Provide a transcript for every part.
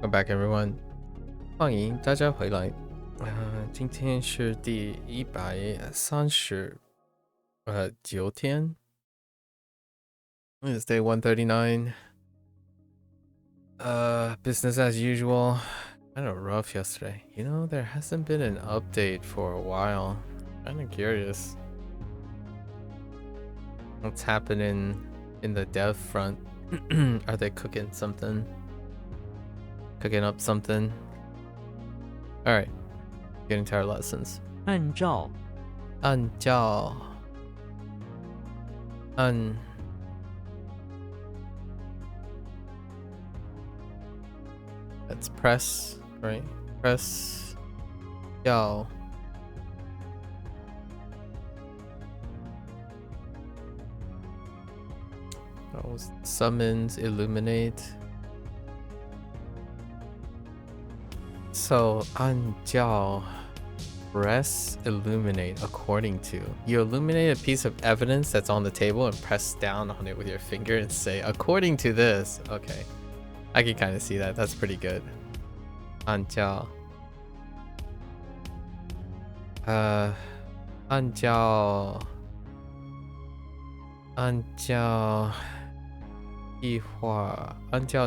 Welcome back, everyone. 欢迎大家回来。今天是第139天。It's day 139. Business as usual. Kind of rough yesterday. You know, there hasn't been an update for a while. Kind of curious. What's happening in the dev front? Are they cooking something? Cooking up something? All right, get into our lessons. 按照Let's press, right? Press 要 summons illuminate. So 按照 press illuminate according to. You illuminate a piece of evidence that's on the table and press down on it with your finger and say, according to this. Okay. I can kind of see that. That's pretty good. 按照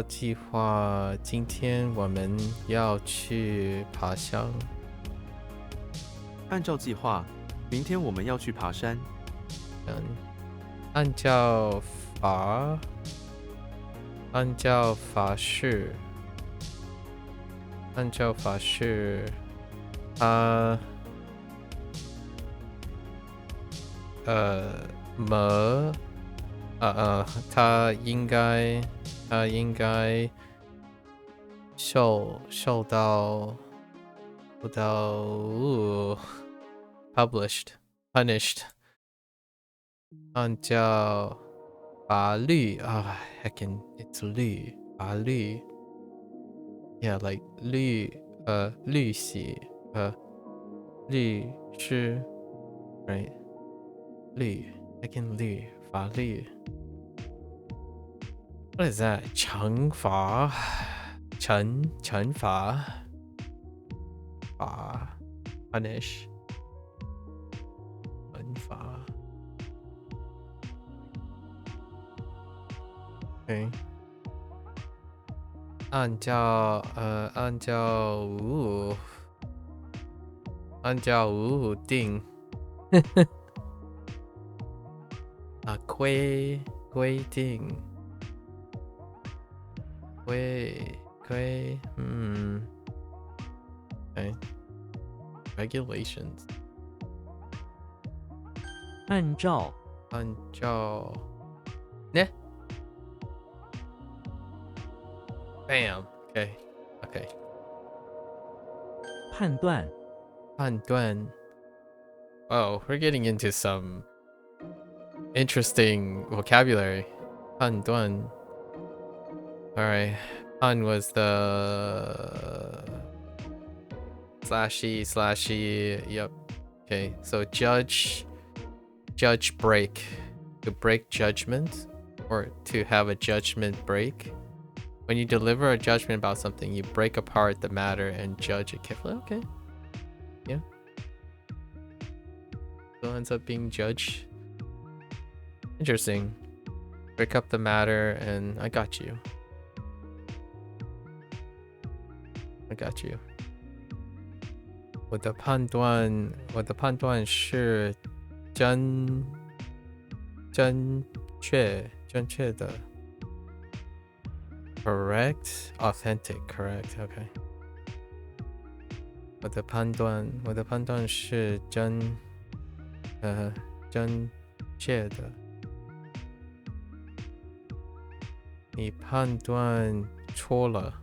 计划今天我们要去爬山。按照计划，明天我们要去爬山。按照法式，他应该受到punished 按照法律it's 法律 yeah like 律师 right 法律 What is that? 惩罚 punish 惩罚 Okay. 按照定规定okay. Regulations 按照呢 Bam. Okay. 判断 Oh, we're getting into some interesting vocabulary. 判断 Alright. 判 was the slashy. Yep. Okay. So judge break. To break judgment or to have a judgment break. When you deliver a judgment about something, you break apart the matter and judge it carefully. Okay. Yeah. So ends up being judged. Interesting. Break up the matter and I got you.我的判断是正确的。Correct, authentic, correct. Okay. 我的判断是正确的。你判断错了。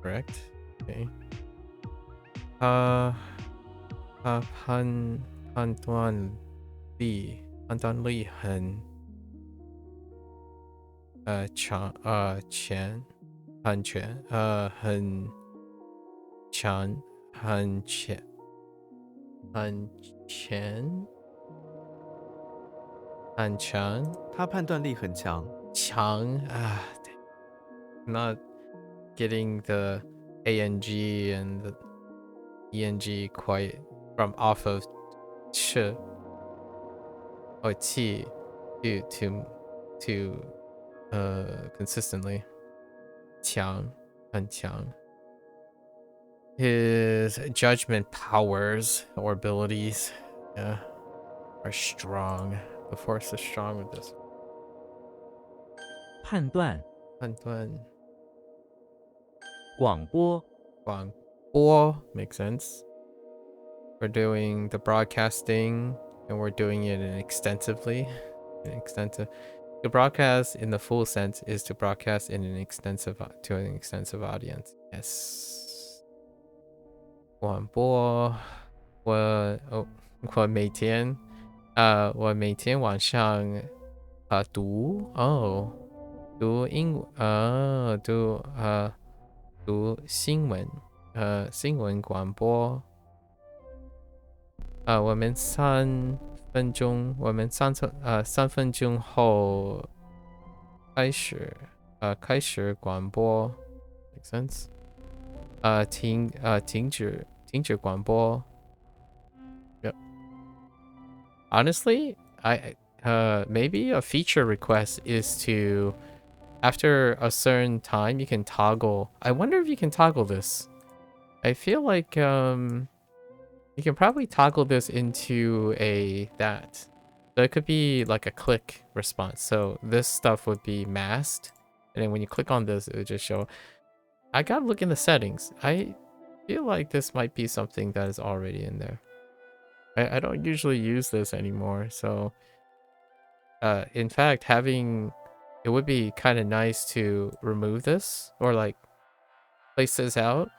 Correct. Okay. 他判断力很强很强很强他判断力很强。强 not getting the ANG and the ENG quite from off of ch or qi to consistently. 强，很强. His judgment powers or abilities, yeah, are strong. The force is strong with this. 判断判断广播广播 makes sense. We're doing the broadcasting and we're doing it extensively. To broadcast in the full sense is to broadcast in an extensive audience. Yes. 广播我每天晚上读新闻新闻广播我们3分钟后开始广播 make sense 停止广播 yep. Honestly, I maybe a feature request is to after a certain time you can toggle. I wonder if you can toggle this. I feel like you can probably toggle this into that. So it could be like a click response. So this stuff would be masked. And then when you click on this, it would just show. I gotta look in the settings. I feel like this might be something that is already in there. I don't usually use this anymore. So in fact, it would be kind of nice to remove this or like place this out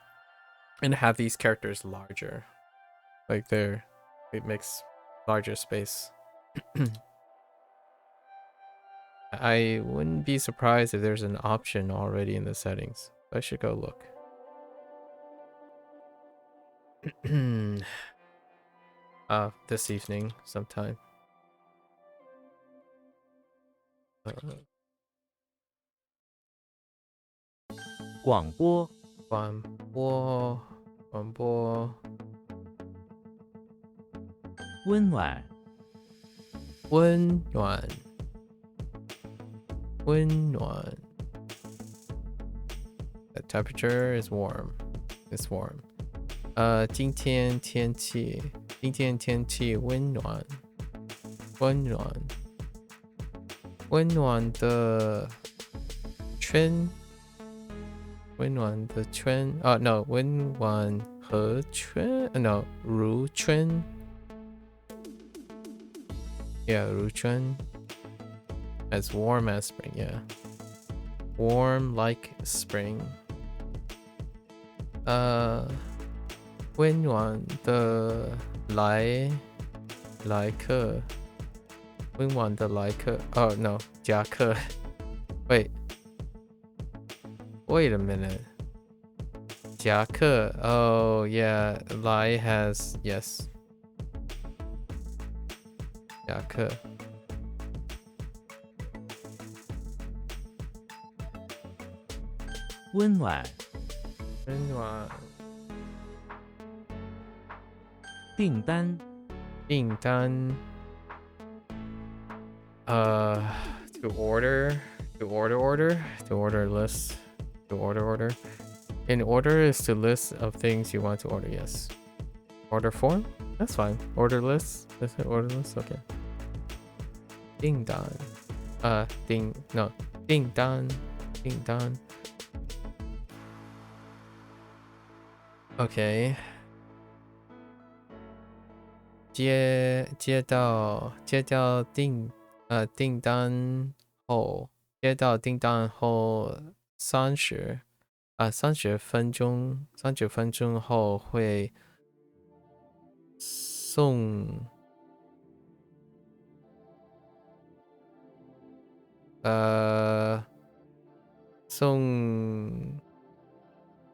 and have these characters larger. Like it makes larger space. I wouldn't be surprised if there's an option already in the settings. I should go look. This evening sometime. 广播广播温暖温暖 The temperature is warm. It's warm. 今天天气温暖的圈 no 温暖和圈 no 如圈 yeah 如圈 as warm as spring yeah warm like spring 温暖的来客温暖的来客 oh no 夹克 wait a minute 夹克 oh yeah 来 has yes 夹克温暖订单to order list to order in order is to list of things you want to order. Yes, order form, that's fine. Order list, is it order list? Okay. 订单订单 OK 接到订单后30分钟后会送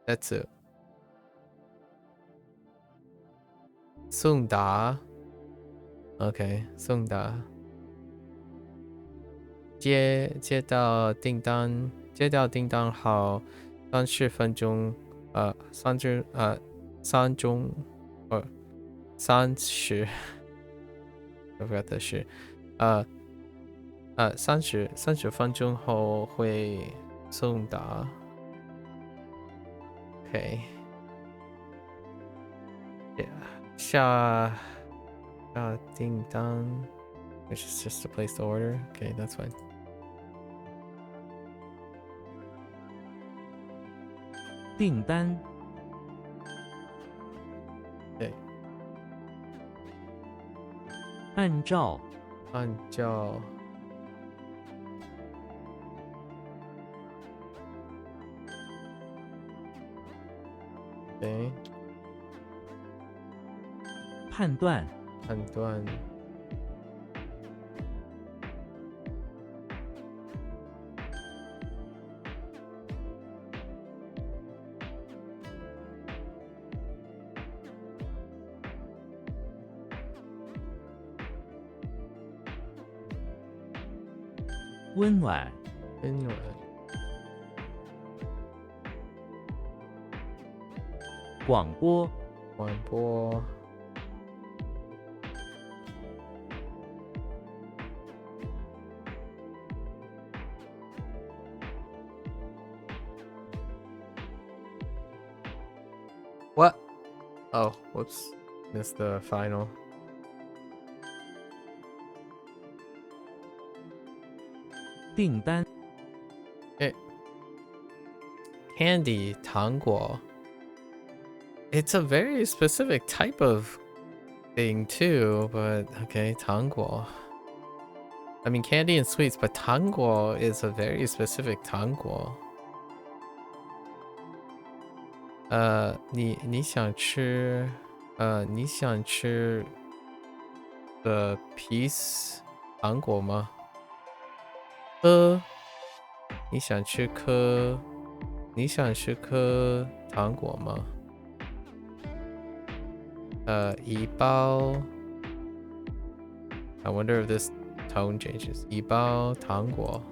that's it 送达 OK 送达接到订单接到叮当后30分钟30I forgot the 是30分钟后会送达。OK， 下订单 which is just to place the order. Okay, that's fine. 订单对，按照对判断温暖广播What? Oh, whoops. Missed the final. 订单 Candy 糖果 It's a very specific type of thing too, but okay, 糖果 I mean candy and sweets, but 糖果 is a very specific 糖果你想吃的 piece 糖果吗？你想吃颗糖果吗？一包 I wonder if this tone changes. 一包糖果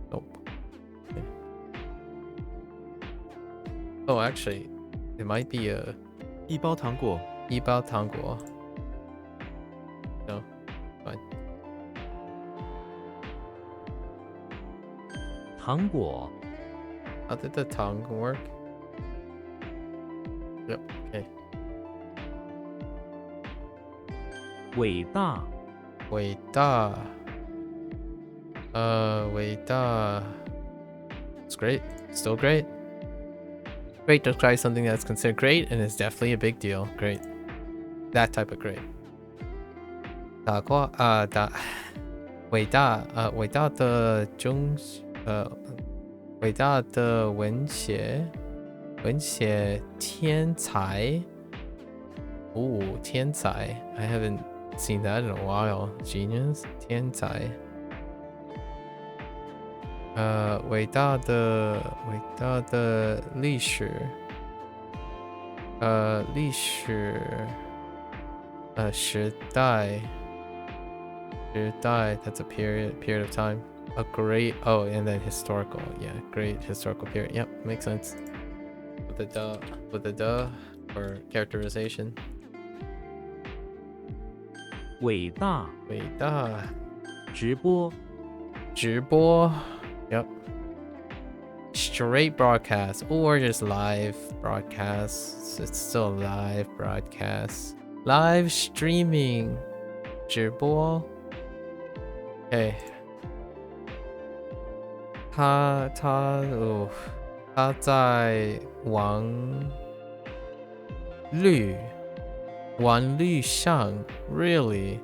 Nope. Okay. Oh, actually, it might be a 一包糖果一包糖果 No, fine. 糖果 How did the tongue work? Yep, okay. 伟大伟大 伟大 It's great. Still great. Great describes something that's considered great and is definitely a big deal. Great. That type of great. 伟大的伟大的文学天才 Ooh, 天才 I haven't seen that in a while. Genius 天才伟大的历史时代 that's a period of time. A great and then historical. Yeah, great historical period. Yep, makes sense. With the duh or characterization. 伟大直播 Yep. Straight broadcast or just live broadcasts. It's still live broadcast. Live streaming. 直播 Okay. 他在网络上 Really?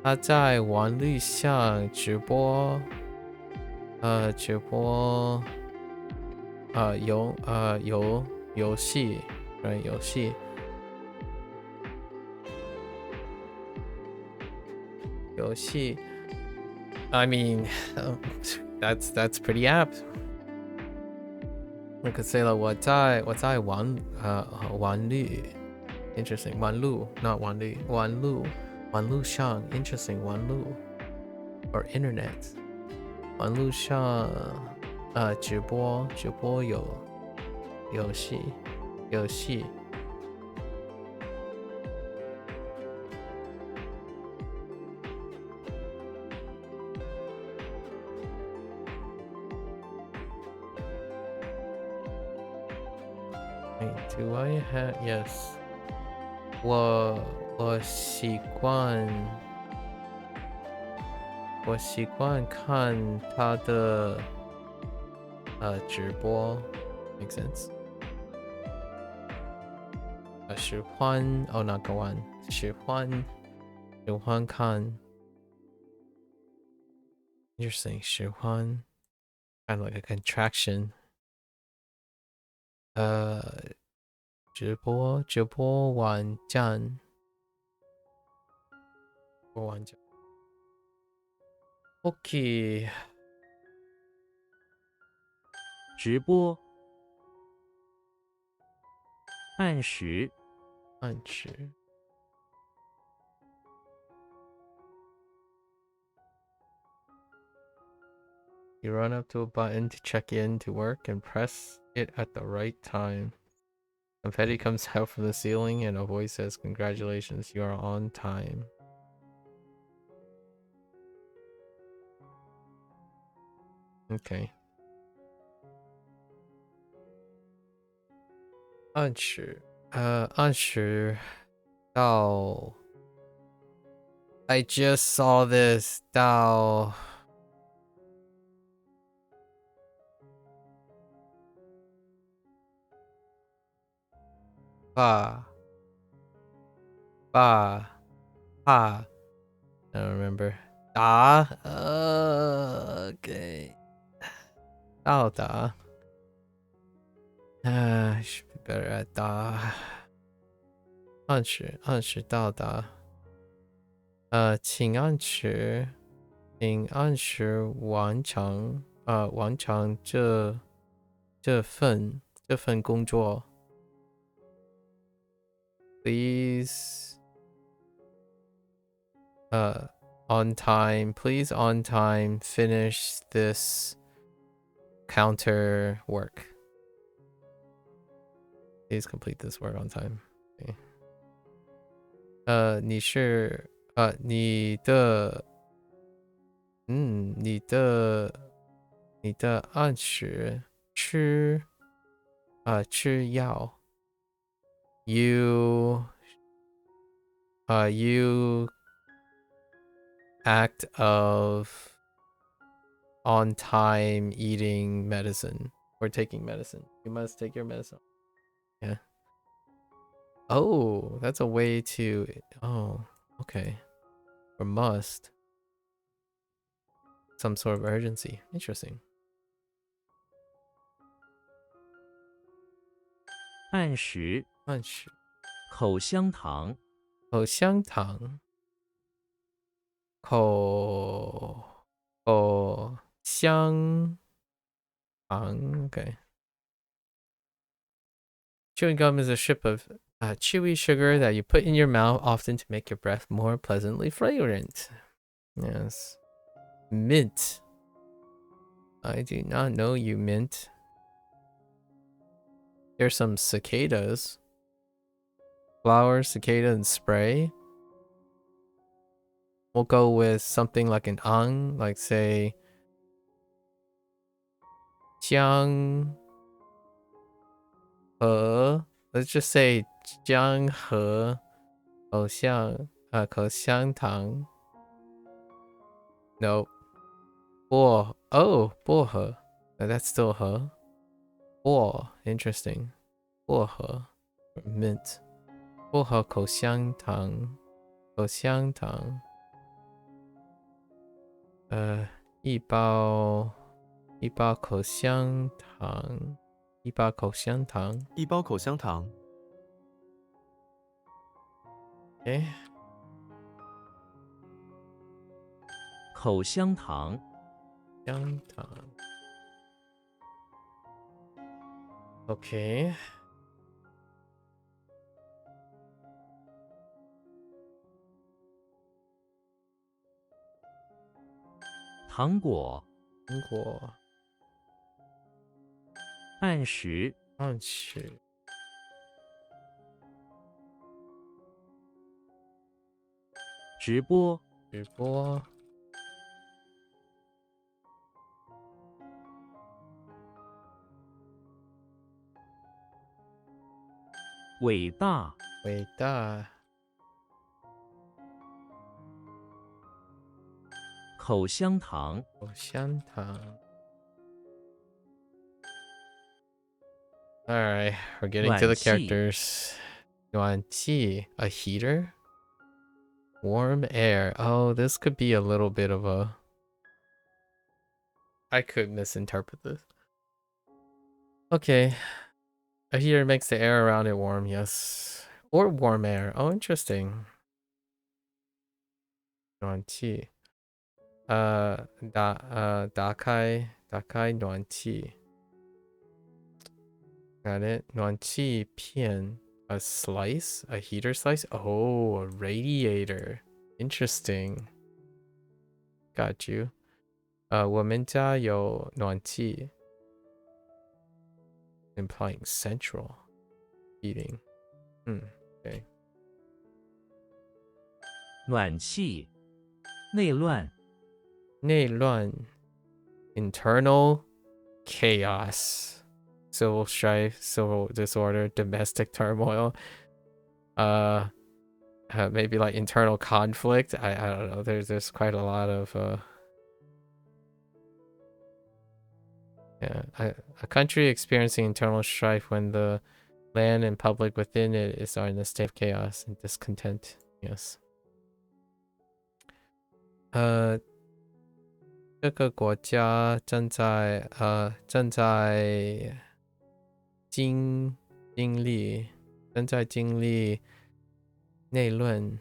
他在网络上直播游戏 right 游戏 I mean that's pretty apt. I could say like 我在网络 interesting 网路 not 网络上 interesting 网路 or internet 网络上直播游戏。Do I have yes？ 我习惯看他的直播 ，make sense。喜欢那个玩，喜欢看 ，interesting， 喜欢 kind of like a contraction。直播网站，OK， 直播，按时，按时。You run up to a button to check in to work and press it at the right time. Confetti comes out from the ceiling and a voice says, "Congratulations, you are on time." Okay. 按时到 I just saw this 到爸 I don't remember. okay. 到达 I should be better at 按时到达请按时完成这份工作 please please on time finish this counter work. Please complete this work on time. Okay. 你是你的按时吃药 you act of on time eating medicine or taking medicine. You must take your medicine. Yeah. Oh, that's a way to okay. Or must. Some sort of urgency. Interesting. 按时，口香糖，口香糖okay. Chewing gum is a strip of chewy sugar that you put in your mouth often to make your breath more pleasantly fragrant. Yes. Mint. I do not know you, mint. There's some cicadas. Flower, cicada, and spray. We'll go with something like an ang, like say 江河. Let's just say 江河口香糖. Nope. 薄荷. That's still 河. Interesting. 薄荷 mint. 薄荷口香糖一包口香糖okay. 口香糖，香糖 okay. 糖果，苹果。按时。按时。直播。直播。伟大。伟大。口香糖。口香糖。Alright, we're getting to the characters. 暖气, a heater? Warm air. Oh, this could be a little bit of a... I could misinterpret this. Okay. A heater makes the air around it warm, yes. Or warm air. Oh, interesting. 暖气. 打开暖气. Got it. 暖气片. A slice? A heater slice? Oh, a radiator. Interesting. Got you. 我们家有暖气. Implying central heating. Okay. 暖气。内乱。内乱. Internal chaos. Civil strife, civil disorder, domestic turmoil. Maybe like internal conflict. I don't know. There's quite a lot of a country experiencing internal strife when the land and public within it are in a state of chaos and discontent. Yes. 这个国家正在经历内乱.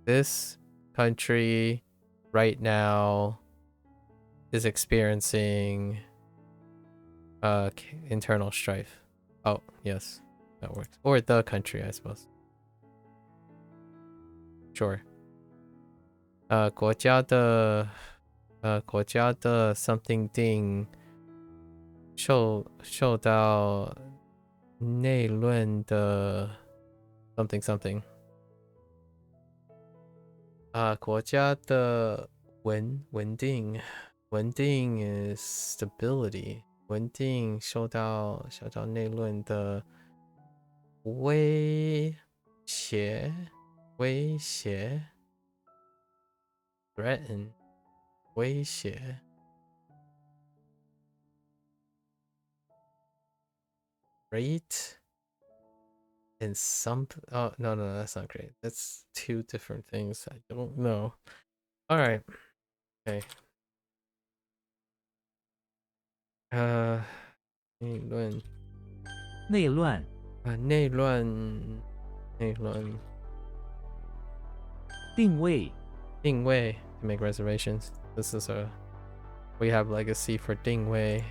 This country right now is experiencing internal strife. Oh, yes, that works. Or the country, I suppose. Sure. 国家的 something thing 受到内乱的 something something. 国家的稳定 is stability. 稳定受到内乱的威胁 threaten 威胁 rate and some oh no that's not great. That's two different things. I don't know. All right. Okay. 内乱。内乱定位。定位 to make reservations. This is we have legacy for 定位.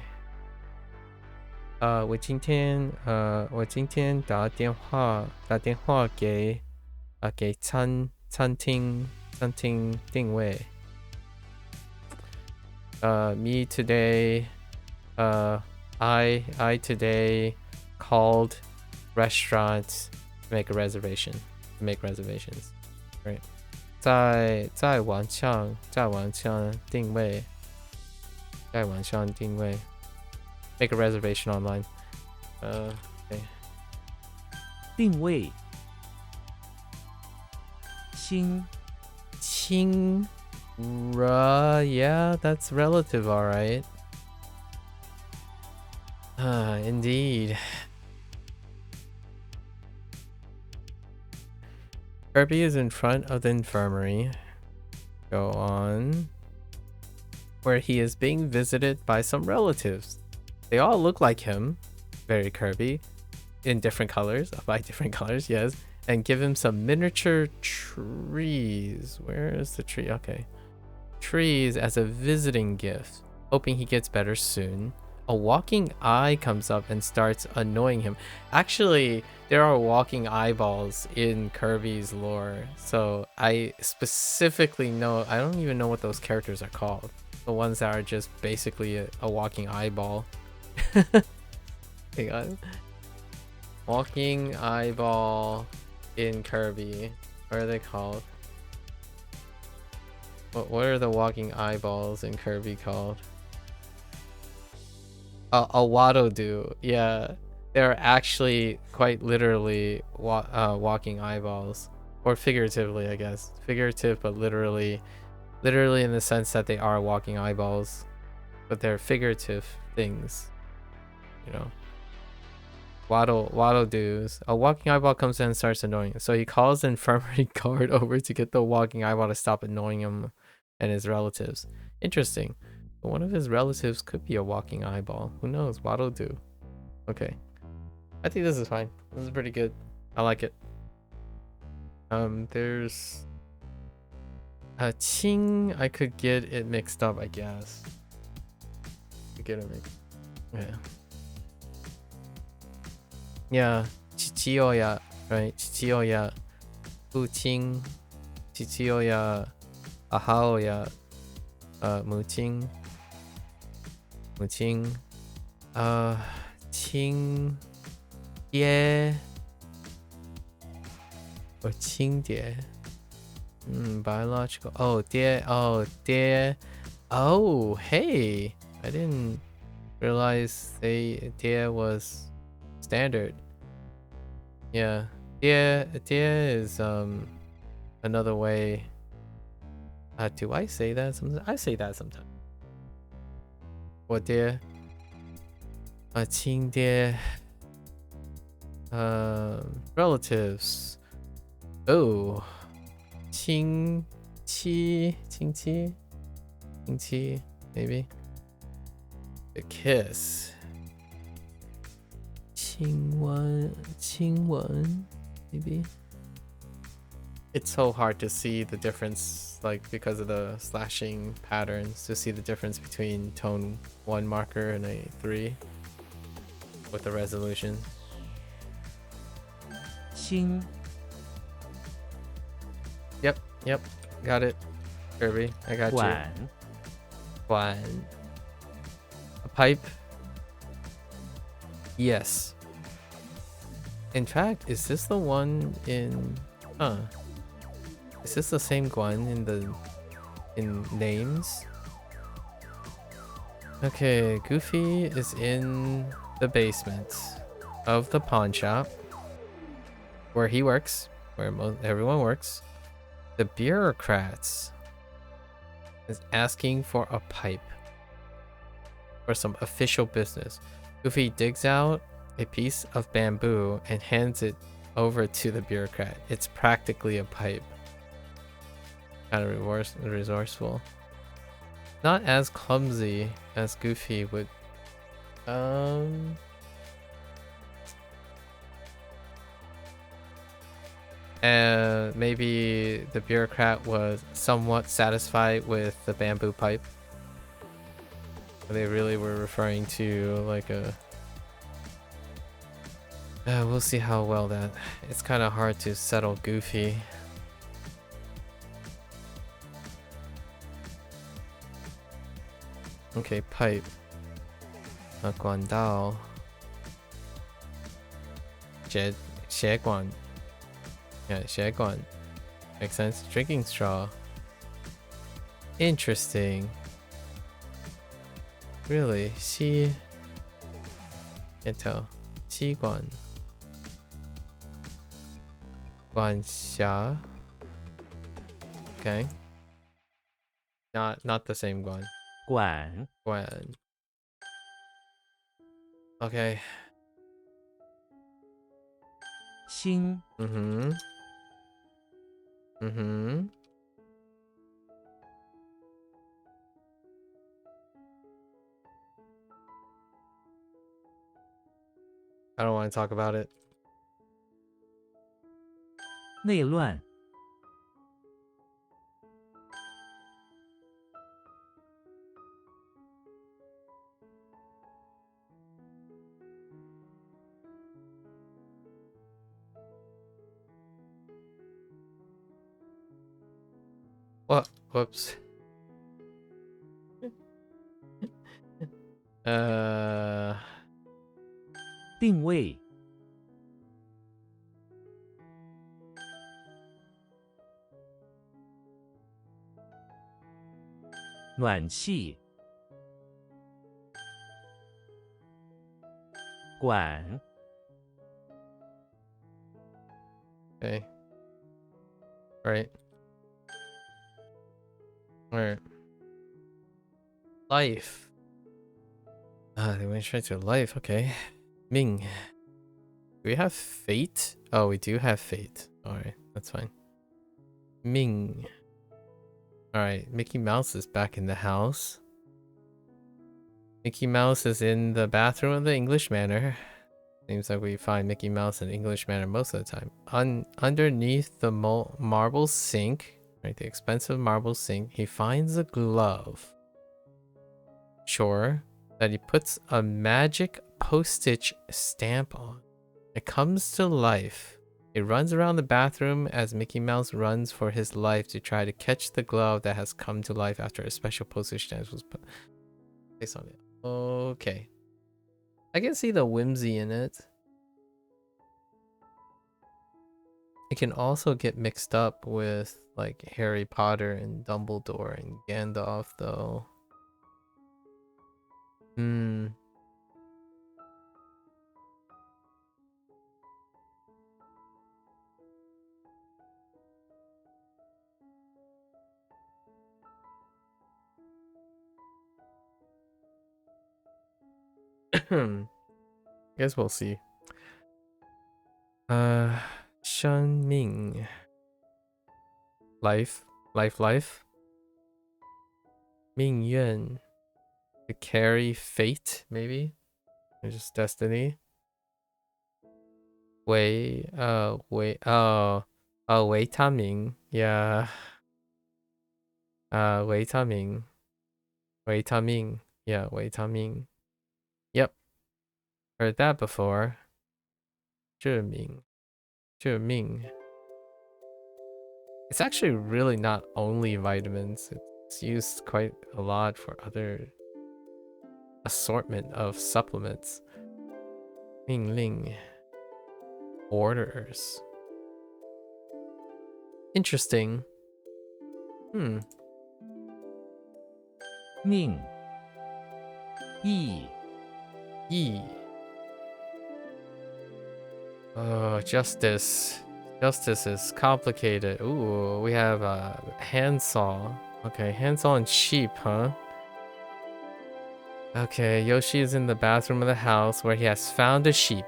我今天打电话给餐厅定位. Me today I today called restaurants to make reservations. Right. 在网上定位 make a reservation online. Okay. 定位。新。Yeah, that's relative, all right. Indeed. Kirby is in front of the infirmary. Go on. Where he is being visited by some relatives. They all look like him. Very Kirby. In different colors. By different colors, yes. And give him some miniature trees. Where is the tree? Okay. Trees as a visiting gift. Hoping he gets better soon. a walking eye comes up and starts annoying him. Actually, there are walking eyeballs in Kirby's lore. So I specifically know, I don't even know what those characters are called. The ones that are just basically a walking eyeball. Hang on. Walking eyeball in Kirby. What are they called? What are the walking eyeballs in Kirby called? A Waddle-Doo. Yeah, they're actually quite literally walking eyeballs, or figuratively, I guess. Figurative, but literally in the sense that they are walking eyeballs, but they're figurative things. You know, Waddle-Doos. A walking eyeball comes in and starts annoying him. So he calls the infirmary guard over to get the walking eyeball to stop annoying him and his relatives. Interesting. But one of his relatives could be a walking eyeball. Who knows? Waddle-Doo. Okay. I think this is fine. This is pretty good. I like it. There's a Qing. I could get it mixed up, I guess. Get it mixed. Yeah. Yeah. Chichioya, right? Chichioya. Fuqing. Chichioya. Ahaoya. Muqing. Muqing. Qing. Ye. Or Qing Die. Biological. Oh, Die. Oh, Die. Oh, hey. I didn't realize Die was standard. Yeah. Die is another way. Do I say that sometimes? I say that sometimes. What Die? Qing Die. Relatives. Oh. Qing Qi, maybe. The kiss. Qingwen, maybe. It's so hard to see the difference, like because of the slashing patterns, to see the difference between tone 1 marker and a 3 with the resolution. Xing. Yep, got it. Kirby, I got you. Guan. A pipe. Yes. In fact, is this the one in... Is this the same Guan in names? Okay, Goofy is in the basement of the pawn shop where he works, where everyone works. The bureaucrats is asking for a pipe for some official business. Goofy digs out a piece of bamboo and hands it over to the bureaucrat. It's practically a pipe. Kind of resourceful. Not as clumsy as Goofy would. And maybe the bureaucrat was somewhat satisfied with the bamboo pipe. They really were referring to like a... we'll see how well that... It's kind of hard to settle Goofy. Okay, pipe. Guandao. Xie Guan. Yeah, Xie Guan. Makes sense. Drinking straw. Interesting. Really? Xi... Can't tell. Xi Guan. Guan Xia. Okay. Not the same Guan. Guan. Guan. Okay. Xing. Mm-hmm. I don't want to talk about it. 内乱。What? Whoops. 定位，暖气，管， Okay. Right. Alright. Life. They went straight to life. Okay. Ming. Do we have fate? Oh, we do have fate. Alright, that's fine. Ming. Alright, Mickey Mouse is back in the house. Mickey Mouse is in the bathroom of the English Manor. Seems like we find Mickey Mouse in English Manor most of the time. Underneath the marble sink, right, the expensive marble sink, he finds a glove. Sure, that he puts a magic postage stamp on. It comes to life. It runs around the bathroom as Mickey Mouse runs for his life to try to catch the glove that has come to life after a special postage stamp was placed on it. Okay. I can see the whimsy in it. It can also get mixed up with like Harry Potter and Dumbledore and Gandalf though. Guess we'll see. Shen Ming. Life. Ming Yuan. To carry fate, maybe? Or just destiny. Wei Ta Ming. Yeah. Wei Ta Ming. Yeah, Wei Ta Ming. Yep. Heard that before. Zhe Ming. It's actually really not only vitamins. It's used quite a lot for other assortment of supplements. Ming Ling. Orders. Interesting. 命，义， Yi. Oh, justice. Justice is complicated. Ooh, we have a handsaw. Okay, handsaw and sheep, huh? Okay, Yoshi is in the bathroom of the house where he has found a sheep.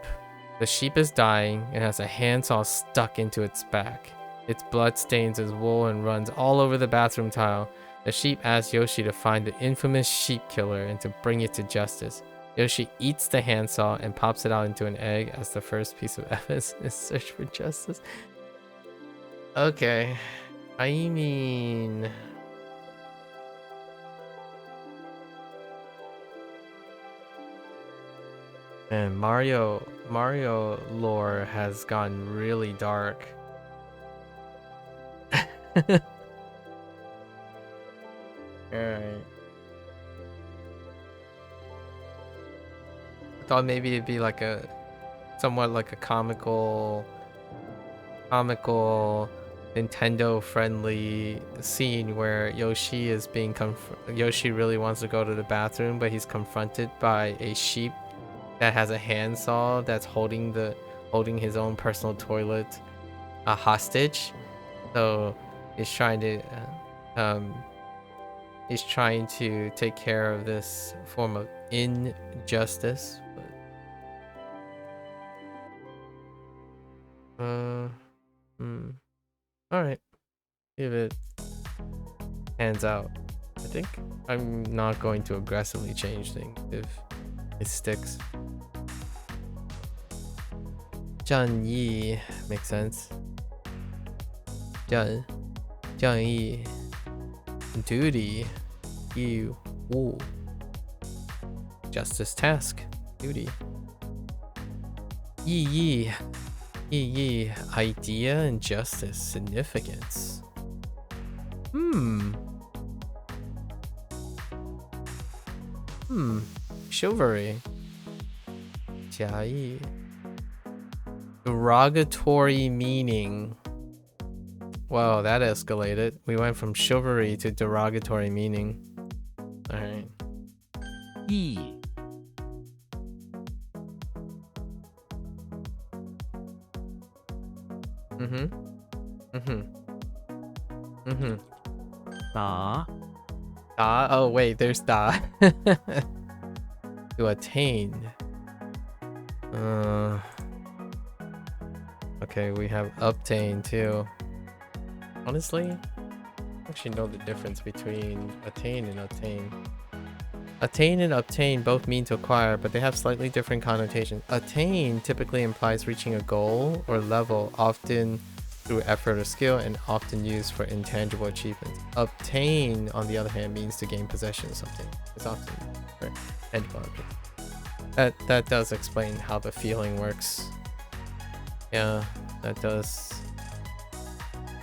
The sheep is dying and has a handsaw stuck into its back. Its blood stains his wool and runs all over the bathroom tile. The sheep asks Yoshi to find the infamous sheep killer and to bring it to justice. Yoshi eats the handsaw and pops it out into an egg as the first piece of evidence in his search for justice. Okay. I mean... Man, Mario lore has gone really dark. Alright. I thought maybe it'd be like a somewhat like a comical Nintendo friendly scene where Yoshi is being Yoshi really wants to go to the bathroom, but he's confronted by a sheep that has a handsaw that's holding his own personal toilet hostage. So he's trying to take care of this form of injustice. But, all right, give it hands out. I think I'm not going to aggressively change things if it sticks. Zhang Yi makes sense. Zhang Yi. Duty. Yi Wu. Justice task. Duty. Yi. Idea and justice. Significance. Hmm. Chivalry. 假意. Derogatory meaning. Wow, that escalated. We went from chivalry to derogatory meaning. Alright. 义 打 Da. Oh, wait, there's da. To attain. Okay, we have obtain too. Honestly, I actually know the difference between attain and obtain. Attain and obtain both mean to acquire, but they have slightly different connotations. Attain typically implies reaching a goal or level, often through effort or skill, and often used for intangible achievements. Obtain, on the other hand, means to gain possession of something. It's often for tangible objects. That does explain how the feeling works. Yeah, that does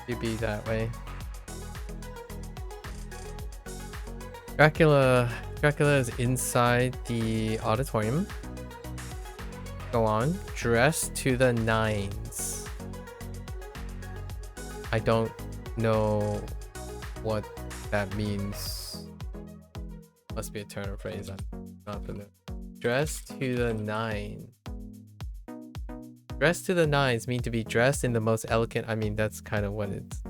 be that way. Dracula is inside the auditorium. Go on. Dressed to the nines. I don't know what that means. Must be a turn of phrase. I'm not familiar. Dressed to the nines. Dressed to the nines mean to be dressed in the most elegant. I mean, that's kind of what it's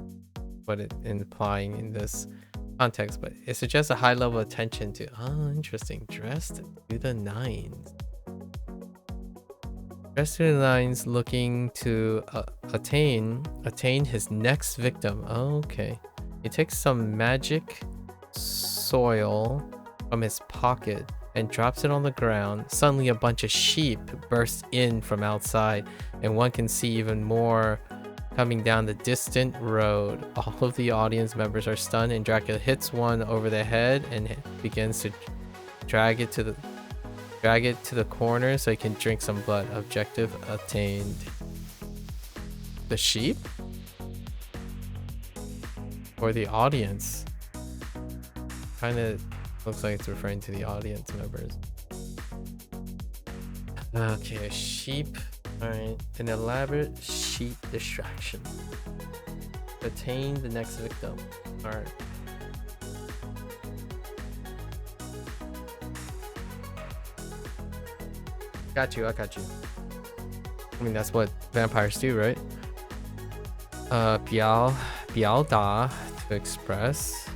implying in this context, but it suggests a high level of attention to. Oh, interesting. Dressed to the nines. Dressed to the nines, looking to attain his next victim. Oh, okay. He takes some magic soil from his pocket and drops it on the ground. Suddenly a bunch of sheep burst in from outside, and one can see even more coming down the distant road. All of the audience members are stunned, and Dracula hits one over the head and begins to drag it to the corner so he can drink some blood. Objective attained. The sheep? Or the audience? Kind of looks like it's referring to the audience members. Okay, a sheep. Alright, an elaborate sheep distraction. Attain the next victim. Alright. Got you, I got you. I mean, that's what vampires do, right? 表达 to express.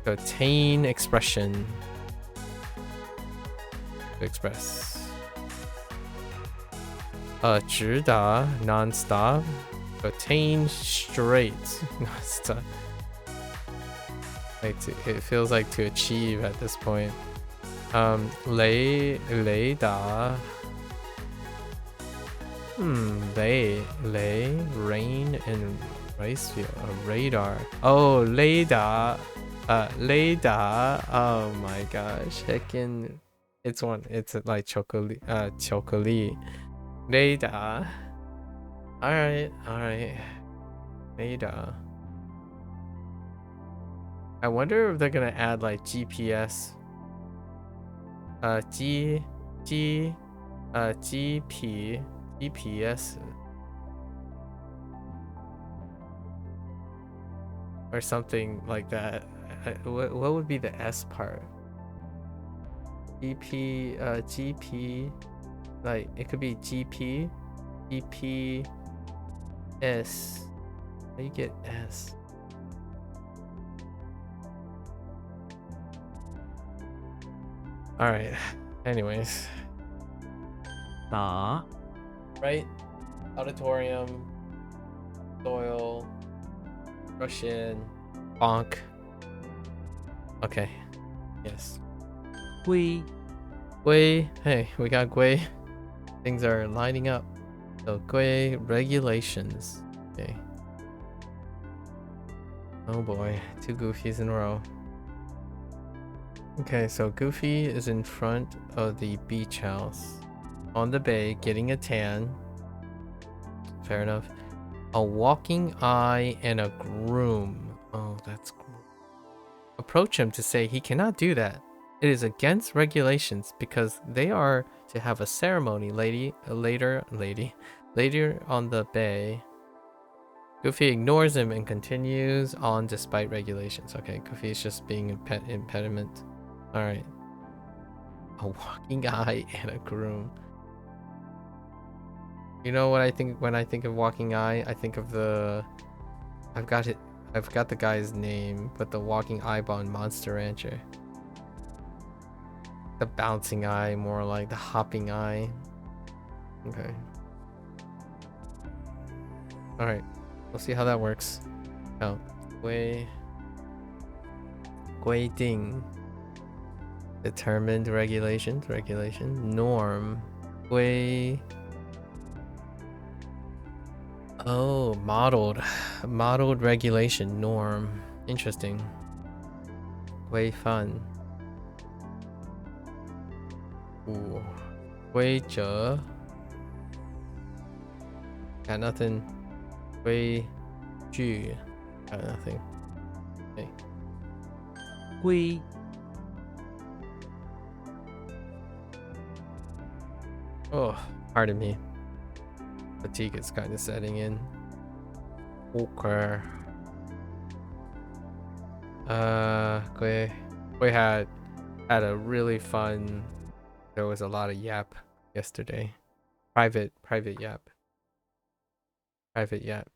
To attain expression. To express. 直达 non-stop. To attain straight. Non-stop. Like it feels like to achieve at this point. 雷达 rain and rice field. Radar. Oh, radar. Radar. Oh my gosh. Heckin'. It's like chocolate. Chocolate. Radar. Alright. Radar. I wonder if they're gonna add like GPS. GPS. Or something like that. What would be the S part? GP, like it could be GP, GPS. How do you get S? Alright, anyways. 打 Right? Auditorium, soil, Russian, bonk. Okay, yes. 龟 Gui, hey, we got Gui. Things are lining up. So Gui regulations. Okay. Oh boy, 2 Goofies in a row. Okay, so Goofy is in front of the beach house on the bay, getting a tan. Fair enough. A walking eye and a groom. Oh, that's cool. Approach him to say he cannot do that. It is against regulations because they are to have a ceremony later on the bay. Goofy ignores him and continues on despite regulations. Okay, Goofy is just being an impediment. Alright. A walking eye and a groom. You know what I think when I think of walking eye? I think of the... I've got the guy's name, but the walking eyeball in Monster Rancher. The bouncing eye, more like the hopping eye. Okay. Alright. We'll see how that works. Oh. Gui Ding. Determined regulation. Norm. Gui. Oh, modeled regulation norm. Interesting. Gui Fan. Ooh. Gui Zhe. Got nothing. Gui Ju. Got nothing. Okay. 规 Oh, pardon me. Fatigue is kind of setting in. Okay. We had a really fun. There was a lot of yap yesterday. Private yap. Private yap.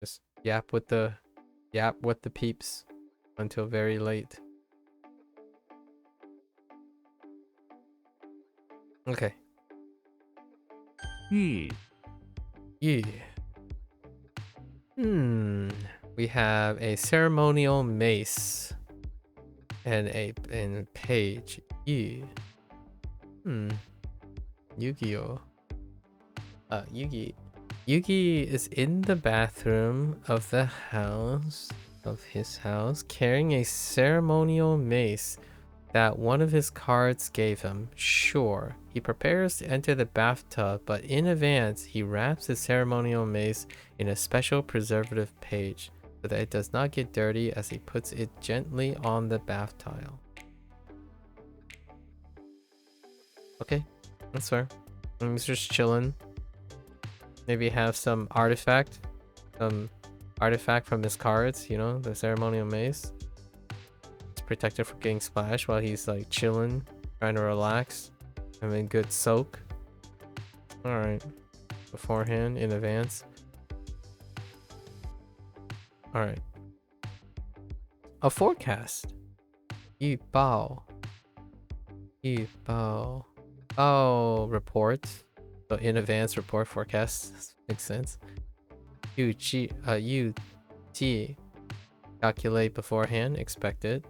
Just yap with the peeps until very late. Okay. 玉 Yeah. We have a ceremonial mace and a page. Yeah. Yu-Gi-Oh. Yugi is in the bathroom of his house, carrying a ceremonial mace that one of his cards gave him. Sure. He prepares to enter the bathtub, but in advance, he wraps his ceremonial mace in a special preservative page so that it does not get dirty as he puts it gently on the bath tile. Okay, that's fair. He's just chilling. Maybe have some artifact from his cards, you know, the ceremonial mace. It's protected from getting splashed while he's like chilling, trying to relax. I mean, good soak. Alright. Beforehand, in advance. Alright. A forecast. Yi Bao. Oh, report. So in advance report forecast. Makes sense. Yu T. Calculate beforehand. Expected.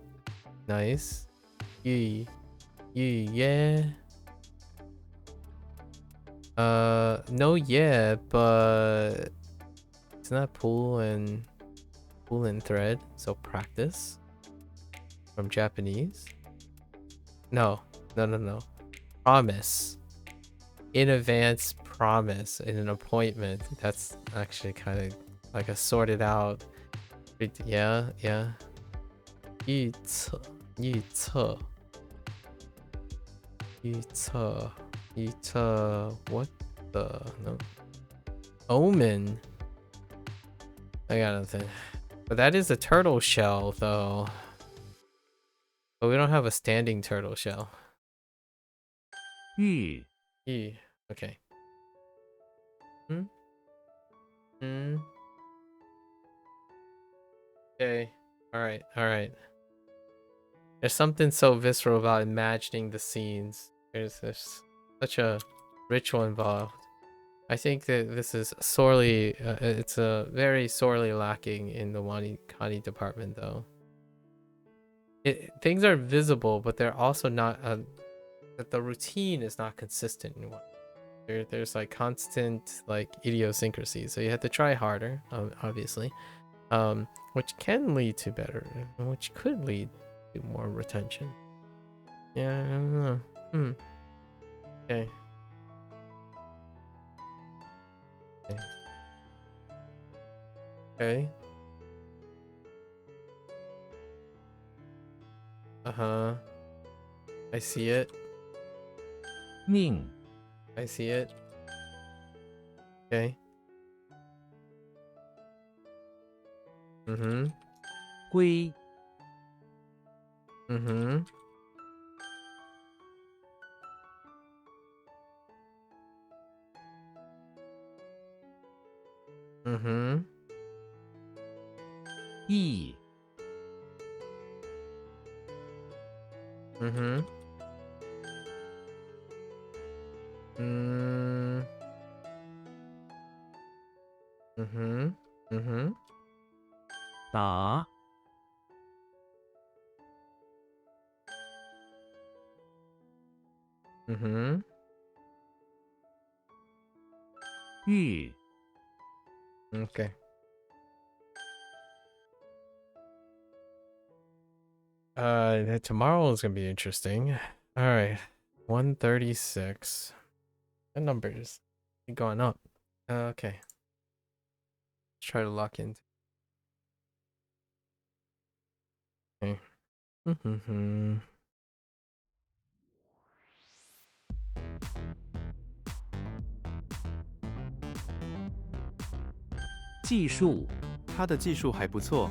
Nice. Yeah. No, yeah, but it's not pool and thread, so practice from Japanese. No. Promise. In advance promise in an appointment. That's actually kind of like a sorted out. Yeah. 预测 what the no omen. I got nothing. But that is a turtle shell though. But we don't have a standing turtle shell. 玉 Okay. Okay. Alright. There's something so visceral about imagining the scenes. There's such a ritual involved. I think that this is sorely, it's very sorely lacking in the Kani department though. Things are visible, but they're also not, that the routine is not consistent in one. There's like constant like idiosyncrasy, so you have to try harder, obviously, which can lead to better, which could lead to more retention. Yeah, I don't know. Okay. Okay. Uh-huh. I see it. 命 I see it. Okay. Mm-hmm. 归 Mm-hmm. Mm-hmm. 义 Mm-hmm. Mm. Mm-hmm. Mm-hmm. 打 Mm-hmm. 玉 Okay. Tomorrow is gonna be interesting. All right, 136. The numbers keep going up. Okay. Let's try to lock in. Okay. Mm-hmm. 技术他的技术还不错。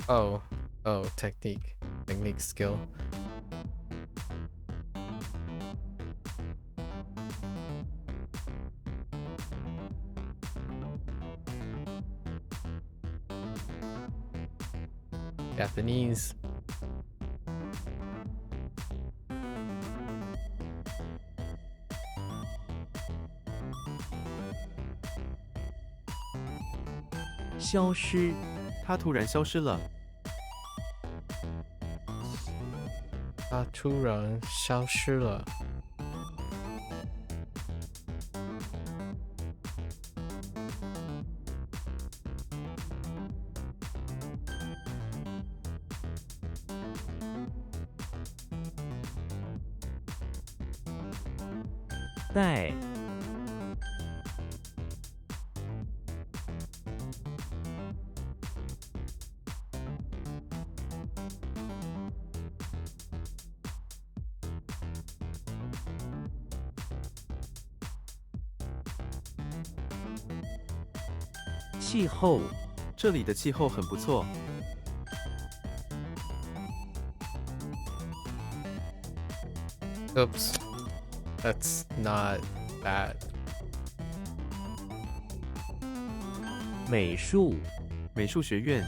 Oh. Oh, technique. Technique skill. Japanese. 消失他突然消失了。他突然消失了。带气候这里的气候很不错。Oops. That's not bad. 美术美术学院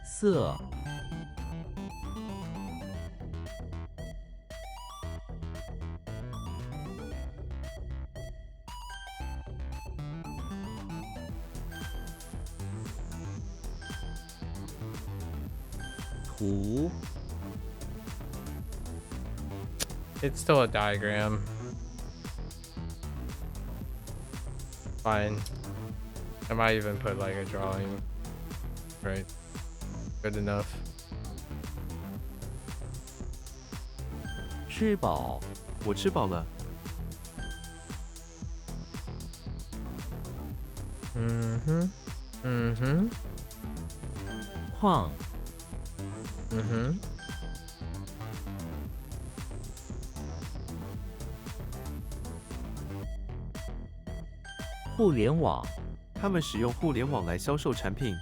色图 It's still a diagram. Fine. I might even put like a drawing. Right. Good enough. 吃饱我吃饱了。Mm-hmm. Mm-hmm. 矿 Mm-hmm. 互联网他们使用互联网来销售产品。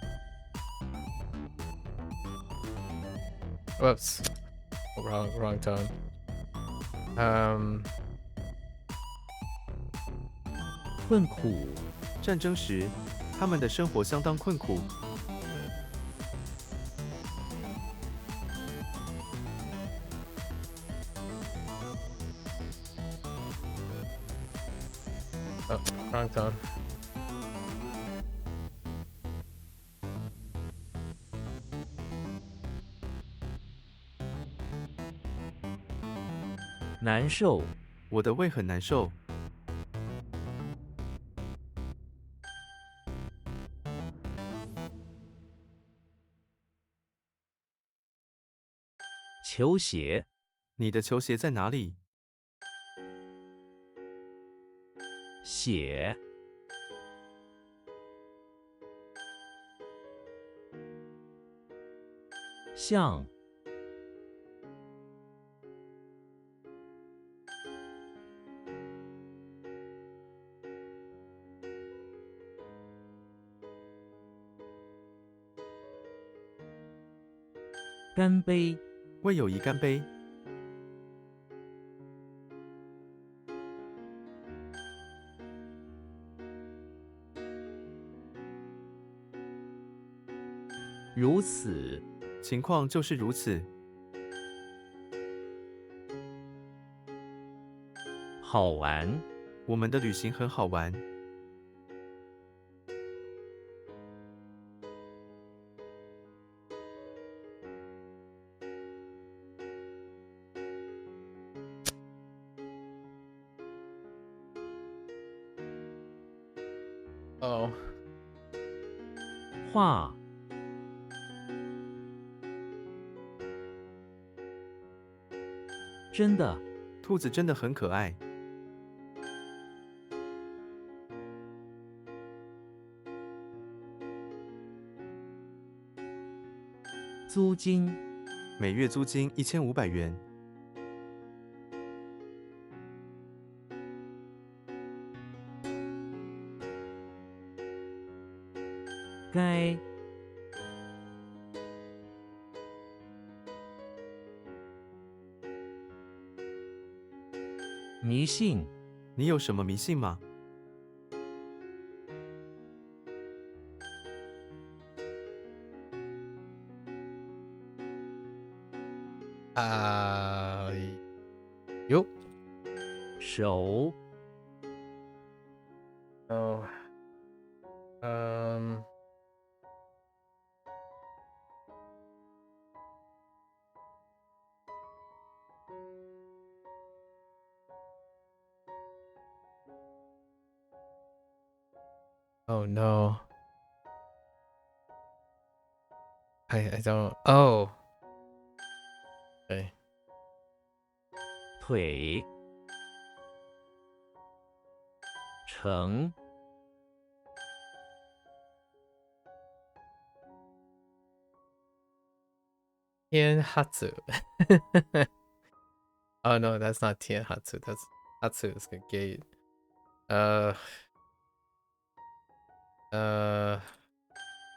Whoops. Wrong tone. 困苦战争时，他们的生活相当困苦。 Oh, wrong tone. 难受我的胃很难受。球鞋你的球鞋在哪里？写像，干杯，为友谊干杯。如此，情况就是如此。好玩，我们的旅行很好玩。Oh. 画，真的，兔子真的很可爱。租金，每月租金1500元。该，迷信，你有什么迷信吗？Yup. 手， Oh. Oh no. I don't. Oh. Okay. 腿，成，Tianhatsu. Oh no, that's not Tianhatsu. That's Hatsu is a gate. Uh.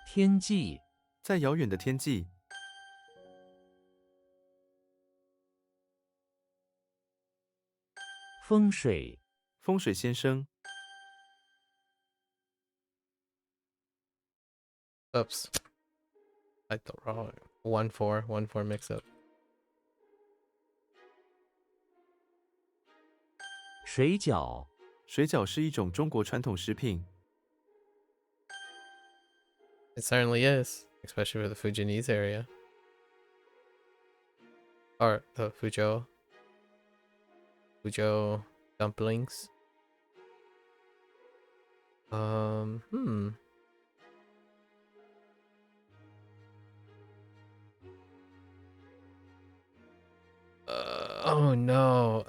天际，在遥远的天际，风水，风水先生。Oops. I thought wrong. 1-4 mix up. 水饺，水饺是一种中国传统食品。It certainly is, especially for the Fujianese area. Or the Fuzhou dumplings. Oh no.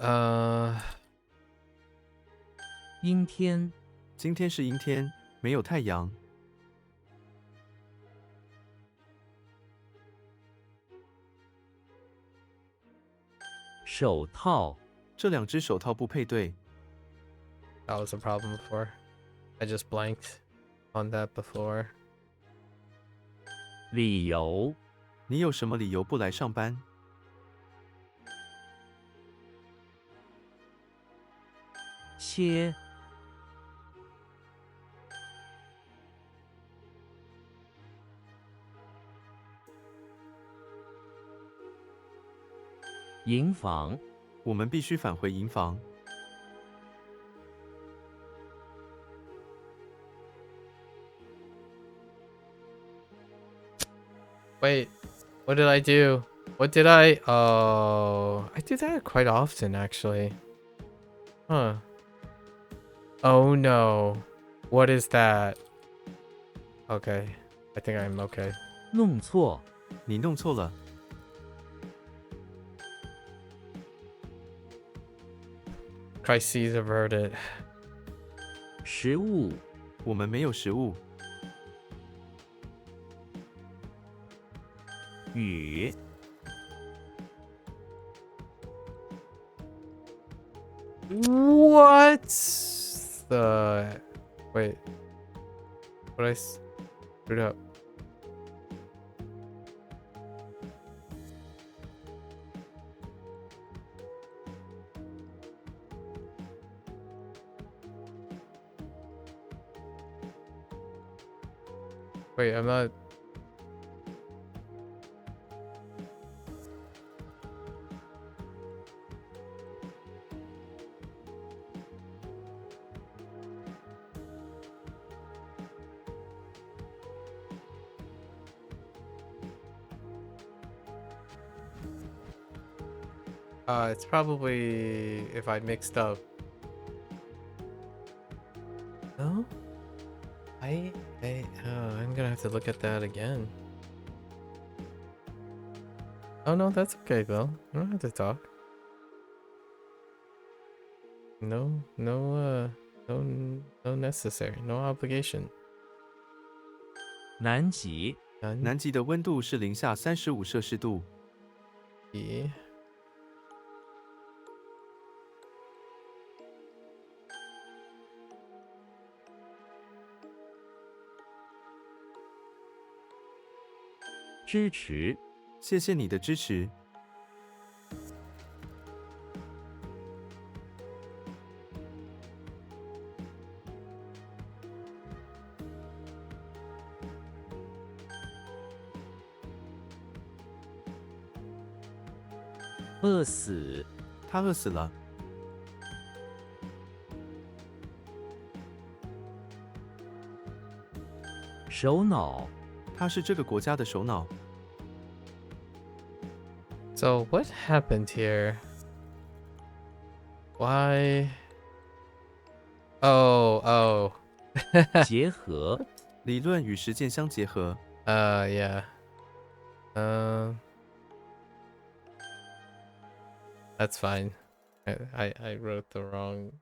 阴天，今天是阴天，没有太阳。手套，这两只手套不配对。That was a problem before. I just blanked on that before. 理由，你有什么理由不来上班？切，营房，我们必须返回营房。Wait, what did I do? What did I? Oh, I do that quite often actually. Huh. Oh no. What is that? Okay. I think I'm okay. 弄错，你弄错了。Crises averted. 食物，我们没有食物。雨 What the? Wait. What I screwed up? Wait, I'm not. It's probably if I mixed up. No? I'm gonna have to look at that again. Oh no, that's okay though. I don't have to talk. No, no necessary, no obligation. 南极 None. 南极的温度是-35°C。支持谢谢你的支持。饿死他饿死了。首脑他是这个国家的首脑。So what happened here? Why? Oh. 结合理论与实践相结合。Yeah. That's fine. I wrote the wrong.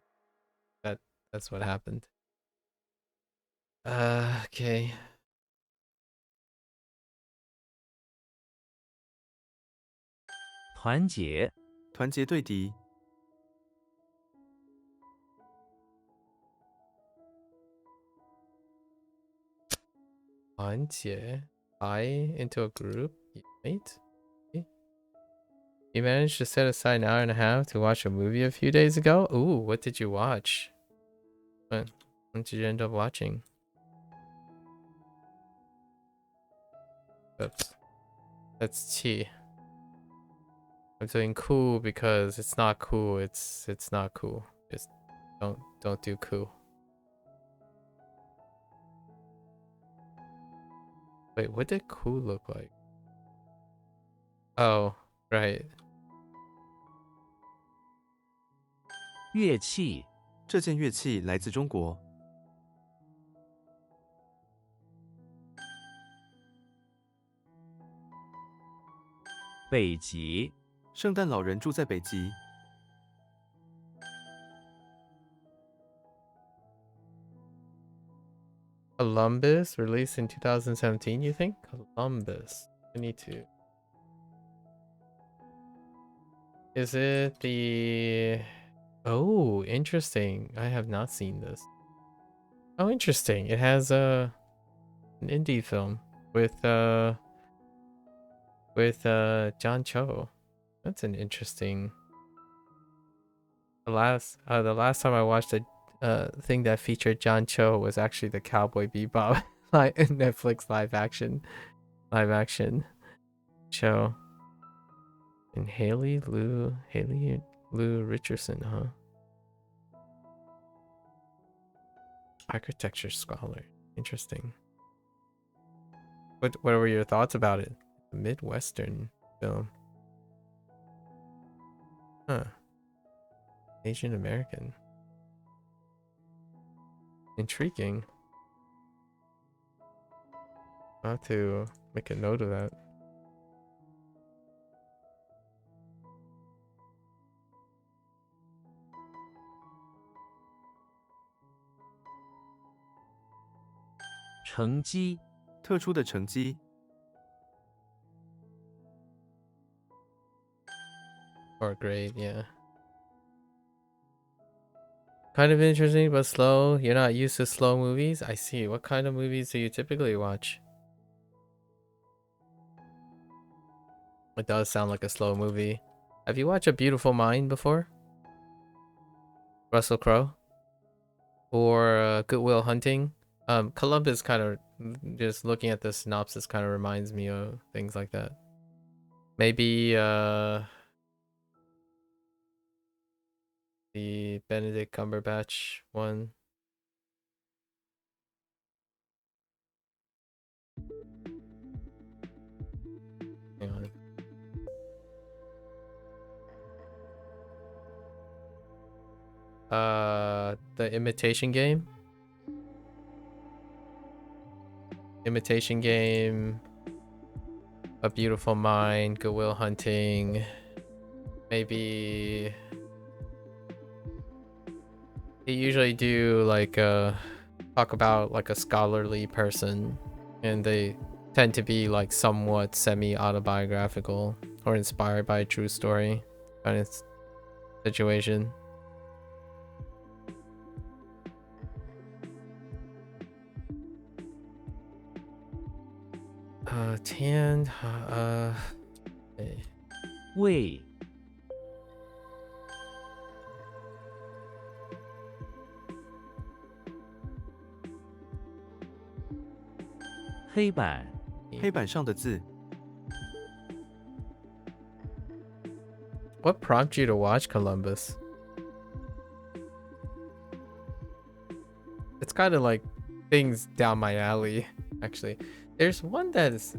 That's what happened. Okay. 团结团结对敌。Buy into a group. Unite. Okay. You managed to set aside an hour and a half to watch a movie a few days ago? Ooh, what did you watch? What did you end up watching? Oops. That's T. I'm doing cool because it's not cool. It's not cool. Just don't do cool. Wait, what did cool look like? Oh, right. 乐器这件乐器来自中国。北极圣诞老人住在北极。Columbus released in 2017, you think? Columbus. I need to. Is it the... Oh, interesting. I have not seen this. Oh, interesting. It has an indie film with John Cho. That's an interesting. The last time I watched a thing that featured John Cho was actually the Cowboy Bebop like Netflix live action show. And Haley Lou Richardson, huh? Architecture scholar. Interesting. What were your thoughts about it? A Midwestern film. Huh. Asian American. Intriguing. I'll have to make a note of that.成绩特殊的成绩。Or great, yeah. Kind of interesting, but slow. You're not used to slow movies? I see. What kind of movies do you typically watch? It does sound like a slow movie. Have you watched A Beautiful Mind before? Russell Crowe? Or Good Will Hunting? Columbus kind of, just looking at the synopsis kind of reminds me of things like that. Maybe the Benedict Cumberbatch one. Hang on. The Imitation Game. Imitation Game. A Beautiful Mind. Good Will Hunting. Maybe. They usually do like talk about like a scholarly person, and they tend to be like somewhat semi-autobiographical or inspired by a true story kind of situation. Tan, hey. 为 黑板 黑板上的字 What prompted you to watch Columbus? It's kind of like things down my alley, actually. There's one that is,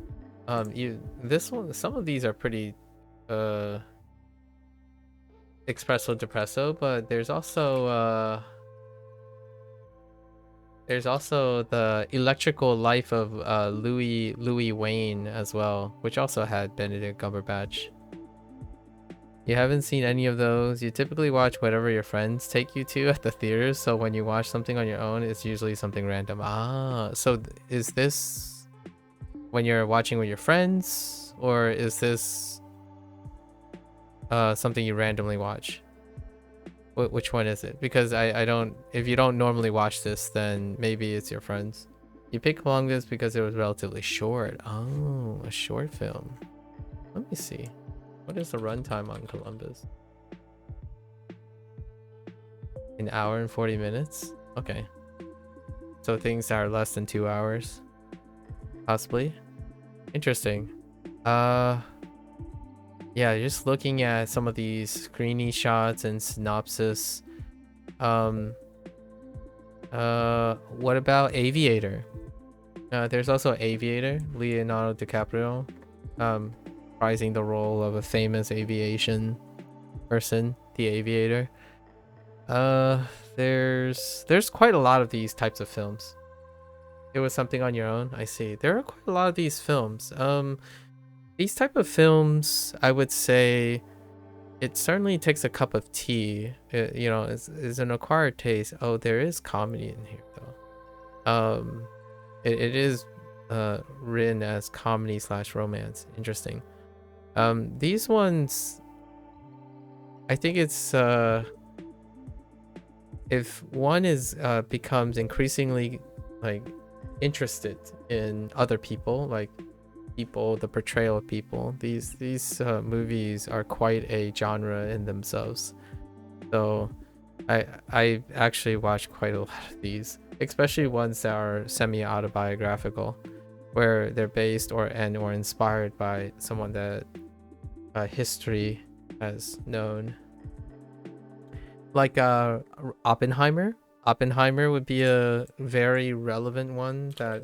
this one, some of these are pretty, espresso depresso, but there's also the Electrical Life of Louis Wayne as well, which also had Benedict Cumberbatch. You haven't seen any of those. You typically watch whatever your friends take you to at the theaters, so when you watch something on your own, it's usually something random. Ah, so is this when you're watching with your friends, or is this something you randomly watch? Which one is it? Because I don't, if you don't normally watch this, then maybe it's your friends. You picked Columbus because it was relatively short. Oh, a short film. Let me see. What is the runtime on Columbus? An hour and 40 minutes? Okay. So things are less than 2 hours. Possibly. Interesting. Yeah, just looking at some of these screening shots and synopsis. What about Aviator? There's also Aviator, Leonardo DiCaprio. Reprising the role of a famous aviation person, the Aviator. There's quite a lot of these types of films. It was something on your own. I see. There are quite a lot of these films. These type of films, I would say, it certainly takes a cup of tea. You know, is an acquired taste. Oh, there is comedy in here though. It is written as comedy / romance. Interesting. These ones, I think it's if one is becomes increasingly like interested in other people, like the portrayal of people, these movies are quite a genre in themselves. So I actually watch quite a lot of these, especially ones that are semi-autobiographical, where they're based or inspired by someone that history has known. Like Oppenheimer. Oppenheimer would be a very relevant one that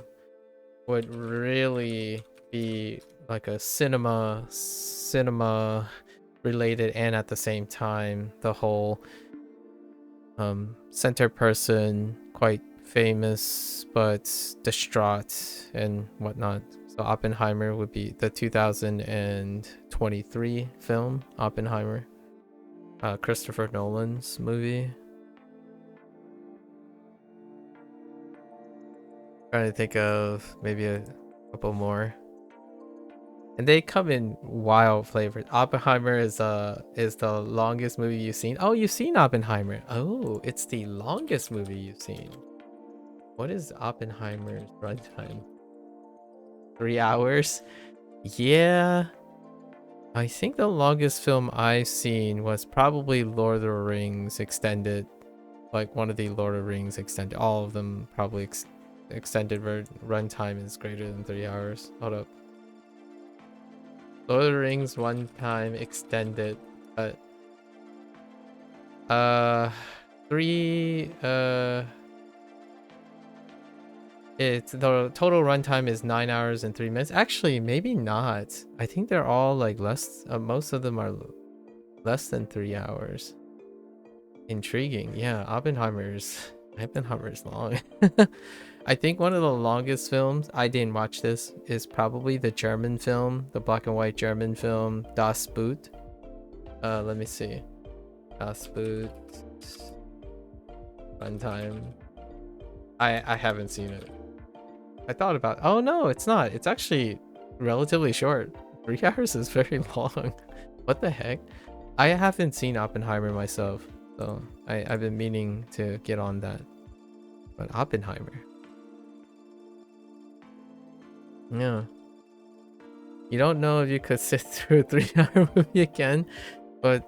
would really be like a cinema related, and at the same time the whole center person quite famous but distraught and whatnot. So Oppenheimer would be the 2023 film Oppenheimer, Christopher Nolan's movie. Trying to think of maybe a couple more. And they come in wild flavors. Oppenheimer is the longest movie you've seen. Oh, you've seen Oppenheimer. Oh, it's the longest movie you've seen. What is Oppenheimer's runtime? 3 hours? Yeah. I think the longest film I've seen was probably Lord of the Rings extended. Like one of the Lord of the Rings extended. All of them probably extended runtime is greater than 3 hours. Hold up. Lord of the Rings runtime extended. Three. It's the total runtime is 9 hours and 3 minutes. Actually, maybe not. I think they're all like less. Most of them are less than 3 hours. Intriguing. Yeah, Oppenheimer's long. I think one of the longest films, I didn't watch this, is probably the German film, the black and white German film Das Boot. Let me see. Das Boot runtime. I haven't seen it. I thought about, oh no, it's not. It's actually relatively short. 3 hours is very long. What the heck? I haven't seen Oppenheimer myself, so I've been meaning to get on that. But Oppenheimer. Yeah. You don't know if you could sit through a 3-hour movie again, but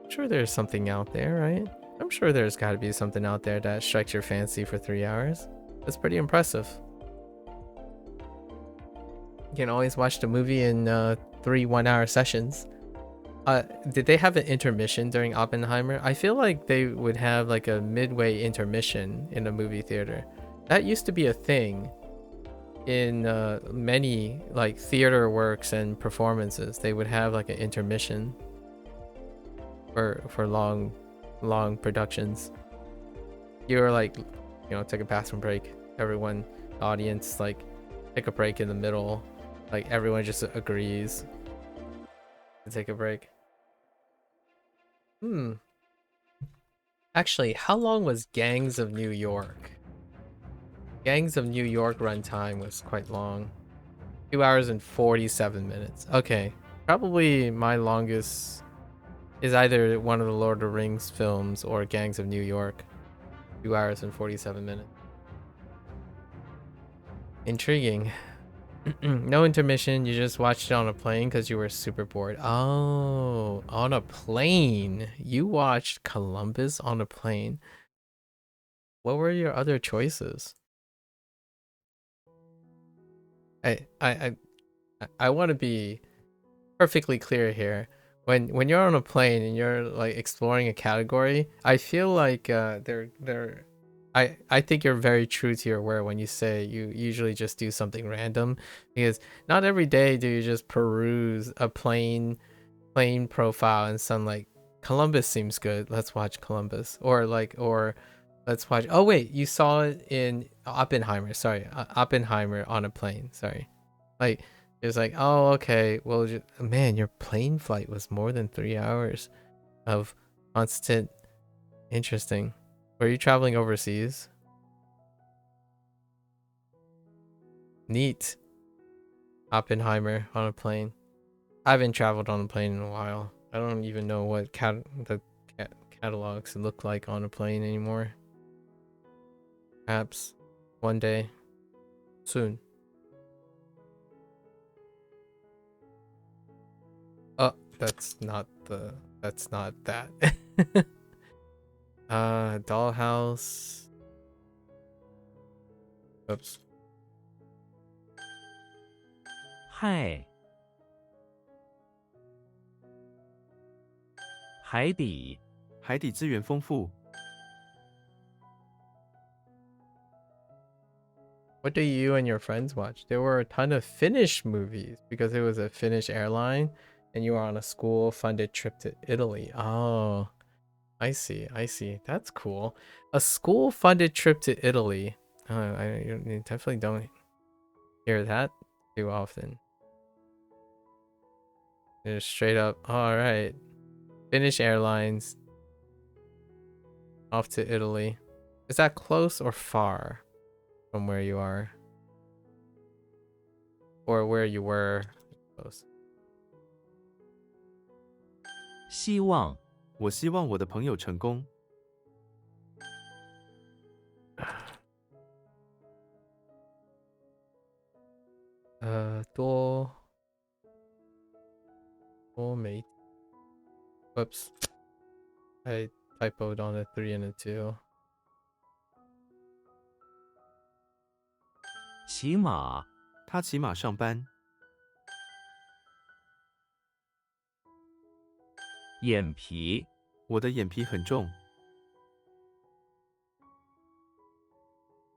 I'm sure there's something out there, right? I'm sure there's got to be something out there that strikes your fancy for 3 hours. That's pretty impressive. You can always watch the movie in 3 1-hour sessions. Did they have an intermission during Oppenheimer? I feel like they would have like a midway intermission in a movie theater. That used to be a thing in many like theater works and performances. They would have like an intermission for long productions. You were like, take a bathroom break. Everyone, audience, like take a break in the middle. Like everyone just agrees to take a break. Actually, how long was Gangs of New York? Gangs of New York runtime was quite long. 2 hours and 47 minutes. Okay. Probably my longest is either one of the Lord of the Rings films or Gangs of New York. 2 hours and 47 minutes. Intriguing. No intermission. You just watched it on a plane because you were super bored. Oh, on a plane. You watched Columbus on a plane. What were your other choices? I want to be perfectly clear here. When you're on a plane and you're like exploring a category, I feel like I think you're very true to your word when you say you usually just do something random, because not every day do you just peruse a plane profile and some like Columbus seems good, let's watch Columbus, or let's watch, oh wait, you saw it in Oppenheimer, sorry, Oppenheimer on a plane, sorry, like it's like, oh okay, well man, your plane flight was more than 3 hours of constant. Interesting. Were you traveling overseas? Neat. Oppenheimer on a plane. I haven't traveled on a plane in a while. I don't even know what the catalogs look like on a plane anymore. Perhaps one day soon. Oh, that's not that. Dollhouse. Oops. 嗨，海底，海底资源丰富， What do you and your friends watch? There were a ton of Finnish movies because it was a Finnish airline and you were on a school-funded trip to Italy. Oh, I see. That's cool. A school-funded trip to Italy. I definitely don't hear that too often. Just straight up, all right. Finnish Airlines off to Italy. Is that close or far from where you are? or where you were. Close. 希望我希望我的朋友成功。多媒体 Whoops. I typoed on a 3 and a 2. 骑马他骑马上班。眼皮我的眼皮很重。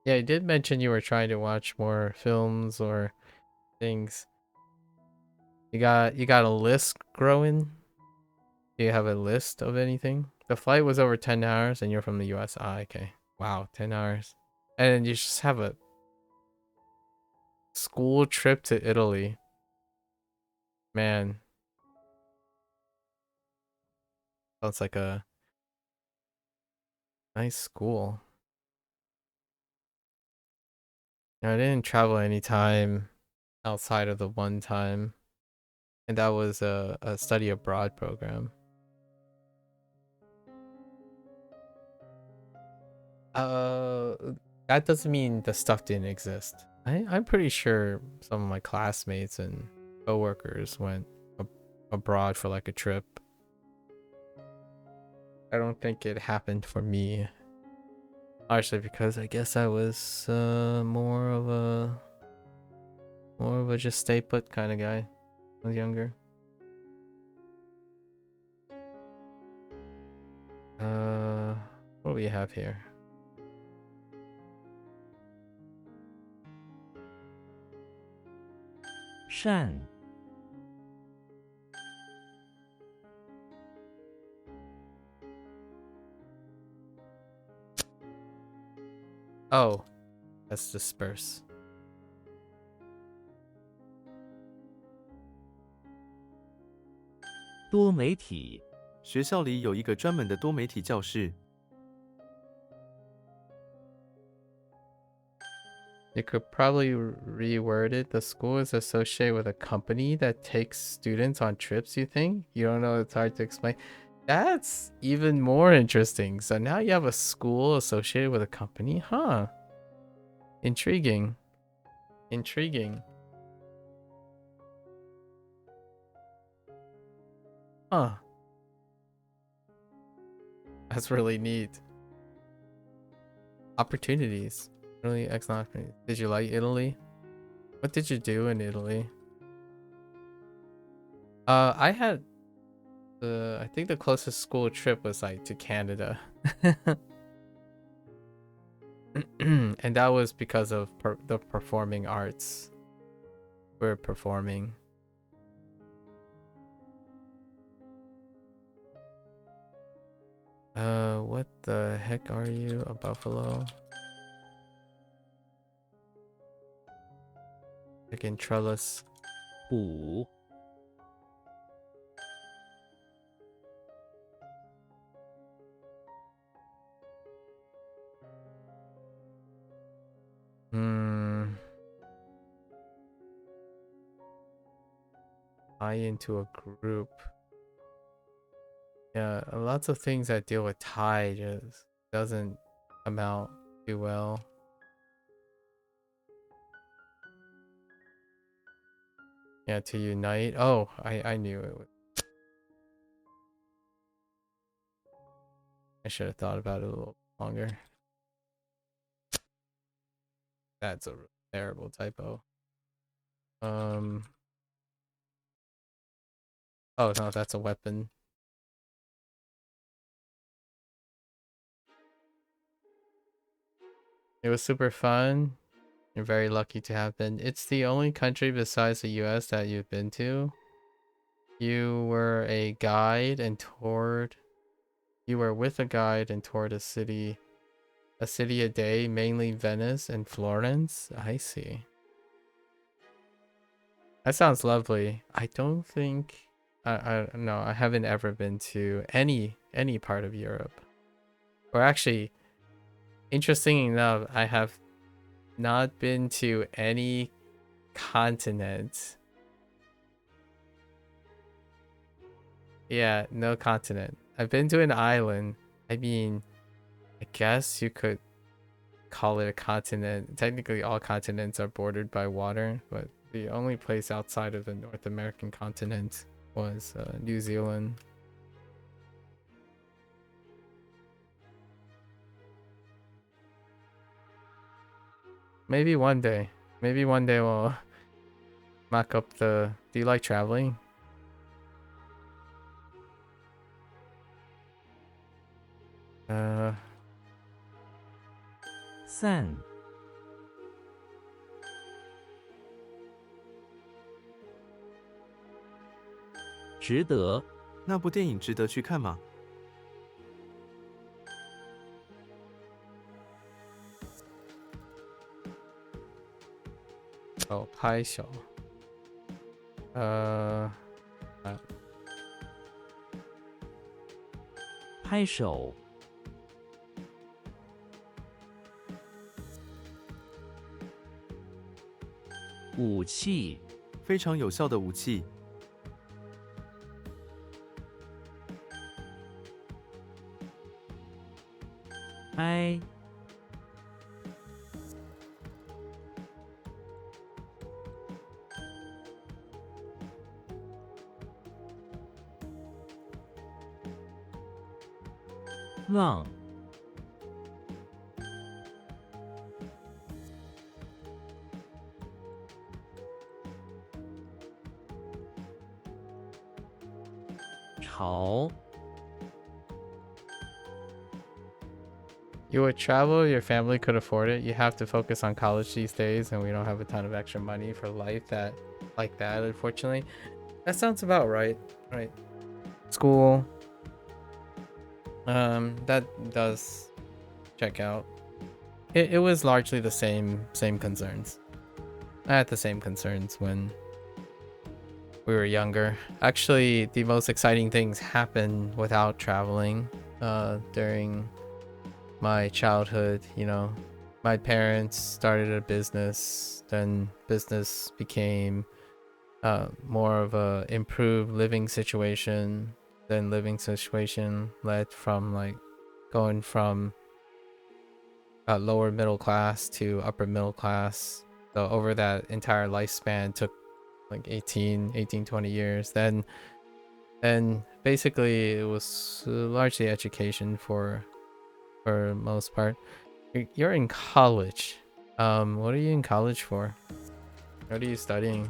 Yeah, you did mention you were trying to watch more films or things. You got a list growing? Do you have a list of anything? The flight was over 10 hours and you're from the US. Ah, okay. Wow, 10 hours. And then you just have a school trip to Italy. Man. Sounds like a nice school. I didn't travel anytime outside of the one time. And that was a study abroad program. That doesn't mean the stuff didn't exist. I'm pretty sure some of my classmates and coworkers went abroad for like a trip. I don't think it happened for me. Actually, because I guess I was more of a just stay put kind of guy when I was younger. What do we have here? Shan Oh, that's disperse. 多媒体学校里有一个专门的多媒体教室。You could probably reword it. The school is associated with a company that takes students on trips, you think? You don't know, it's hard to explain. That's even more interesting. So now you have a school associated with a company? Huh. Intriguing. Intriguing. Huh. That's really neat. Opportunities. Really excellent opportunities. Did you like Italy? What did you do in Italy? I had I think the closest school trip was like to Canada. And that was because of the performing arts. We're performing. What the heck are you? A buffalo? Again, trellis. 补 Tie into a group. Yeah, lots of things that deal with tie just doesn't come out too well. Yeah, to unite. Oh, I knew it would. I should have thought about it a little longer. That's a terrible typo. Oh no, that's a weapon. It was super fun. You're very lucky to have been. It's the only country besides the US that you've been to. You were a guide and toured. You were with a guide and toured a city a day, mainly Venice and Florence. I see. That sounds lovely. I don't think no, I haven't ever been to any part of Europe. Or actually, interesting enough, I have not been to any continent. Yeah, no continent. I've been to an island. I mean, I guess you could call it a continent. Technically, all continents are bordered by water, but the only place outside of the North American continent was New Zealand. Maybe one day. Maybe one day we'll mock up the... Do you like traveling? 散，值得，那部电影值得去看吗？哦，拍手。拍手，武器，非常有效的武器，哀，浪，潮， You would travel, your family could afford it. You have to focus on college these days, and we don't have a ton of extra money for life like that, unfortunately. That sounds about right. Right. School. That does check out. It was largely the same concerns. I had the same concerns when we were younger. Actually, the most exciting things happened without traveling during my childhood. You know, my parents started a business, then business became more of a improved living situation. Then living situation led from like going from lower middle class to upper middle class. So over that entire lifespan took like 20 years. Then basically it was largely education for most part. You're in college. What are you in college for? What are you studying?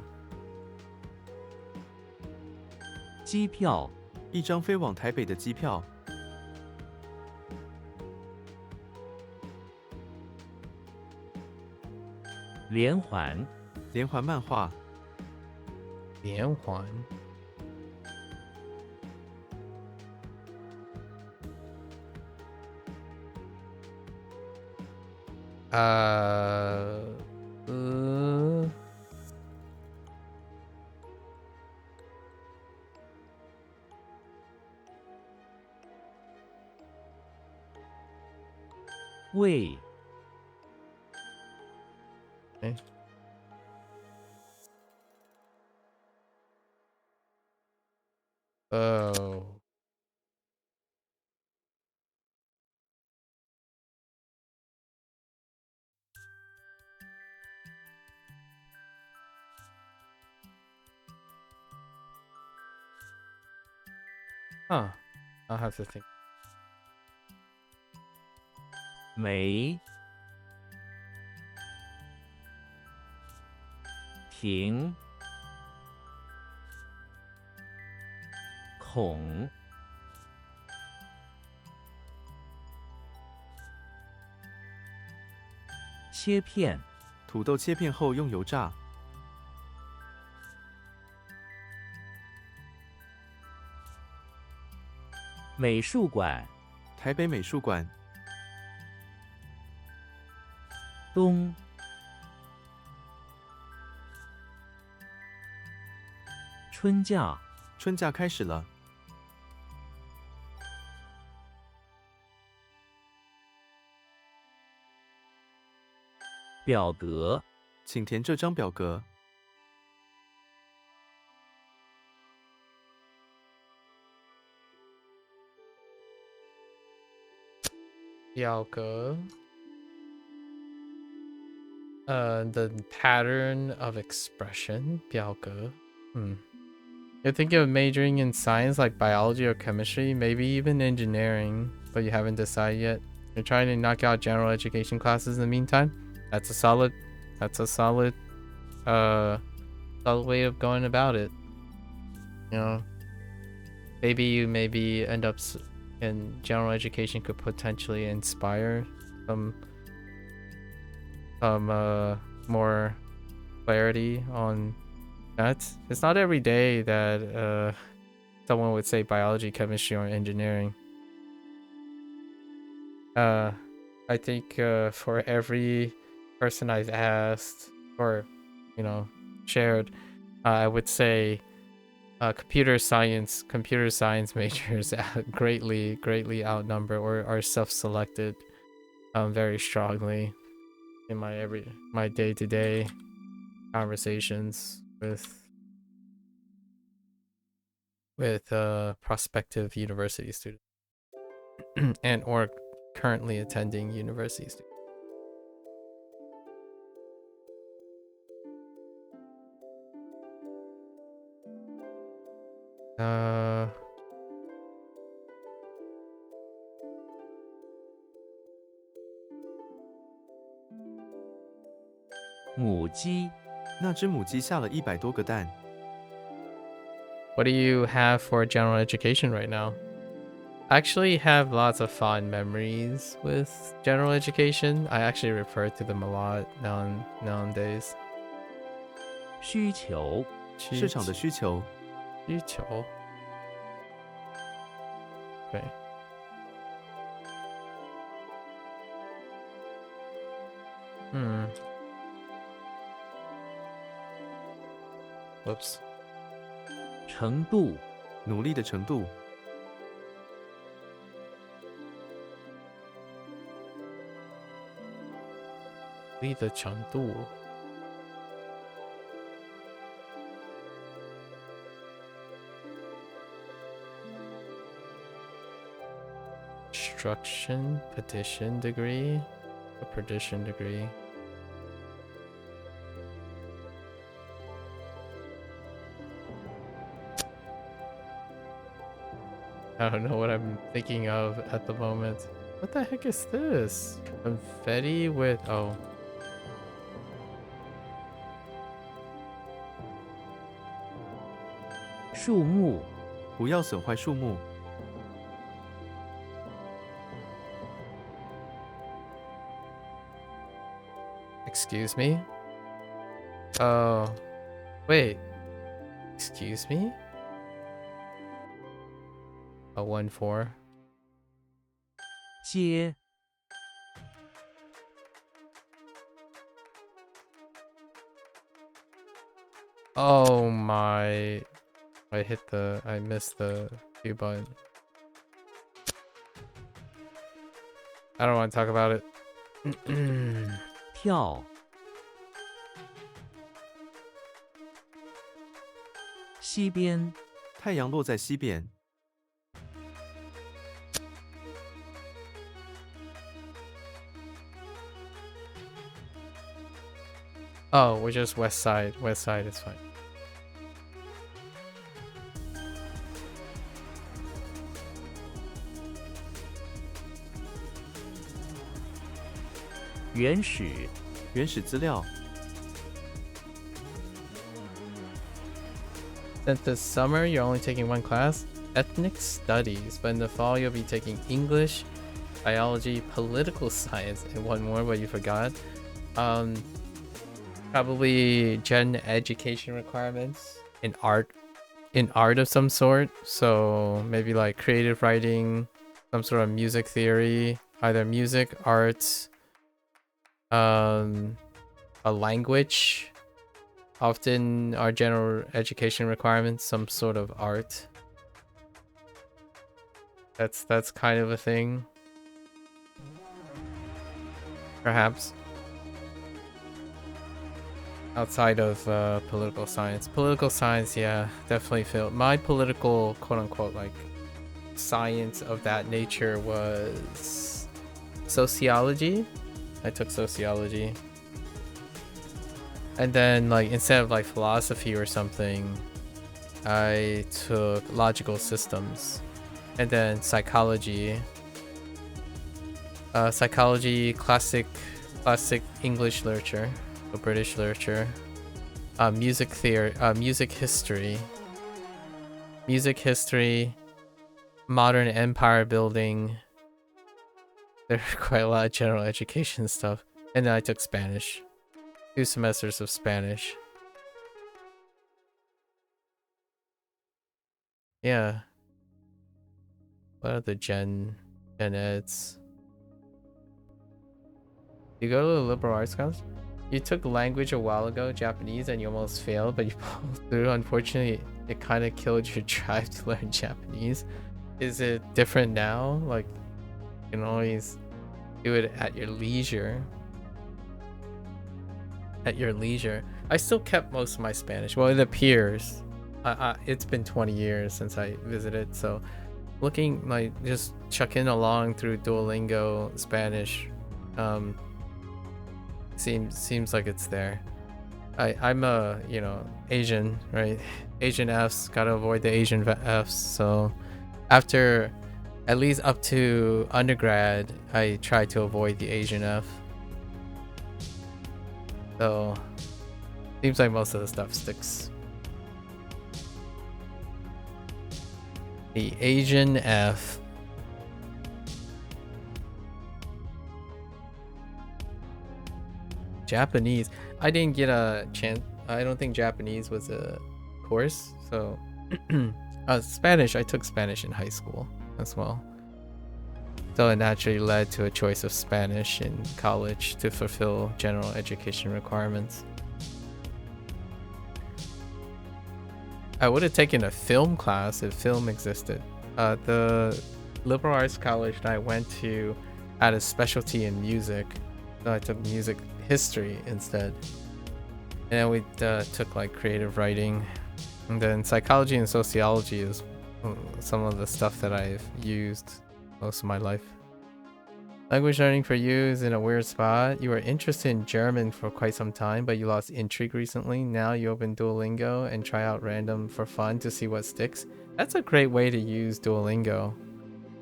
机票，一张飞往台北的机票，连环，连环漫画，连环。为，哎。Oh. Huh. I'll have to think. 没，停，孔，切片，土豆切片后用油炸，美术馆，台北美术馆，冬，春假，春假开始了，表格，请填这张表格，表格. The pattern of expression. 表格. You're thinking of majoring in science like biology or chemistry, maybe even engineering, but you haven't decided yet. You're trying to knock out general education classes in the meantime. That's a solid way of going about it. You know, maybe you end up in general education could potentially inspire some more clarity on that. It's not every day that someone would say biology, chemistry, or engineering. I think for every person I've asked or shared, I would say computer science majors greatly outnumber or are self-selected very strongly in my day-to-day conversations with prospective university students and or currently attending university students.母鸡，那只母鸡下了100多个蛋。 What do you have for general education right now? I actually have lots of fond memories with general education. I actually refer to them a lot nowadays. 需求，市场的需求。需求。对。Whoops. 程度，努力的程度。努力的程度。Instruction, petition degree, a perdition degree. I don't know what I'm thinking of at the moment. What the heck is this? Confetti with... oh. 树木，不要损坏树木。 Excuse me? Oh. Wait. Excuse me? A 1-4. 接， Oh my. I missed the Q button. I don't want to talk about it. 跳，西边，太阳落在西边。 Oh, we're just west side. West side is fine. 原始，原始资料。 Since this summer you're only taking one class, ethnic studies, but in the fall you'll be taking English, biology, political science, and one more, but you forgot. Probably gen education requirements in art of some sort. So maybe like creative writing, some sort of music theory, either music, arts, a language. Often our general education requirements, some sort of art. That's kind of a thing. Perhaps. Outside of political science. Political science, yeah, definitely failed. My political, quote unquote, like, science of that nature was Sociology. I took sociology. And then like instead of like philosophy or something, I took logical systems. And then psychology. Psychology, classic English literature, or British literature. Music theory, music history, modern empire building. There are quite a lot of general education stuff. And then I took Spanish. 2 semesters of Spanish. Yeah. What are the gen eds? You go to the liberal arts class? You took language a while ago, Japanese, and you almost failed, but you pulled through. Unfortunately, it kind of killed your drive to learn Japanese. Is it different now? Like, you can always do it at your leisure. At your leisure. I still kept most of my Spanish. Well, it appears. It's been 20 years since I visited, so looking like just chucking along through Duolingo Spanish. Seems like it's there. I'm a, you know, Asian, right? Asian Fs, gotta avoid the Asian Fs. So after at least up to undergrad, I try to avoid the Asian F. So seems like most of the stuff sticks. The Asian F. Japanese. I didn't get a chance. I don't think Japanese was a course. So Spanish. I took Spanish in high school as well. So it naturally led to a choice of Spanish in college to fulfill general education requirements. I would have taken a film class if film existed. The liberal arts college that I went to had a specialty in music. So I took music history instead. And then we took like creative writing. And then psychology and sociology is some of the stuff that I've used most of my life. Language learning for you is in a weird spot. You were interested in German for quite some time, but you lost intrigue recently. Now you open Duolingo and try out random for fun to see what sticks. That's a great way to use Duolingo.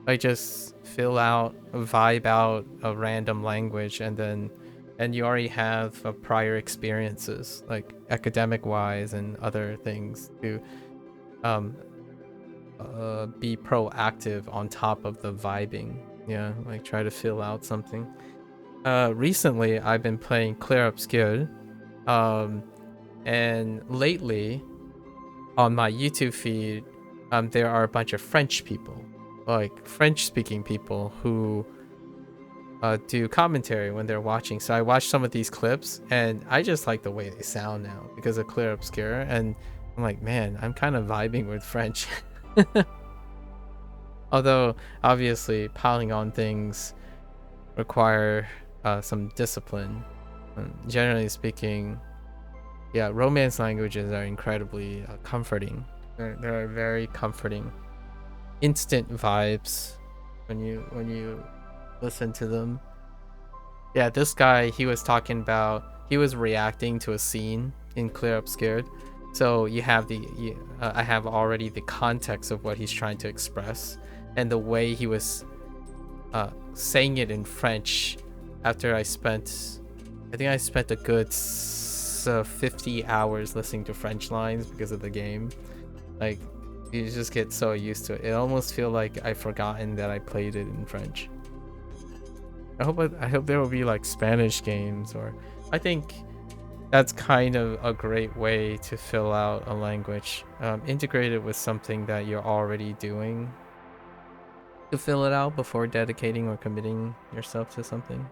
Like just vibe out a random language, and you already have prior experiences, like academic wise and other things, to be proactive on top of the vibing. Yeah, like try to fill out something. Recently I've been playing Clair Obscur, and lately on my YouTube feed there are a bunch of French people, like French speaking people, who do commentary when they're watching. So I watched some of these clips and I just like the way they sound now because of Clair Obscur, and I'm like, man, I'm kind of vibing with French. Although obviously piling on things require some discipline. Generally speaking, yeah, Romance languages are incredibly comforting. They're very comforting, instant vibes when you listen to them. Yeah, this guy, he was talking about, he was reacting to a scene in Clair Obscur. So you have I have already the context of what he's trying to express, and the way he was saying it in French. After I think I spent a good 50 hours listening to French lines because of the game. Like, you just get so used to it. It almost feels like I've forgotten that I played it in French. I hope there will be like Spanish games, or I think that's kind of a great way to fill out a language. Integrate it with something that you're already doing to fill it out before dedicating or committing yourself to something.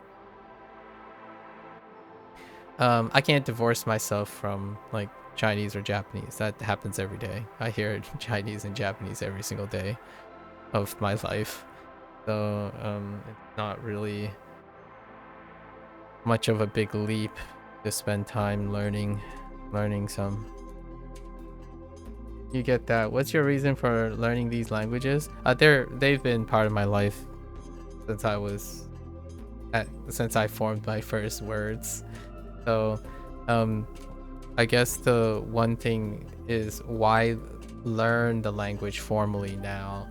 I can't divorce myself from like Chinese or Japanese. That happens every day. I hear Chinese and Japanese every single day of my life. So it's not really much of a big leap to spend time learning some. You get that. What's your reason for learning these languages? They've been part of my life since I was since I formed my first words. So, I guess the one thing is why learn the language formally now.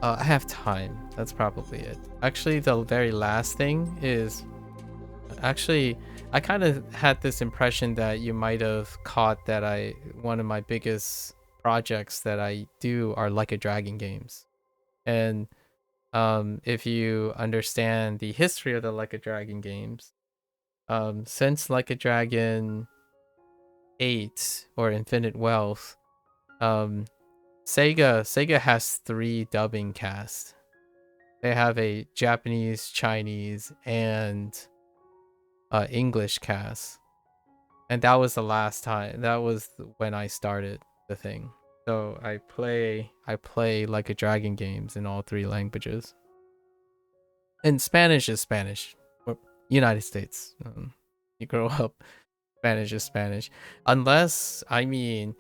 I have time. That's probably it. Actually, the very last thing is actually I kind of had this impression that you might have caught that one of my biggest projects that I do are Like a Dragon games. And if you understand the history of the Like a Dragon games, since Like a Dragon 8 or Infinite Wealth, um, Sega has 3 dubbing casts. They have a Japanese, Chinese, and English cast, and that was the last time. That was when I started the thing. So I play Like a Dragon games in all 3 languages. And Spanish is Spanish. United States. You grow up, Spanish is Spanish. Unless, I mean,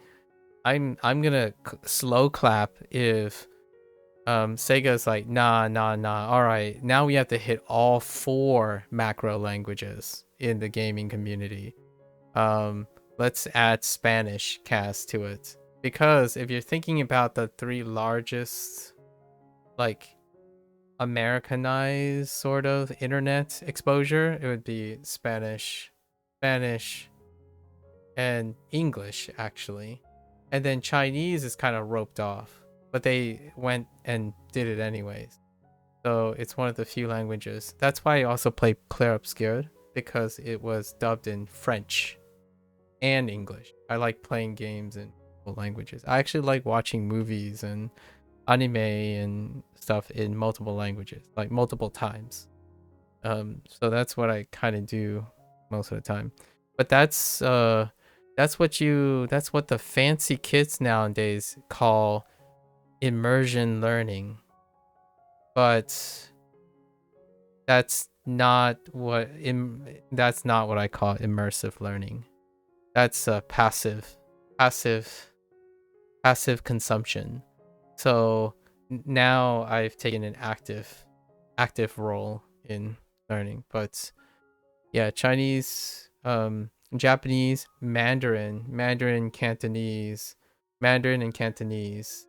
I'm gonna slow clap if Sega's like, nah. All right, now we have to hit all 4 macro languages in the gaming community. Let's add Spanish cast to it, because if you're thinking about the 3 largest, like, Americanized sort of internet exposure, it would be Spanish, and English actually, and then Chinese is kind of roped off, but they went and did it anyways. So it's one of the few languages. That's why I also play Clair Obscur, because it was dubbed in French and English. I like playing games in multiple languages. I actually like watching movies and anime and stuff in multiple languages, like multiple times. So that's what I kind of do most of the time. But that's what the fancy kids nowadays call immersion learning. But that's not what I call immersive learning. That's passive consumption. So now I've taken an active role in learning. But yeah, Chinese, Japanese, Mandarin, Cantonese, Mandarin and Cantonese,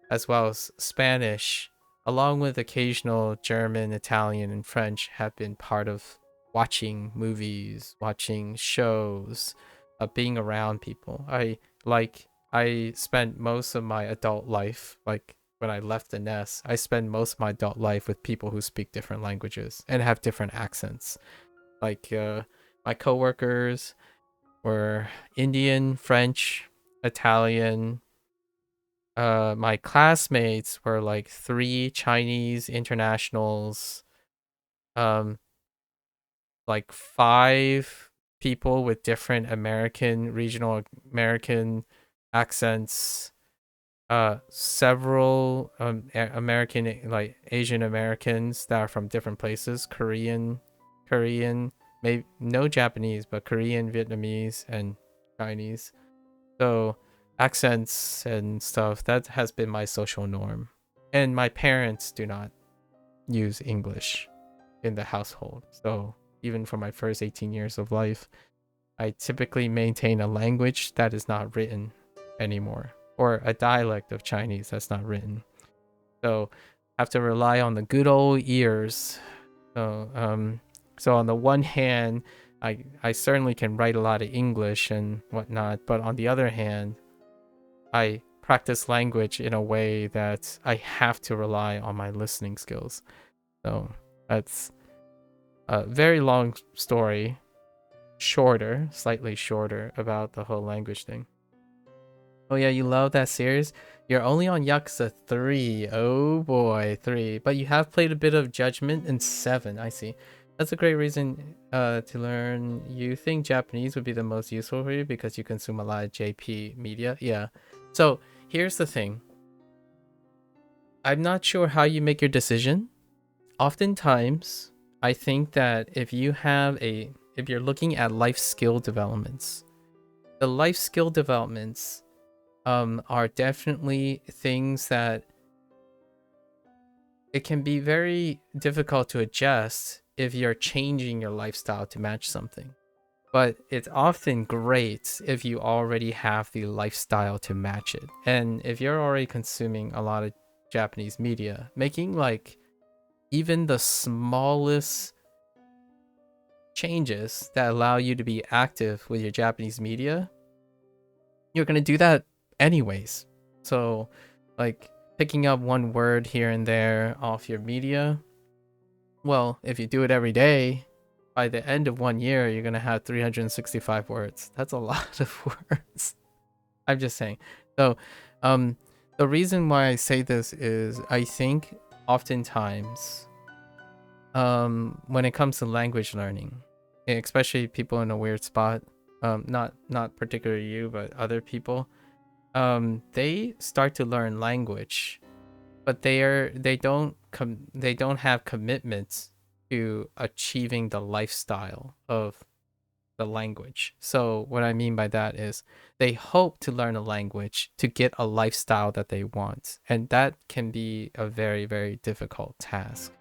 as well as Spanish, along with occasional German, Italian, and French, have been part of watching movies, watching shows, being around people. I spent most of my adult life, like when I left the nest, I spent most of my adult life with people who speak different languages and have different accents. Like my coworkers were Indian, French, Italian. My classmates were like 3 Chinese internationals, like 5 people with different regional American accents, several American, like Asian Americans that are from different places, Korean, maybe no Japanese, but Korean, Vietnamese, and Chinese. So accents and stuff, that has been my social norm. And my parents do not use English in the household. So even for my first 18 years of life, I typically maintain a language that is not written anymore, or a dialect of Chinese that's not written. So I have to rely on the good old ears. So on the one hand, I certainly can write a lot of English and whatnot, but on the other hand, I practice language in a way that I have to rely on my listening skills. So that's a very long story, slightly shorter, about the whole language thing. Oh yeah, you love that series? You're only on Yakuza 3. Oh boy, 3. But you have played a bit of Judgment and 7, I see. That's a great reason to learn. You think Japanese would be the most useful for you because you consume a lot of JP media? Yeah. So here's the thing. I'm not sure how you make your decision. Oftentimes, I think that if you're looking at life skill developments, the life skill developments are definitely things that it can be very difficult to adjust if you're changing your lifestyle to match something. But it's often great if you already have the lifestyle to match it. And if you're already consuming a lot of Japanese media, making like even the smallest changes that allow you to be active with your Japanese media, you're going to do that anyways. So like picking up one word here and there off your media, well, if you do it every day, by the end of 1 year, you're going to have 365 words. That's a lot of words. I'm just saying. So the reason why I say this is I think oftentimes when it comes to language learning, especially people in a weird spot, not particularly you, but other people, they start to learn language, but they don't have commitments to achieving the lifestyle of the language. So what I mean by that is they hope to learn a language to get a lifestyle that they want, and that can be a very, very difficult task.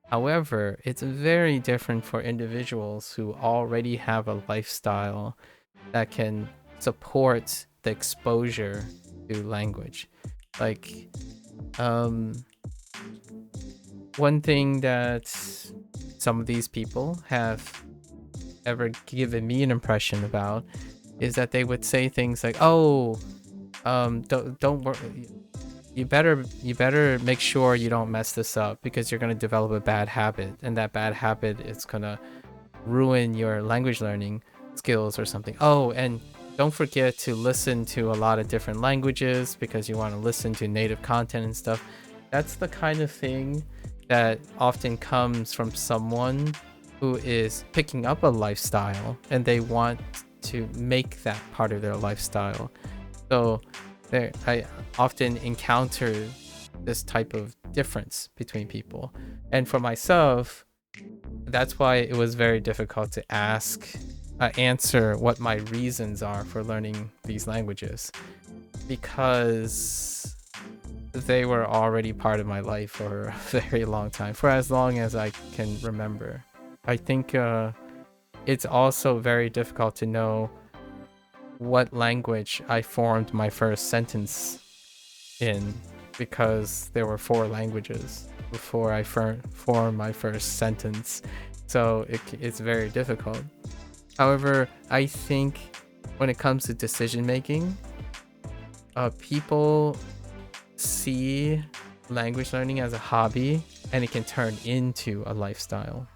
However, it's very different for individuals who already have a lifestyle that can support the exposure to language. Like, one thing that some of these people have ever given me an impression about is that they would say things like, "Oh, don't worry. You better make sure you don't mess this up because you're gonna develop a bad habit, and that bad habit is gonna ruin your language learning skills or something. Oh, and don't forget to listen to a lot of different languages because you want to listen to native content and stuff." That's the kind of thing that often comes from someone who is picking up a lifestyle and they want to make that part of their lifestyle. So I often encounter this type of difference between people. And for myself, that's why it was very difficult to answer what my reasons are for learning these languages, because they were already part of my life for a very long time, for as long as I can remember. I think it's also very difficult to know what language I formed my first sentence in, because there were 4 languages before I formed my first sentence. So it's very difficult. However, I think when it comes to decision making, people see language learning as a hobby and it can turn into a lifestyle.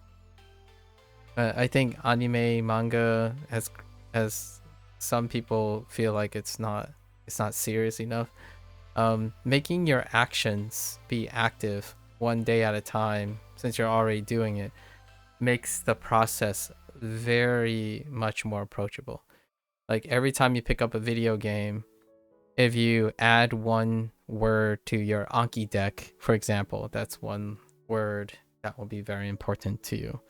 I think anime, manga, as some people feel like it's not serious enough. Making your actions be active one day at a time, since you're already doing it, makes the process very much more approachable. Like every time you pick up a video game, if you add one word to your Anki deck, for example, that's one word that will be very important to you.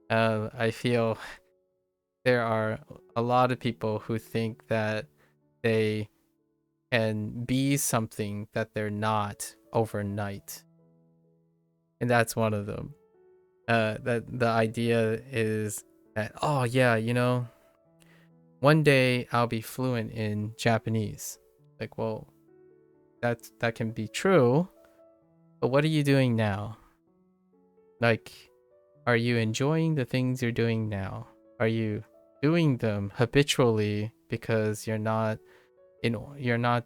I feel there are a lot of people who think that they can be something that they're not overnight, and that's one of them. That the idea is that, oh yeah, one day I'll be fluent in Japanese. Like, well, that can be true, but what are you doing now? Like, are you enjoying the things you're doing now? Are you doing them habitually because you're not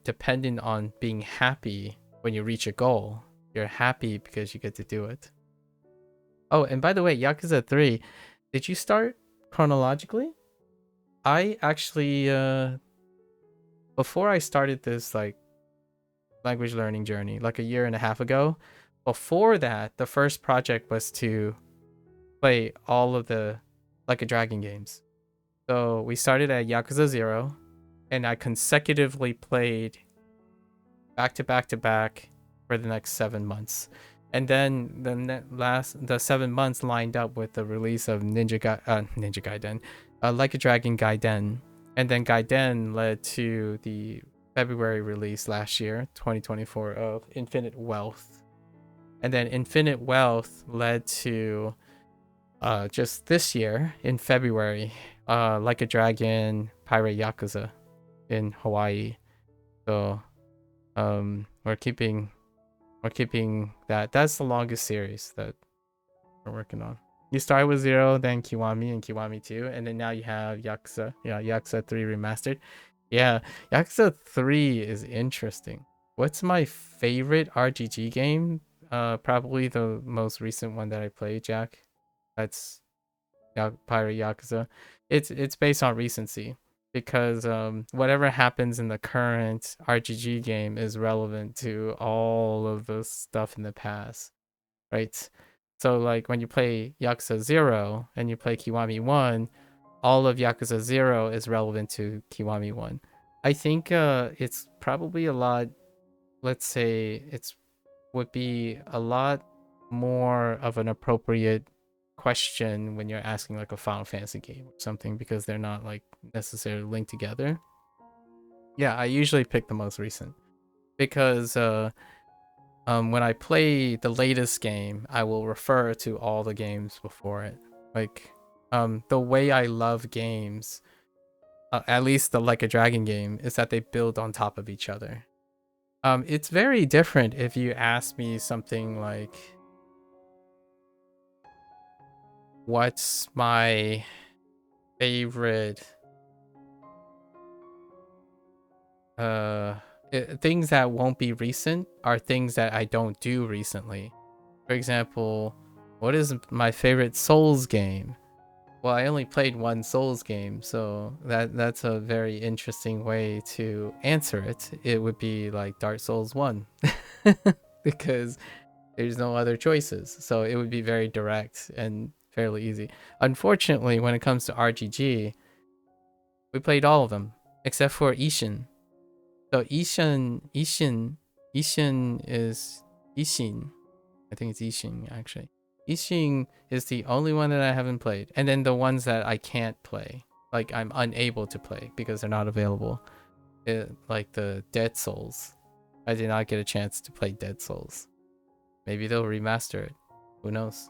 dependent on being happy when you reach a goal? You're happy because you get to do it. Oh, and by the way, Yakuza 3, did you start chronologically? I actually before I started this like language learning journey like a year and a half ago, before that, the first project was to play all of the Like a Dragon games. So we started at Yakuza 0, and I consecutively played back to back to back for the next 7 months. And then the 7 months lined up with the release of Ninja Gaiden, Like a Dragon Gaiden. And then Gaiden led to the February release last year, 2024, of Infinite Wealth. And then Infinite Wealth led to just this year in February, Like a Dragon, Pirate Yakuza in Hawaii. So we're keeping that. That's the longest series that we're working on. You start with 0, then Kiwami and Kiwami 2, and then now you have Yakuza. Yeah, Yakuza 3 remastered. Yeah, Yakuza 3 is interesting. What's my favorite RPG game? Probably the most recent one that I played, Jack. That's Pirate Yakuza. It's based on recency because whatever happens in the current RPG game is relevant to all of the stuff in the past, right? So like when you play Yakuza 0 and you play Kiwami 1, all of Yakuza 0 is relevant to Kiwami 1. I think it's probably a lot, let's say would be a lot more of an appropriate question when you're asking like a Final Fantasy game or something, because they're not like necessarily linked together. Yeah, I usually pick the most recent because when I play the latest game, I will refer to all the games before it. Like the way I love games, at least the Like a Dragon game, is that they build on top of each other. It's very different if you ask me something like, what's my favorite things that won't be recent are things that I don't do recently. For example, what is my favorite Souls game? Well, I only played one Souls game, so that's a very interesting way to answer it. It would be like Dark Souls 1 because there's no other choices. So it would be very direct and fairly easy. Unfortunately, when it comes to RGG, we played all of them except for Ishin. So Ishin is Ishin. I think it's Ishin actually. Ishin is the only one that I haven't played, and then the ones that I can't play, like I'm unable to play because they're not available. Like the Dead Souls, I did not get a chance to play Dead Souls. Maybe they'll remaster it. Who knows?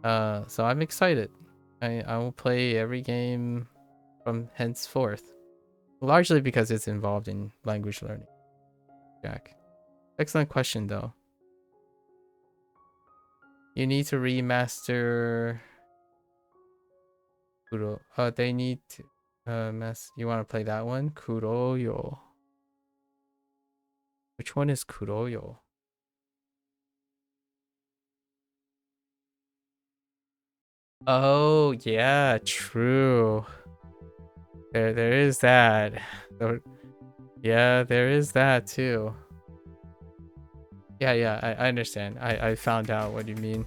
So I'm excited. I will play every game from henceforth, largely because it's involved in language learning. Jack, excellent question though. You need to remaster Kuro. They need to you want to play that one? Kuroyo. Which one is Kuroyo? Oh yeah, true. There is that. Yeah, there is that too. Yeah, I understand. I found out what you mean.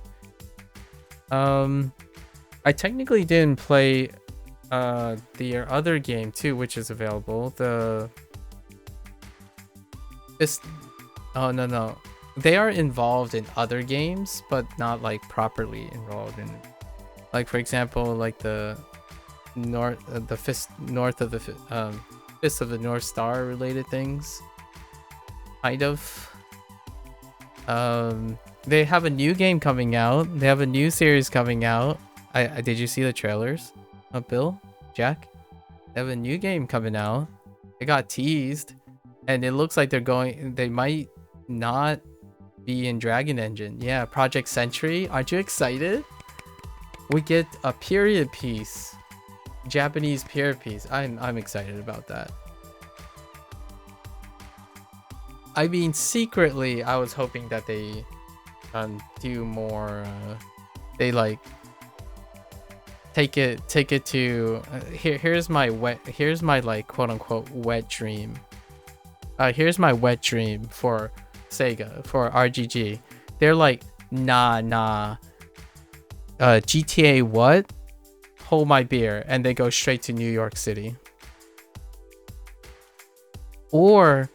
I technically didn't play the other game too, which is available. Oh no. They are involved in other games, but not like properly involved in it. Like for example, like the Fist of the North Star related things. Kind of. They have a new game coming out. They have a new series coming out. Did you see the trailers? Bill? Jack? They have a new game coming out. It got teased, and it looks like they might not be in Dragon Engine. Yeah, Project Century. Aren't you excited? We get a period piece. Japanese period piece. I'm excited about that. I mean, secretly, I was hoping that they do more. They like take it to here's my like quote unquote wet dream. Here's my wet dream for Sega, for RGG. They're like, nah. GTA what? Hold my beer, and they go straight to New York City. Or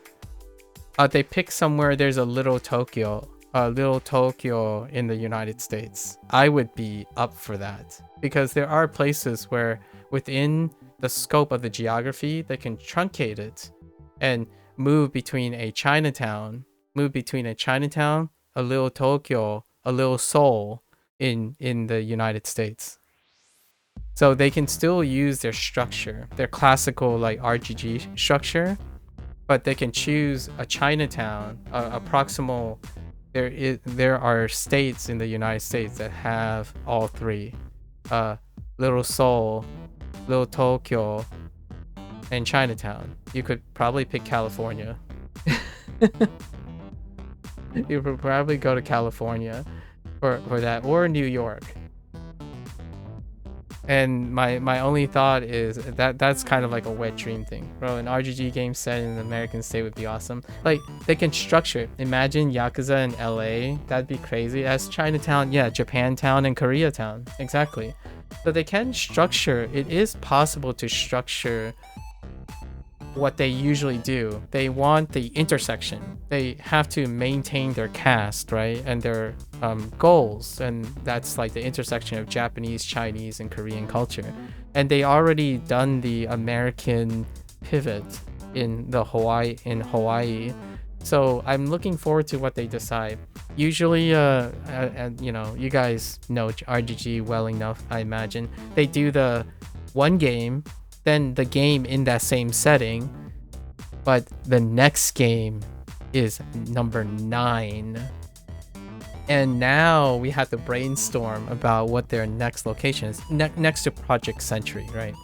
they pick somewhere there's a little Tokyo in the United States. I would be up for that, because there are places where within the scope of the geography they can truncate it and move between a Chinatown, a little Tokyo, a little Seoul in the United States. So they can still use their structure, their classical like RGG structure, but they can choose a Chinatown, a proximal. There are states in the United States that have all three, Little Seoul, Little Tokyo, and Chinatown. You could probably pick California. You would probably go to California for that, or New York. And my only thought is that's kind of like a wet dream thing, bro. An RGG game set in an American state would be awesome. Like they can structure it. Imagine Yakuza in LA. That'd be crazy. As Chinatown, yeah, Japantown and Koreatown, exactly. So they can structure. It is possible to structure what they usually do. They want the intersection. They have to maintain their caste, right, and their goals, and that's like the intersection of Japanese, Chinese, and Korean culture. And they already done the American pivot in Hawaii. So I'm looking forward to what they decide. Usually, you know, you guys know RGG well enough, I imagine. They do the one game, then the game in that same setting, but the next game is number 9. And now we have to brainstorm about what their next location is. Next to Project Century, right?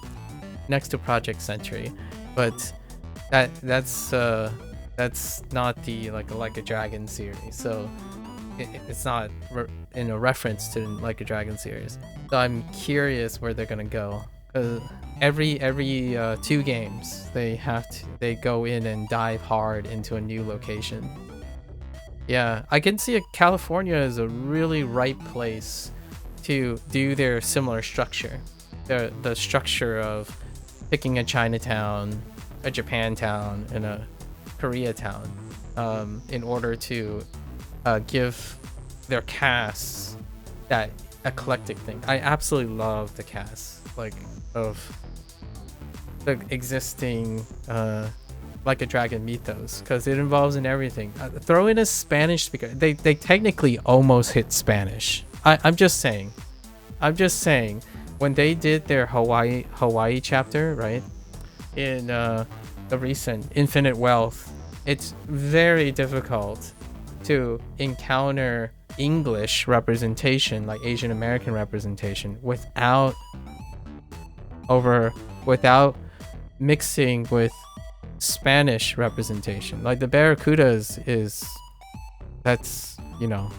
Next to Project Century. But that's not the like a Dragon series. So it's not in a reference to Like a Dragon series. So I'm curious where they're gonna go. Every 2 games they go in and dive hard into a new location. Yeah, I can see California is a really right place to do their similar structure. The structure of picking a Chinatown, a Japantown, and a Koreatown, in order to give their casts that eclectic thing. I absolutely love the cast, like, of the existing Like a Dragon mythos, because it involves in everything. Throw in a Spanish speaker. They technically almost hit Spanish. I'm just saying. When they did their Hawaii chapter, right, in the recent Infinite Wealth, it's very difficult to encounter English representation, like Asian American representation, without mixing with Spanish representation. Like the Barracudas that's, you know,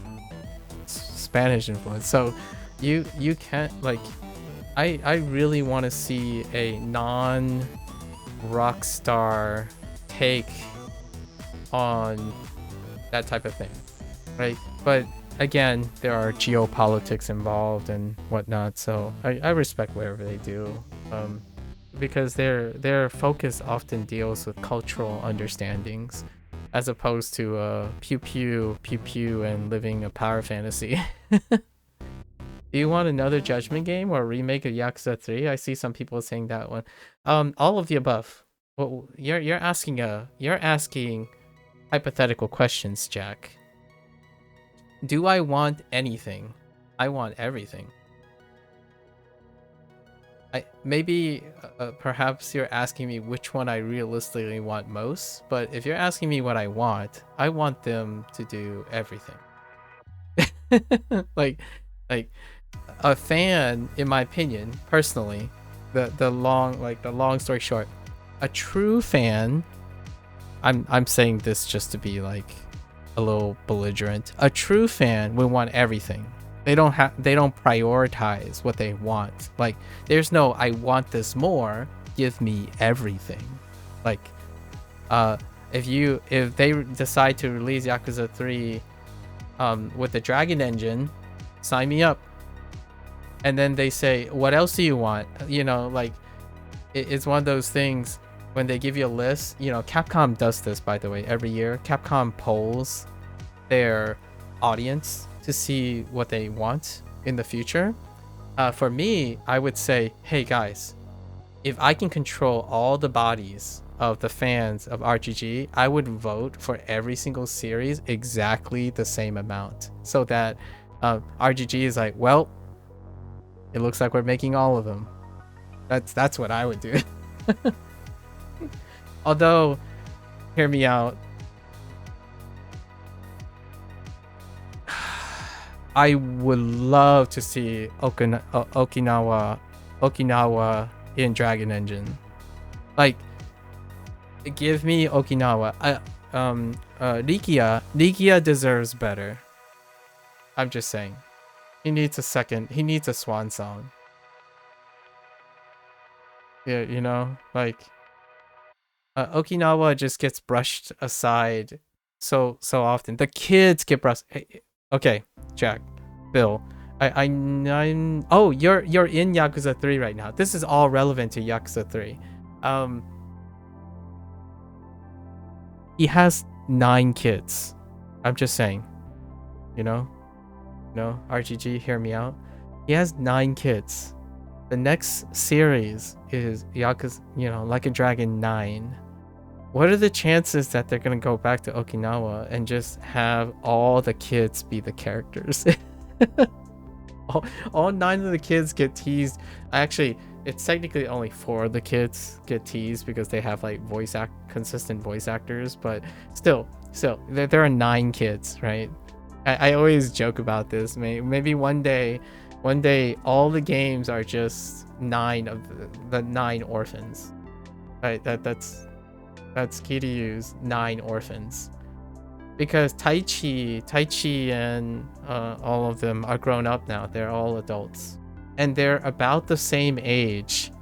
Spanish influence. So you can't, like, I really want to see a non-Rockstar take on that type of thing, right? But again, there are geopolitics involved and whatnot, so I respect whatever they do, because their focus often deals with cultural understandings as opposed to pew pew and living a power fantasy. Do you want another Judgment game or a remake of Yakuza 3? I see some people saying that one. All of the above. Well, you're asking hypothetical questions, Jack. Do I want anything? I want everything. Perhaps you're asking me which one I realistically want most, but if you're asking me what I want them to do everything. like a fan, in my opinion, personally, the long story short, a true fan, I'm saying this just to be like a little belligerent. A true fan will want everything. They don't prioritize what they want. Like, there's no I want this more, give me everything. Like, if they decide to release Yakuza 3 with the Dragon engine, sign me up. And then they say, what else do you want? You know, like, it's one of those things when they give you a list. You know, Capcom does this, by the way, every year. Capcom polls their audience to see what they want in the future. For me, I would say, hey guys, if I can control all the bodies of the fans of RGG, I would vote for every single series exactly the same amount, so that RGG is like, well, it looks like we're making all of them. That's what I would do. Although, hear me out. I would love to see Okinawa in Dragon Engine. Like, give me Okinawa. Rikia deserves better. I'm just saying. He needs a swan song. Yeah, you know, like Okinawa just gets brushed aside so often. The kids get brushed. Hey, okay, Jack, Bill, I'm. Oh, you're in Yakuza 3 right now. This is all relevant to Yakuza 3. He has 9 kids. I'm just saying. You know, RGG, hear me out. He has 9 kids. The next series is Yakuza, Like a Dragon 9. What are the chances that they're gonna go back to Okinawa and just have all the kids be the characters? all 9 of the kids get teased. Actually, it's technically only 4 of the kids get teased because they have like consistent voice actors, but still, there are 9 kids, right? I always joke about this. Maybe one day all the games are just 9 of the 9 orphans, right? That's Kiryu's 9 orphans, because Taichi and all of them are grown up now. They're all adults, and they're about the same age.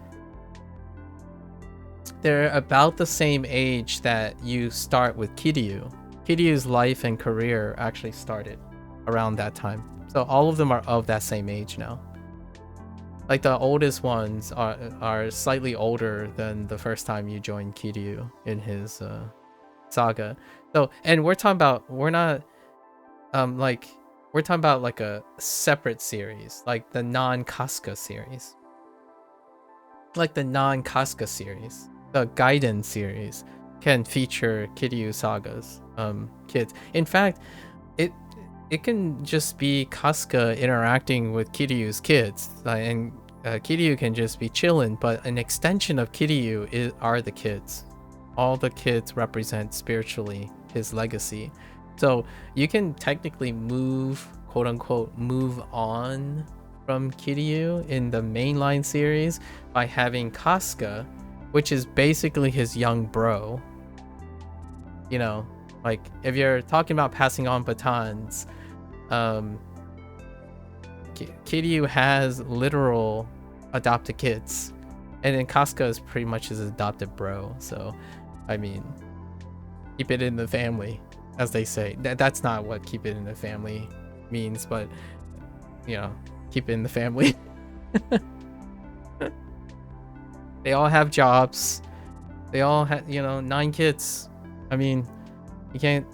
They're about the same age that you start with Kiryu. Kiryu's life and career actually started around that time. So all of them are of that same age now. Like the oldest ones are slightly older than the first time you joined Kiryu in his saga. So, and we're talking about like a separate series, like the non-Casca series. Like the non-Casca series, the Gaiden series can feature Kiryu sagas, kids. In fact, it can just be Casca interacting with Kiryu's kids, and Kiryu can just be chilling, but an extension of Kiryu are the kids. All the kids represent spiritually his legacy. So you can technically quote unquote move on from Kiryu in the mainline series by having Casca, which is basically his young bro. Like if you're talking about passing on batons, Kiryu has literal adopted kids, and then Casca is pretty much his adopted bro. So, I mean, keep it in the family, as they say. That's not what keep it in the family means, but keep it in the family. They all have jobs. They all have 9 kids. I mean, you can't.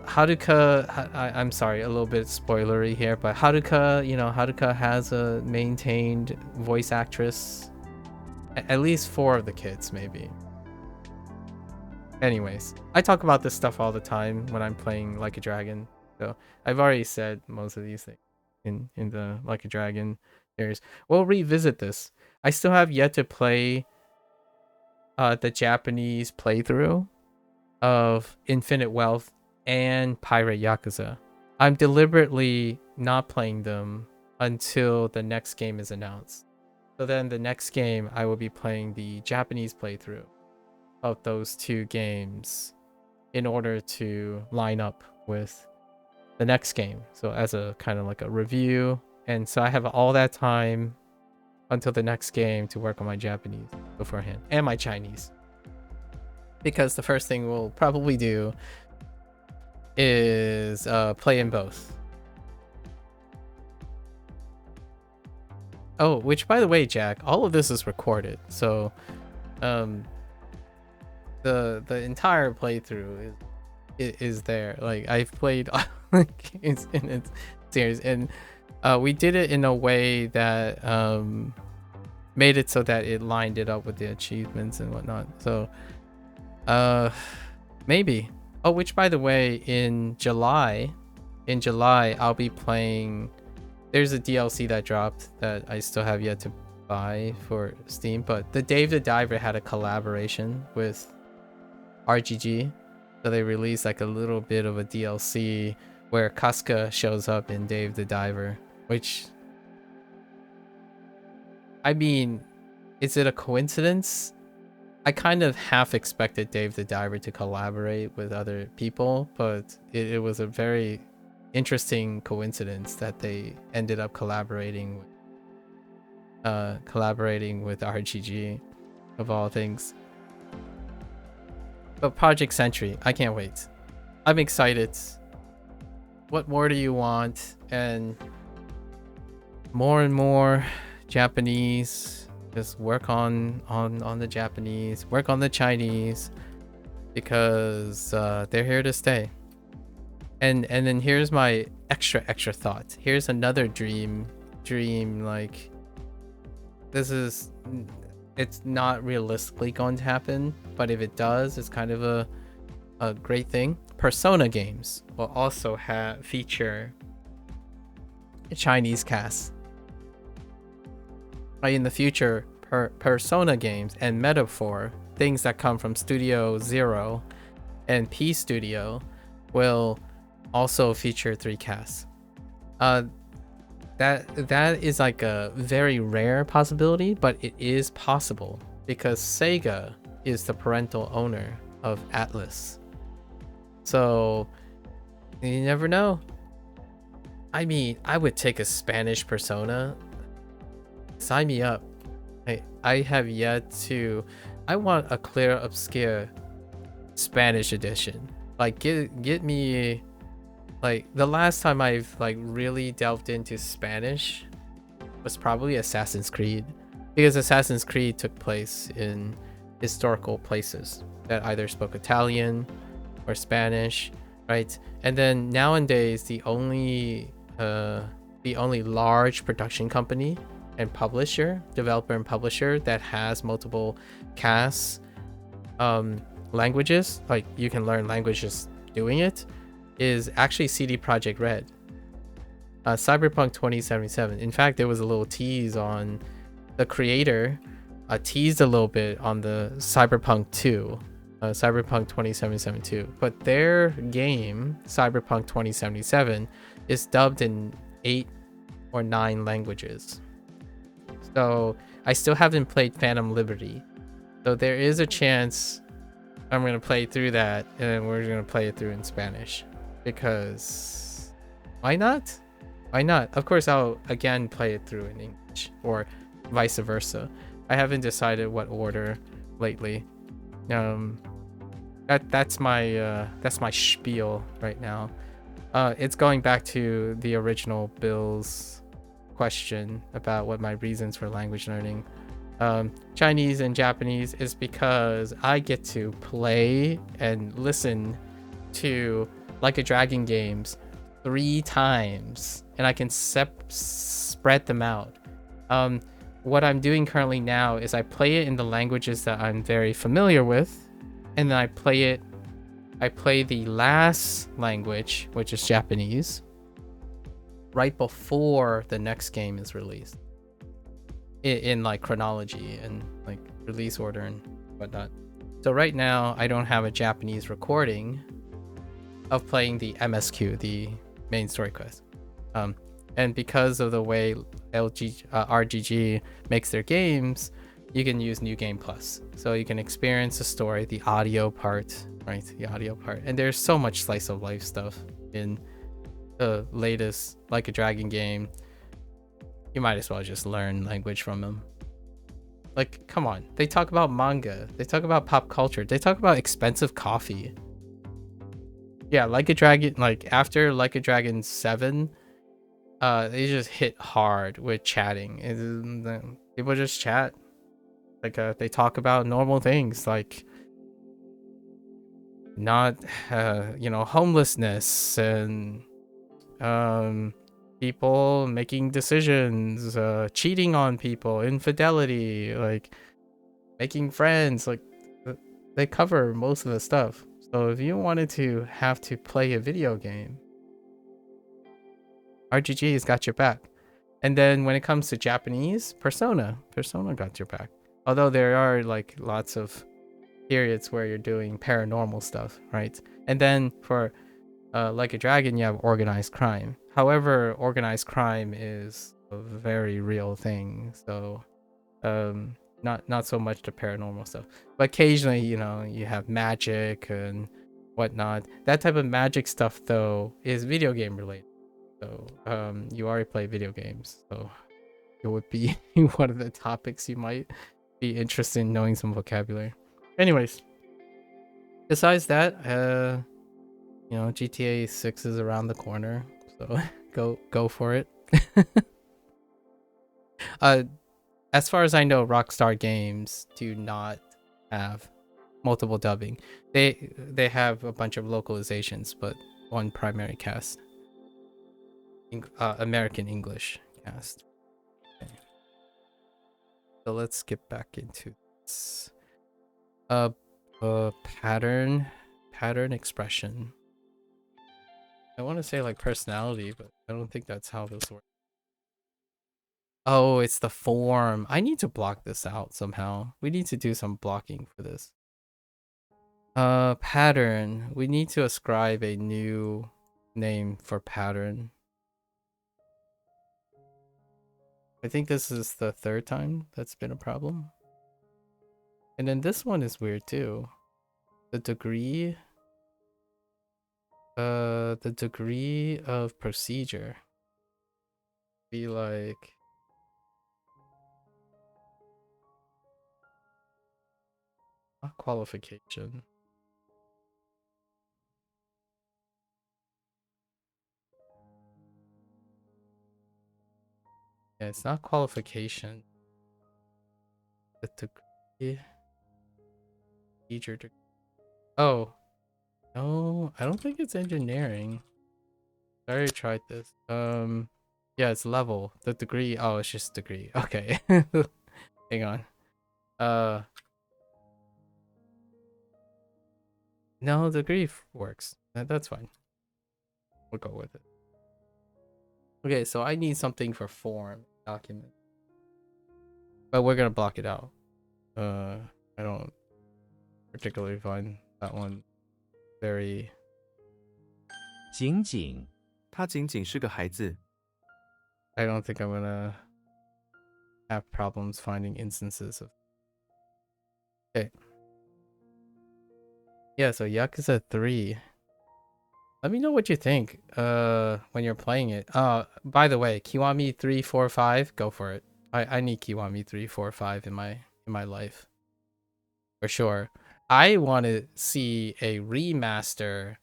Haruka, I'm sorry, a little bit spoilery here, but Haruka has a maintained voice actress. At least 4 of the kids, maybe. Anyways, I talk about this stuff all the time when I'm playing Like a Dragon. So I've already said most of these things in the Like a Dragon series. We'll revisit this. I still have yet to play the Japanese playthrough of Infinite Wealth and Pirate Yakuza. I'm deliberately not playing them until the next game is announced. So then the next game I will be playing the Japanese playthrough of those 2 games in order to line up with the next game. So as a kind of like a review, and so I have all that time until the next game to work on my Japanese beforehand and my Chinese. Because the first thing we'll probably do is play in both. Oh, which by the way, Jack, all of this is recorded, so the entire playthrough is there. Like I've played it's in its series, and we did it in a way that made it so that it lined it up with the achievements and whatnot. So maybe. Oh, which by the way, in July, in July, I'll be playing. There's a DLC that dropped that I still have yet to buy for Steam, but the Dave the Diver had a collaboration with RGG, so they released like a little bit of a DLC where Casca shows up in Dave the Diver, which, I mean, is it a coincidence? I kind of half expected Dave the Diver to collaborate with other people, but it was a very interesting coincidence that they ended up collaborating with RGG, of all things. But Project Sentry, I can't wait. I'm excited. What more do you want? And more Japanese. Just work on the Japanese, work on the Chinese, because they're here to stay. And then here's my extra thought. Here's another dream, like, it's not realistically going to happen, but if it does, it's kind of a great thing. Persona games will also feature a Chinese cast. In the future, Persona games and Metaphor, things that come from Studio Zero and P Studio, will also feature 3 casts. That is like a very rare possibility, but it is possible because Sega is the parental owner of Atlas. So you never know. I mean, I would take a Spanish Persona. Sign me up. I have yet to. I want a clear obscure Spanish edition. Like get me. Like the last time I've like really delved into Spanish was probably Assassin's Creed, because Assassin's Creed took place in historical places that either spoke Italian or Spanish, right? And then nowadays the only large production company and developer and publisher that has multiple casts, languages, like you can learn languages doing it, is actually CD Projekt Red. Cyberpunk 2077. In fact, there was a little tease on the creator, teased a little bit on the Cyberpunk 2, Cyberpunk 2077 2. But their game, Cyberpunk 2077, is dubbed in 8 or 9 languages. So I still haven't played Phantom Liberty. So there is a chance I'm going to play through that, and then we're going to play it through in Spanish. Because why not? Why not? Of course, I'll again play it through in English or vice versa. I haven't decided what order lately. That's my spiel right now. It's going back to the original Bill's question about what my reasons for language learning. Chinese and Japanese is because I get to play and listen to Like a Dragon games 3 times, and I can spread them out. What I'm doing currently now is I play it in the languages that I'm very familiar with, and then I play the last language, which is Japanese, right before the next game is released, in like chronology and like release order and whatnot. So right now I don't have a Japanese recording of playing the MSQ, the main story quest, and because of the way RGG makes their games, you can use New Game Plus, so you can experience the story, the audio part, right? The audio part, and there's so much slice of life stuff in the latest Like a Dragon game. You might as well just learn language from them. Like, come on, they talk about manga, they talk about pop culture, they talk about expensive coffee. Yeah, Like a Dragon, like after Like a Dragon 7, they just hit hard with chatting. People just chat, like they talk about normal things, like not homelessness and people making decisions, cheating on people, infidelity, like making friends. Like they cover most of the stuff. So if you wanted to have to play a video game, RGG's got your back. And then when it comes to Japanese, Persona got your back. Although there are like lots of periods where you're doing paranormal stuff, right? And then for Like a Dragon, you have organized crime. However, organized crime is a very real thing, so not so much the paranormal stuff. But occasionally, you know, you have magic and whatnot. That type of magic stuff, though, is video game related. So you already play video games, so it would be one of the topics you might be interested in knowing some vocabulary. Anyways, besides that, you know, GTA 6 is around the corner, so go for it. As far as I know, Rockstar Games do not have multiple dubbing. They have a bunch of localizations, but one primary cast. American English cast. Okay. So let's get back into this. Pattern expression. I want to say like personality, but I don't think that's how this works. Oh, it's the form. I need to block this out somehow. We need to do some blocking for this. Pattern. We need to ascribe a new name for pattern. I think this is the third time that's been a problem. And then this one is weird too. The degree of procedure. Be like not qualification. Yeah, it's not qualification. The degree. Teacher degree. Oh. No, I don't think it's engineering. I already tried this. Yeah, it's level. The degree. Oh, it's just degree. Okay. Hang on. No, degree works. That's fine. We'll go with it. Okay, so I need something for form document. But we're gonna block it out. I don't particularly find that one very 仅仅他仅仅是个孩子。 I don't think I'm gonna have problems finding instances of. Okay. Yeah, so Yakuza 3. Let me know what you think when you're playing it. By the way, Kiwami 345, go for it. I need Kiwami 345 in my life. For sure. I want to see a remaster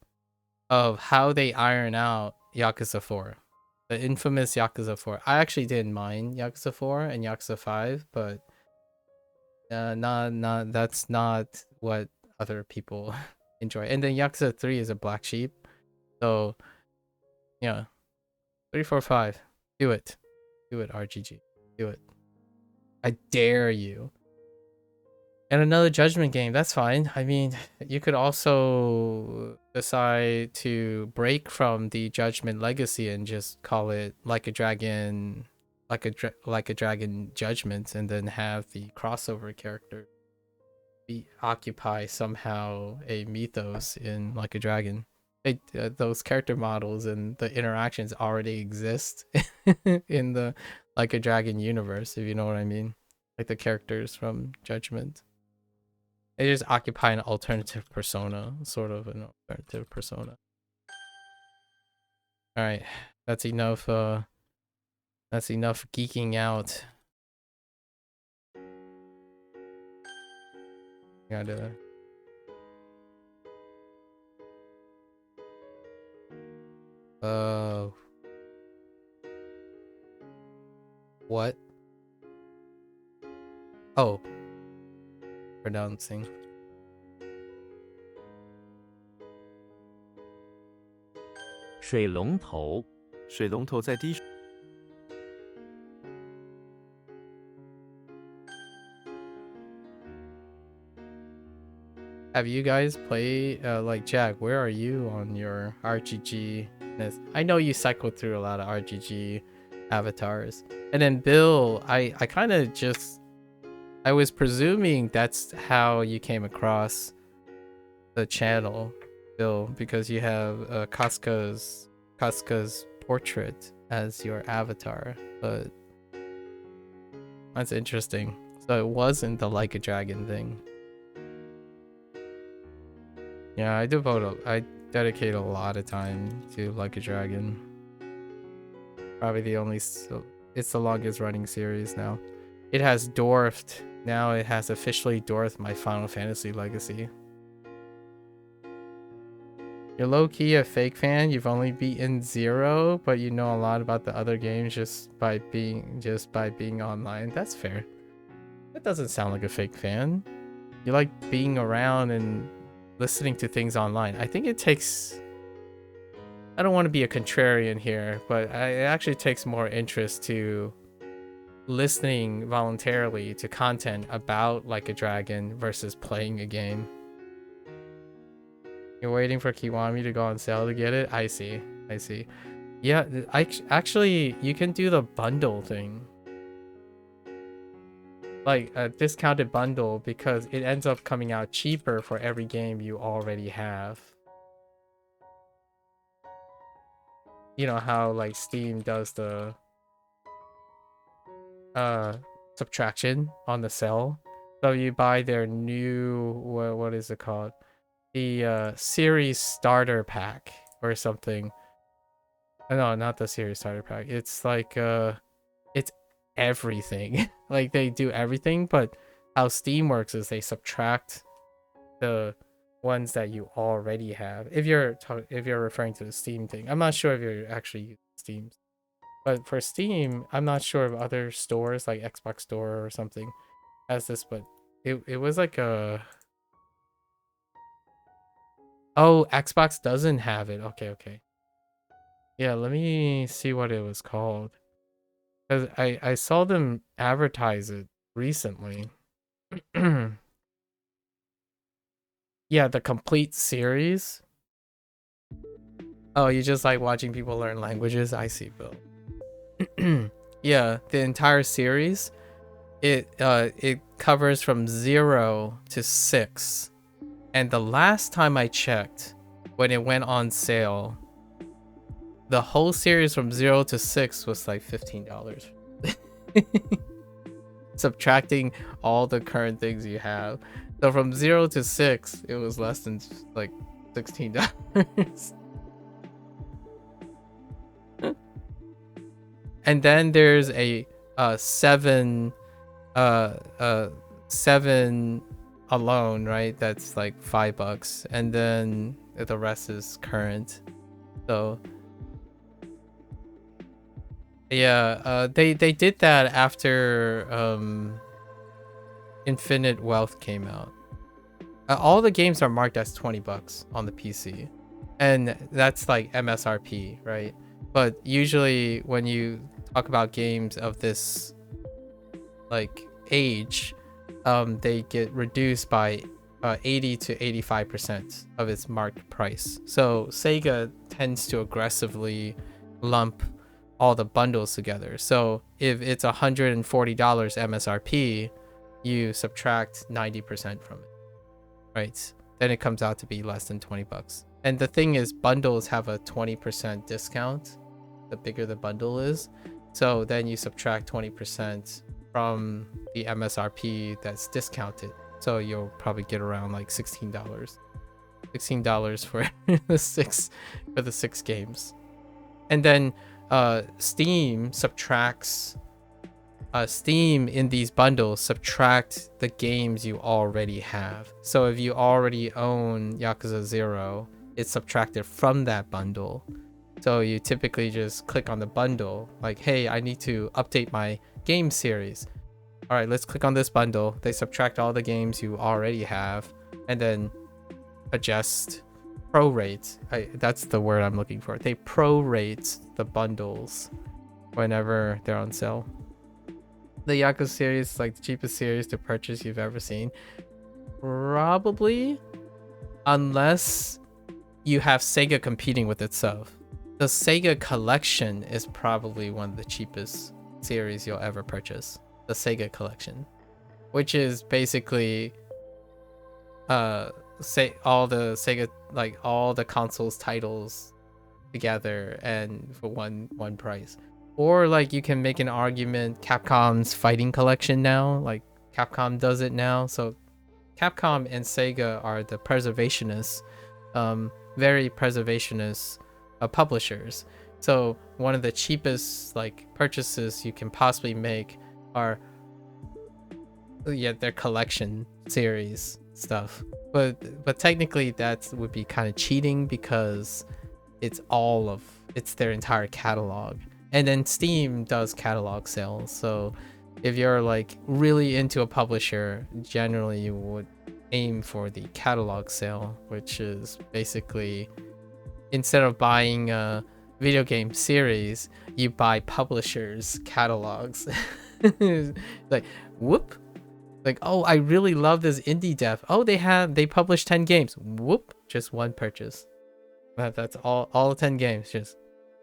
of how they iron out Yakuza 4. The infamous Yakuza 4. I actually didn't mind Yakuza 4 and Yakuza 5, but that's not what other people enjoy. And then Yakuza 3 is a black sheep. So yeah. 345. Do it. Do it, RGG. Do it. I dare you. And another Judgment game, that's fine. I mean, you could also decide to break from the Judgment legacy and just call it Like a Dragon, like a Dragon Judgment, and then have the crossover character occupy somehow a mythos in Like a Dragon. Those character models and the interactions already exist in the Like a Dragon universe, if you know what I mean. Like the characters from Judgment. They just occupy an alternative persona, sort of an alternative persona. All right, that's enough. That's enough geeking out. Gotta. What? Oh. Pronouncing. 水龙头 水龙头在滴水。 Have you guys played like Jack? Where are you on your RGG I know you cycled through a lot of RGG avatars. And then Bill, I kind of just, I was presuming that's how you came across the channel, Bill, because you have Casca's portrait as your avatar. But that's interesting. So it wasn't the Like a Dragon thing. Yeah, I dedicate a lot of time to Like a Dragon. Probably the only, it's the longest running series now. It has dwarfed, now it has officially dwarfed my Final Fantasy legacy. You're low-key a fake fan, you've only beaten 0, but you know a lot about the other games just by being online. That's fair. That doesn't sound like a fake fan. You like being around and listening to things online. I think it takes, I don't want to be a contrarian here, but it actually takes more interest to listening voluntarily to content about Like a Dragon versus playing a game. You're waiting for Kiwami to go on sale to get it? I see. Yeah, actually, you can do the bundle thing. Like a discounted bundle, because it ends up coming out cheaper for every game you already have. You know how like Steam does the subtraction on the sale? So you buy their new, what is it called? The series starter pack or something. No, not the series starter pack. It's like it's everything. Like they do everything, but how Steam works is they subtract the ones that you already have. If you're referring to the Steam thing, I'm not sure if you're actually using Steam, but for Steam, I'm not sure if other stores like Xbox Store or something has this, but it was like a. Oh, Xbox doesn't have it. Okay. Yeah, let me see what it was called. Because I saw them advertise it recently. Yeah, the complete series. Oh, you just like watching people learn languages? I see, Bill. Yeah, the entire series. It covers from 0 to 6. And the last time I checked, when it went on sale, the whole series from 0 to 6 was like $15. Subtracting all the current things you have. So from 0 to 6, it was less than like $16. And then there's a 7 alone, right? That's like $5, and then the rest is current. So yeah, they did that after Infinite Wealth came out. All the games are marked as $20 on the PC, and that's like MSRP, right? But usually when you talk about games of this like age, they get reduced by 80 to 85% of its marked price. So Sega tends to aggressively lump all the bundles together. So if it's $140 MSRP, you subtract 90% from it, right? Then it comes out to be less than $20. And the thing is, bundles have a 20% discount the bigger the bundle is. So then you subtract 20% from the MSRP that's discounted. So you'll probably get around like $16. $16 for the six games. And then Steam subtracts Steam in these bundles subtract the games you already have. So if you already own Yakuza 0, it's subtracted from that bundle. So you typically just click on the bundle, like, hey, I need to update my game series. All right, let's click on this bundle. They subtract all the games you already have and then adjust, prorate. That's the word I'm looking for. They prorate the bundles whenever they're on sale. The Yakuza series is like the cheapest series to purchase you've ever seen. Probably, unless you have Sega competing with itself. the Sega Collection is probably one of the cheapest series you'll ever purchase. The Sega Collection, which is basically say all the Sega, like all the consoles titles together and for one price. Or like you can make an argument Capcom's Fighting Collection now, like Capcom does it now. So Capcom and Sega are the preservationists, very preservationist publishers. So one of the cheapest like purchases you can possibly make are their collection series stuff. But technically that would be kind of cheating because it's their entire catalog. And then Steam does catalog sales. So if you're like really into a publisher, generally you would aim for the catalog sale, which is basically instead of buying a video game series, you buy publishers' catalogs. Like, whoop. Like, oh, I really love this indie dev. Oh, they published 10 games. Whoop, just one purchase. That's all 10 games. Just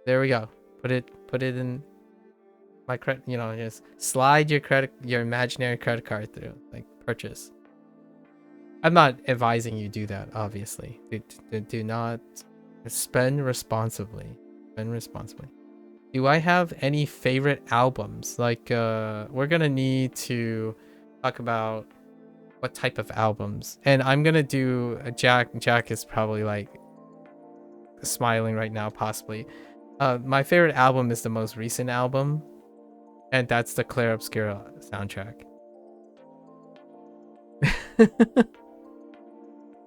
there we go. Put it in my credit, just slide your imaginary credit card through, like purchase. I'm not advising you do that, obviously. Do not spend responsibly. Spend responsibly. Do I have any favorite albums? Like we're gonna need to talk about what type of albums. And I'm gonna do Jack is probably like smiling right now, possibly. My favorite album is the most recent album, and that's the Clair Obscura soundtrack.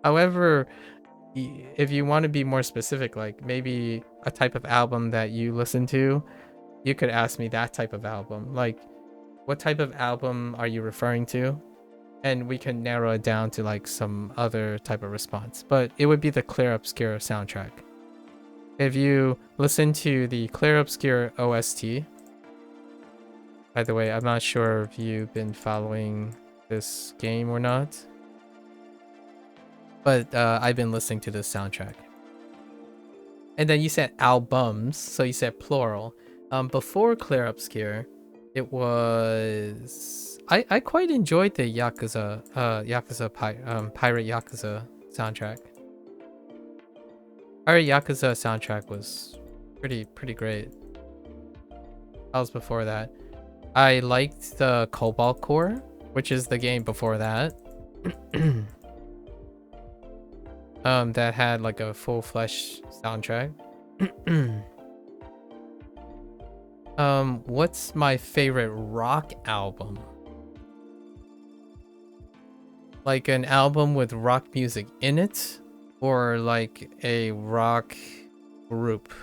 However, if you want to be more specific, like maybe a type of album that you listen to, you could ask me that type of album. Like, what type of album are you referring to? And we can narrow it down to like some other type of response. But it would be the Clair Obscura soundtrack. If you listen to the Clair Obscura OST, by the way, I'm not sure if you've been following this game or not, but I've been listening to this soundtrack. And then you said albums, so you said plural. Before Clair Obscura, it was I quite enjoyed the Yakuza Pirate Yakuza soundtrack. Pirate Yakuza soundtrack was pretty great. That was before that. I liked the Cobalt Core, which is the game before that. That had like a full-fledged soundtrack. What's my favorite rock album? Like an album with rock music in it, or like a rock group?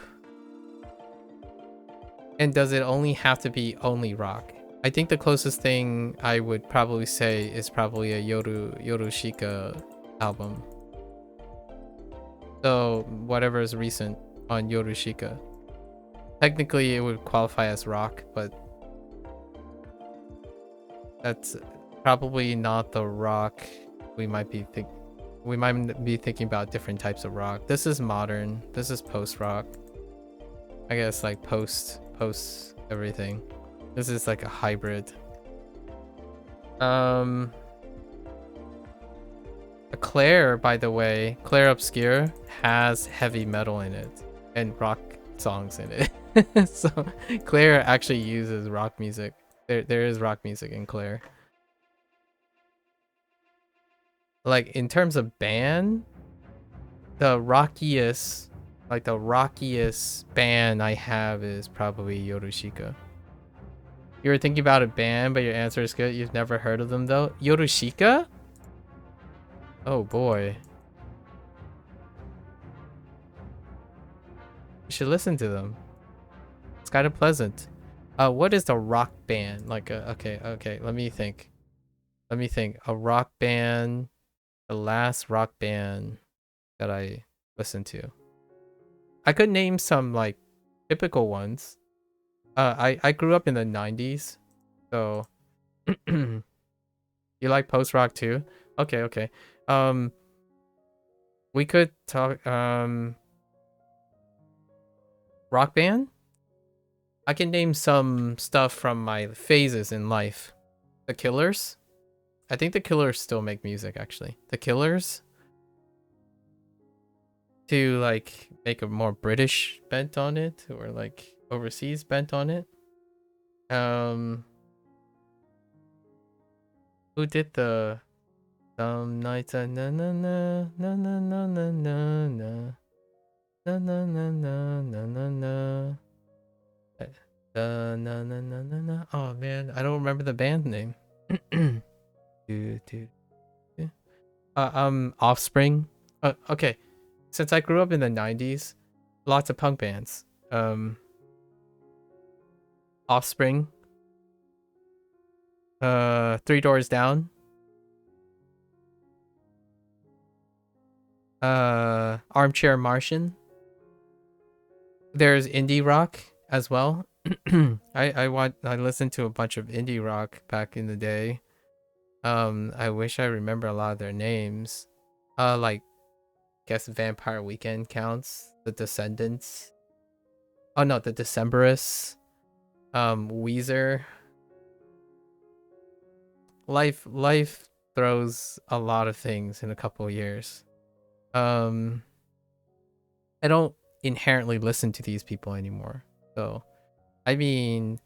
And does it only have to be only rock? I think the closest thing I would probably say is probably a Yorushika album. So whatever is recent on Yorushika. Technically it would qualify as rock, but that's probably not the rock we might be thinking about different types of rock. This is modern. This is post-rock. I guess like post everything. This is like a hybrid. Clair, by the way, Clair Obscura has heavy metal in it and rock songs in it. So Clair actually uses rock music. There is rock music in Clair. Like in terms of band, the rockiest band I have is probably Yorushika. You were thinking about a band, but your answer is good. You've never heard of them though. Yorushika? Oh boy. You should listen to them. It's kind of pleasant. What is the rock band? Like okay, let me think. A rock band, the last rock band that I listened to. I could name some like typical ones. I grew up in the 90s, so you like post rock too? Okay. We could talk Rock band? I can name some stuff from my phases in life. The Killers? I think the Killers still make music, actually. The Killers? To, like, make a more British bent on it, or, like, overseas bent on it. Who did the... Some nights na na na na na na na na na na na na na na na na. Na na na na na. Oh man, I don't remember the band name. Offspring. Okay. Since I grew up in the 90s, lots of punk bands. Offspring. Three Doors Down. Armchair Martian. There's indie rock as well. I listened to a bunch of indie rock back in the day. I wish I remember a lot of their names. Like, guess Vampire Weekend counts. The Descendants. Oh no, the Decemberists. Weezer. Life throws a lot of things in a couple of years. I don't inherently listen to these people anymore. So, I mean,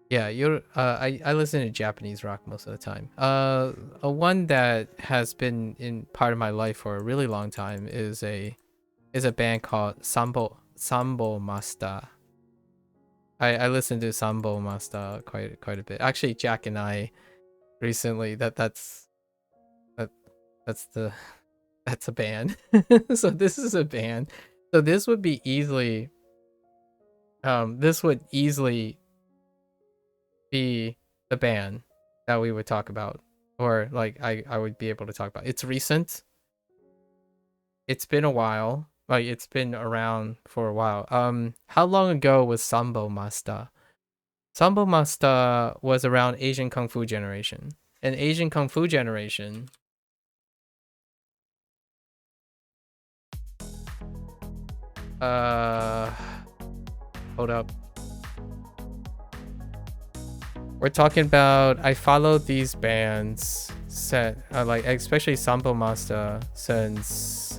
yeah, I listen to Japanese rock most of the time. A one that has been in part of my life for a really long time is a band called Sambo Master. I listen to Sambo Master quite a bit. Actually, Jack and I recently that's a band. So this is a band. So this would easily be the band that we would talk about, or like I would be able to talk about. It's recent. It's been a while. Like, it's been around for a while. How long ago was Sambo Master? Sambo Master was around Asian Kung Fu generation. And Asian Kung Fu generation, hold up. We're talking about, I followed these bands like especially Sambo Master since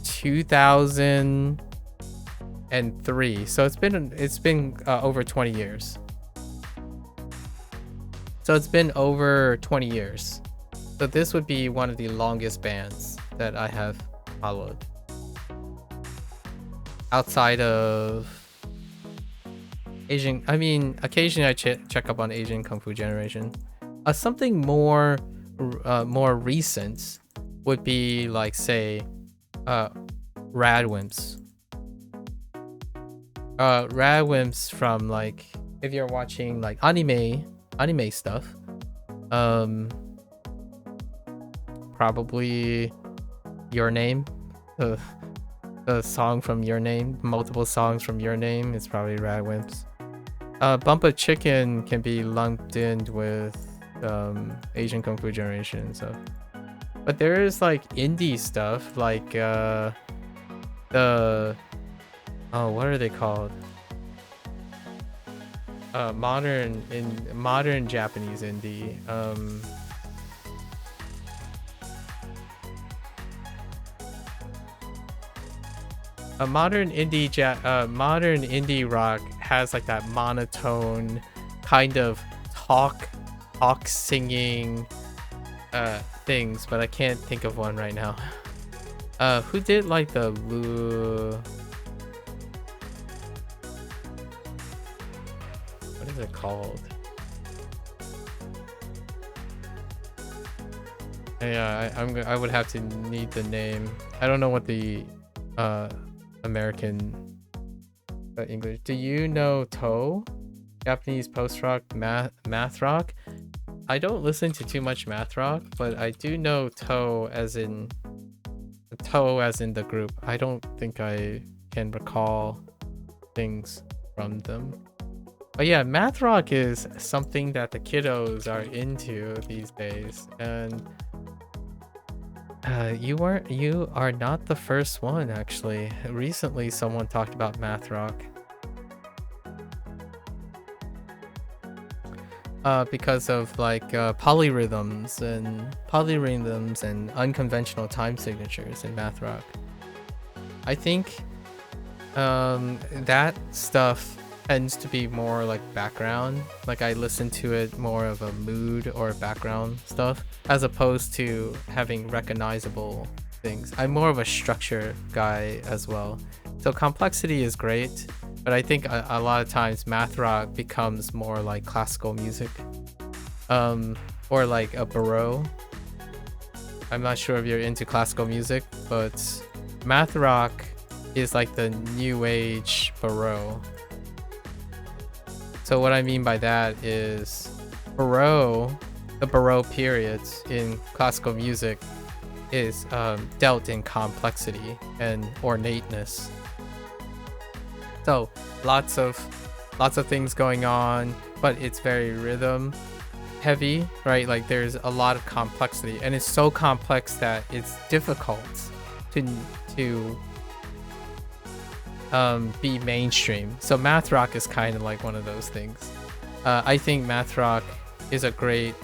2003. So it's been over 20 years. So it's been over 20 years. So this would be one of the longest bands that I have followed. Outside of Asian, I mean, occasionally I check up on Asian Kung Fu generation. Something more recent would be like, say, Radwimps. Radwimps from, like, if you're watching like anime stuff, probably Your Name, the song from Your Name, multiple songs from Your Name is probably Radwimps. Bump of Chicken can be lumped in with Asian Kung Fu generation. So, but there is like indie stuff like what are they called? Modern Japanese indie. A modern indie rock has like that monotone kind of talk singing things, but I can't think of one right now. Who did like the what is it called? Yeah, I would have to need the name. I don't know what the American English. Do you know Toe? Japanese post-rock math rock? I don't listen to too much math rock, but I do know Toe as in the group. I don't think I can recall things from them. But yeah, math rock is something that the kiddos are into these days, and You are not the first one, actually. Recently, someone talked about math rock. Because of like polyrhythms and unconventional time signatures in math rock. I think that stuff tends to be more like background. Like I listen to it more of a mood or background stuff, as opposed to having recognizable things. I'm more of a structure guy as well. So complexity is great, but I think a lot of times math rock becomes more like classical music, or like a baroque. I'm not sure if you're into classical music, but math rock is like the new age baroque. So what I mean by that is baroque, the baroque period in classical music is dealt in complexity and ornateness. So lots of things going on, but it's very rhythm heavy, right? Like there's a lot of complexity, and it's so complex that it's difficult to be mainstream. So math rock is kind of like one of those things. I think math rock is a great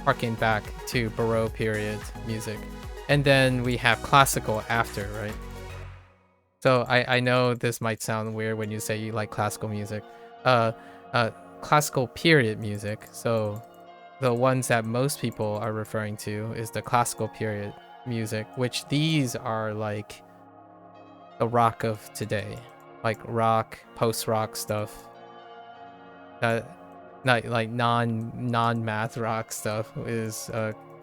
harking back to baroque period music, and then we have classical after, right? So I know this might sound weird when you say you like classical music. Classical period music, so the ones that most people are referring to is the classical period music, which these are like the rock of today, like rock, post-rock stuff. Not like non-math rock stuff is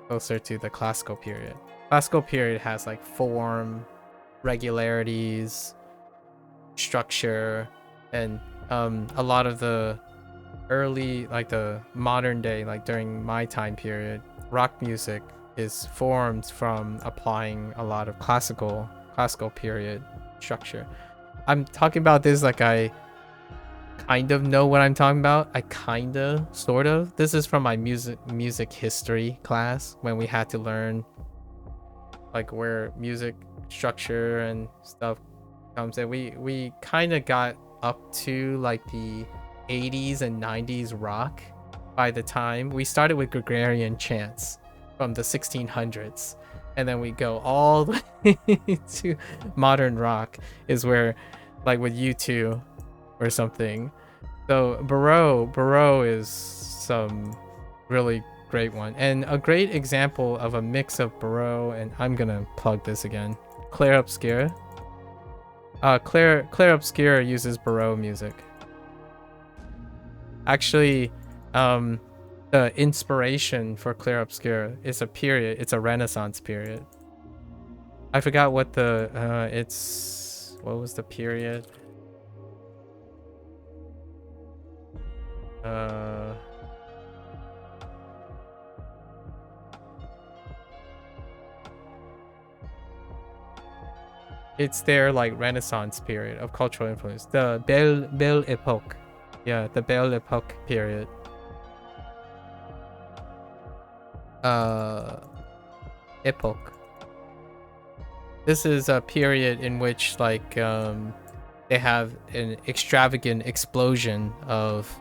closer to the classical period. Classical period has like form, regularities, structure, and a lot of the early, like the modern day, like during my time period, rock music is formed from applying a lot of classical period structure. I'm talking about this like I kind of know what I'm talking about. I kind of, sort of. This is from my music history class, when we had to learn like where music structure and stuff comes in. We kind of got up to like the 80s and 90s rock by the time we started with Gregorian chants from the 1600s, and then we go all the way to modern rock, is where like with U2 or something. So baroque is some really great one, and a great example of a mix of baroque, and I'm gonna plug this again, Clair Obscur. Clair Obscur uses baroque music. Actually, the inspiration for Clair Obscur is a period. It's a Renaissance period. I forgot what the what was the period? It's their like Renaissance period of cultural influence. The Belle Epoque. Yeah, the Belle Epoque period. Epoch. This is a period in which like they have an extravagant explosion of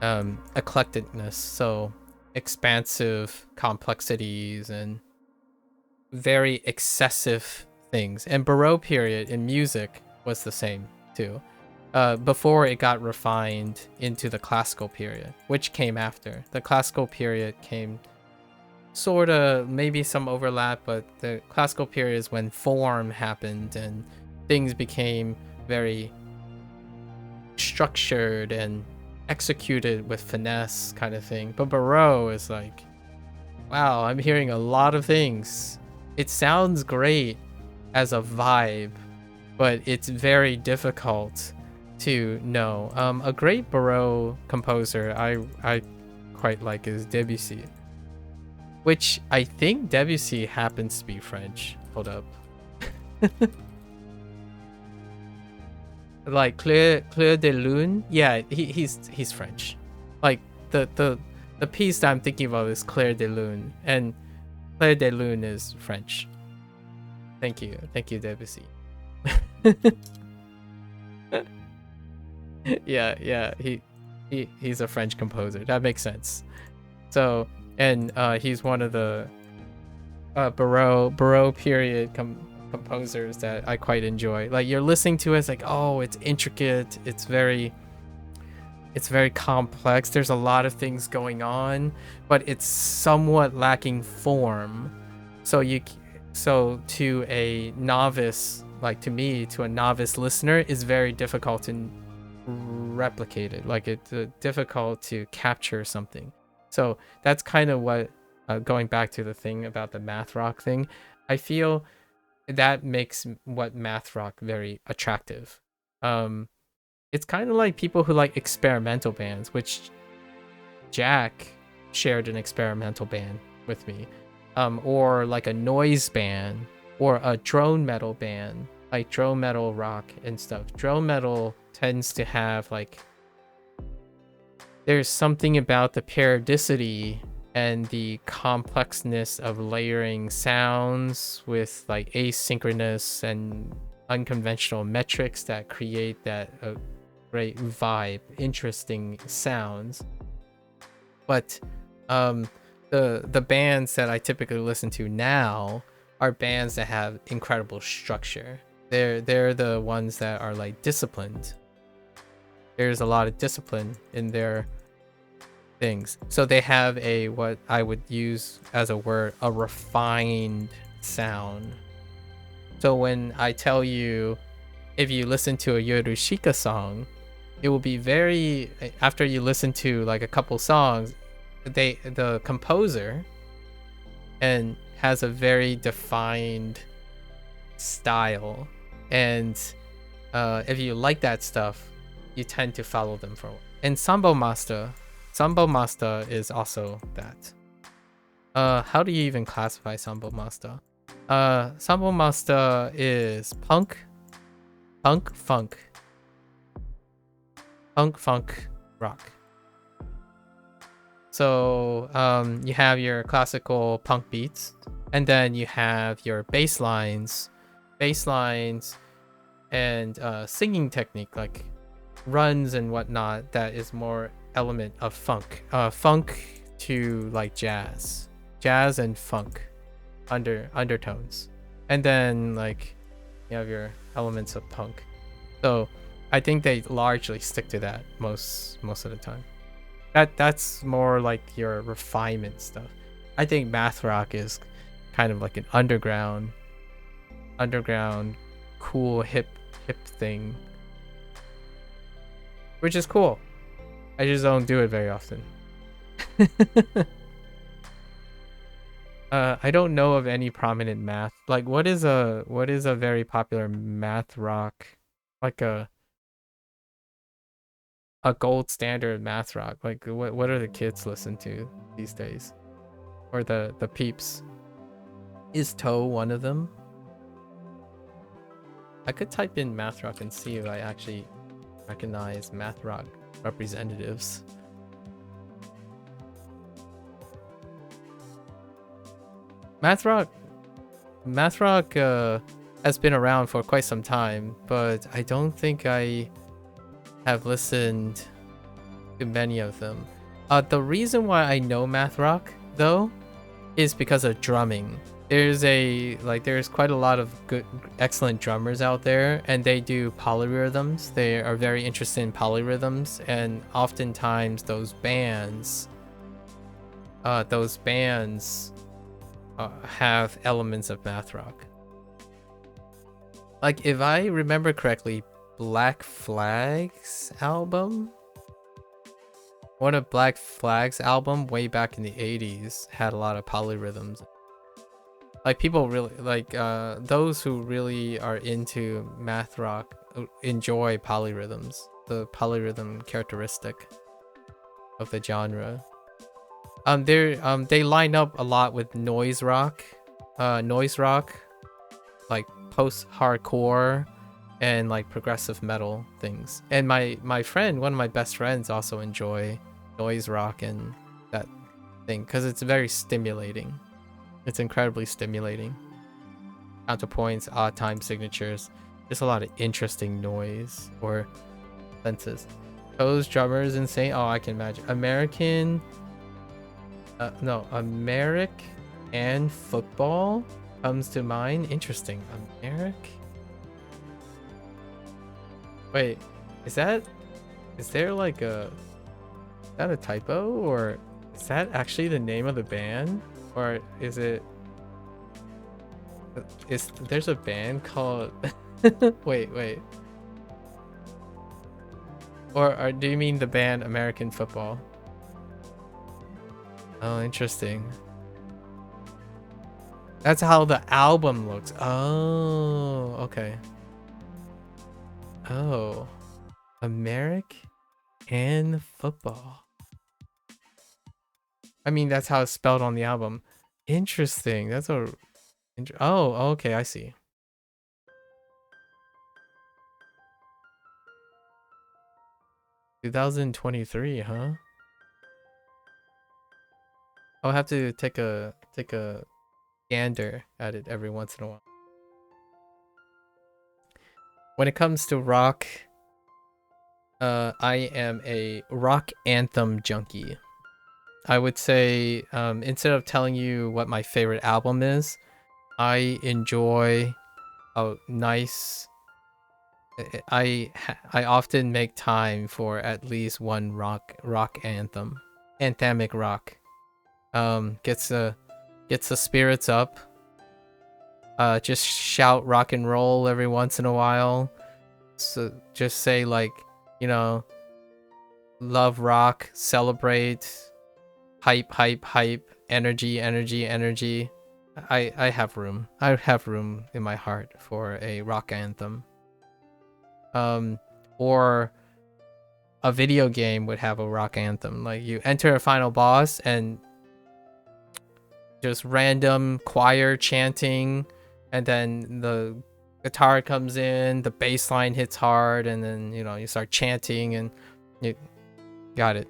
eclecticness, so expansive complexities and very excessive things. And Baroque period in music was the same too, before it got refined into the classical period, which came after. The classical period came sort of, maybe some overlap, but the classical period is when form happened and things became very structured and executed with finesse kind of thing. But Baroque is like, wow, I'm hearing a lot of things. It sounds great as a vibe, but it's very difficult to know. A great Baroque composer I quite like is Debussy, which I think Debussy happens to be French. Hold up. Like Clair de Lune, yeah, he's French. Like the piece that I'm thinking about is Clair de Lune, and Claire de Lune is French. Thank you, Debussy. yeah, he's a French composer. That makes sense. So, and he's one of the Baroque period composers that I quite enjoy. Like, you're listening to it, it's like, oh, it's intricate, it's very complex, there's a lot of things going on, but it's somewhat lacking form. So to a novice, like to me, to a novice listener, is very difficult to replicate it. Like, it's difficult to capture something. So that's kind of what, going back to the thing about the math rock thing, I feel that makes what math rock very attractive. It's kind of like people who like experimental bands, which Jack shared an experimental band with me, or like a noise band, or a drone metal band, like drone metal rock and stuff. Drone metal tends to have like, there's something about the periodicity and the complexness of layering sounds with like asynchronous and unconventional metrics that create that great vibe, interesting sounds. But the bands that I typically listen to now are bands that have incredible structure. They're the ones that are like disciplined. There's a lot of discipline in their things. So they have a, what I would use as a word, a refined sound. So when I tell you, if you listen to a Yorushika song, it will be very, after you listen to like a couple songs, the composer and has a very defined style, and if you like that stuff, you tend to follow them for a while. And Sambo Master is also that. How do you even classify Sambo Master? Sambo Master is punk funk rock. So you have your classical punk beats, and then you have your bass lines and singing technique, like runs and whatnot, that is more element of funk to like jazz and funk undertones, and then like you have your elements of punk. So I think they largely stick to that most of the time. That's more like your refinement stuff. I think math rock is kind of like an underground cool hip thing, which is cool. I just don't do it very often. I don't know of any prominent math, like what is a very popular math rock, like a gold standard math rock. Like what are the kids listen to these days, or the peeps? Is Toe one of them? I could type in math rock and see if I actually recognize math rock representatives. Math rock has been around for quite some time, but I don't think I have listened to many of them. The reason why I know math rock though is because of drumming. There's quite a lot of good, excellent drummers out there, and they do polyrhythms. They are very interested in polyrhythms, and oftentimes those bands have elements of math rock. Like, if I remember correctly, Black Flag's album, one of Black Flag's album way back in the 80s had a lot of polyrhythms. Like, people really like those who really are into math rock enjoy polyrhythms, the polyrhythm characteristic of the genre. They line up a lot with noise rock, like post-hardcore and like progressive metal things. And my friend, one of my best friends, also enjoy noise rock and that thing because it's very stimulating. It's incredibly stimulating. Counterpoints, odd time signatures. Just a lot of interesting noise or senses. Those drummers insane. Oh, I can imagine. American. No, Americ and football comes to mind. Interesting. Americ. Wait, is there like is that a typo, or is that actually the name of the band, or is it? There's a band called wait, or do you mean the band American Football? Oh, interesting. That's how the album looks. Oh, okay. Oh, Americ and football. I mean, that's how it's spelled on the album. Interesting. That's a oh, okay, I see. "2023, huh? I'll have to take a gander at it every once in a while. When it comes to rock, I am a rock anthem junkie. I would say, instead of telling you what my favorite album is, I enjoy a nice. I often make time for at least one rock anthem, anthemic rock. Gets the spirits up. Just shout rock and roll every once in a while. So just say like, you know, love rock, celebrate, hype, hype, hype, energy, energy, energy. I have room. I have room in my heart for a rock anthem. Or a video game would have a rock anthem. Like you enter a final boss and just random choir chanting, and then the guitar comes in, the bass line hits hard, and then you start chanting and you got it.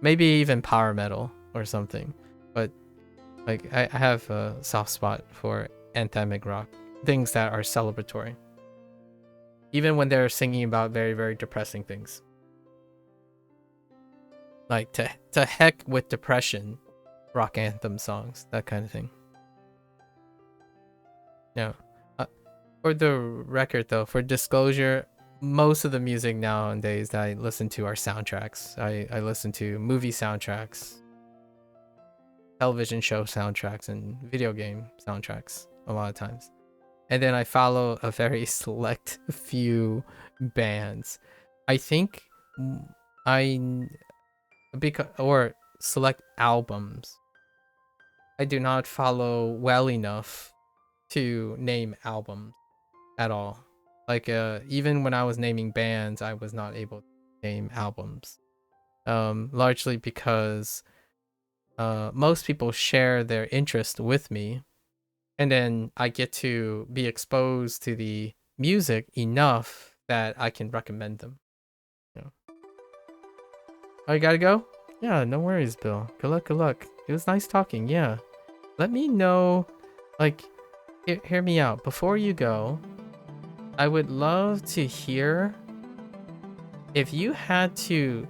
Maybe even power metal or something. But like I have a soft spot for anthemic rock, things that are celebratory. Even when they're singing about very, very depressing things. Like to heck with depression, rock anthem songs, that kind of thing. Yeah. For the record though, for disclosure, most of the music nowadays that I listen to are soundtracks. I listen to movie soundtracks, television show soundtracks, and video game soundtracks a lot of times. And then I follow a very select few bands. I think or select albums. I do not follow well enough to name albums at all. Like even when I was naming bands, I was not able to name albums. Largely because most people share their interest with me, and then I get to be exposed to the music enough that I can recommend them. Oh, you gotta go? Yeah, no worries, Bill. Good luck, good luck. It was nice talking, yeah. Let me know, like, hear me out. Before you go, I would love to hear if you had to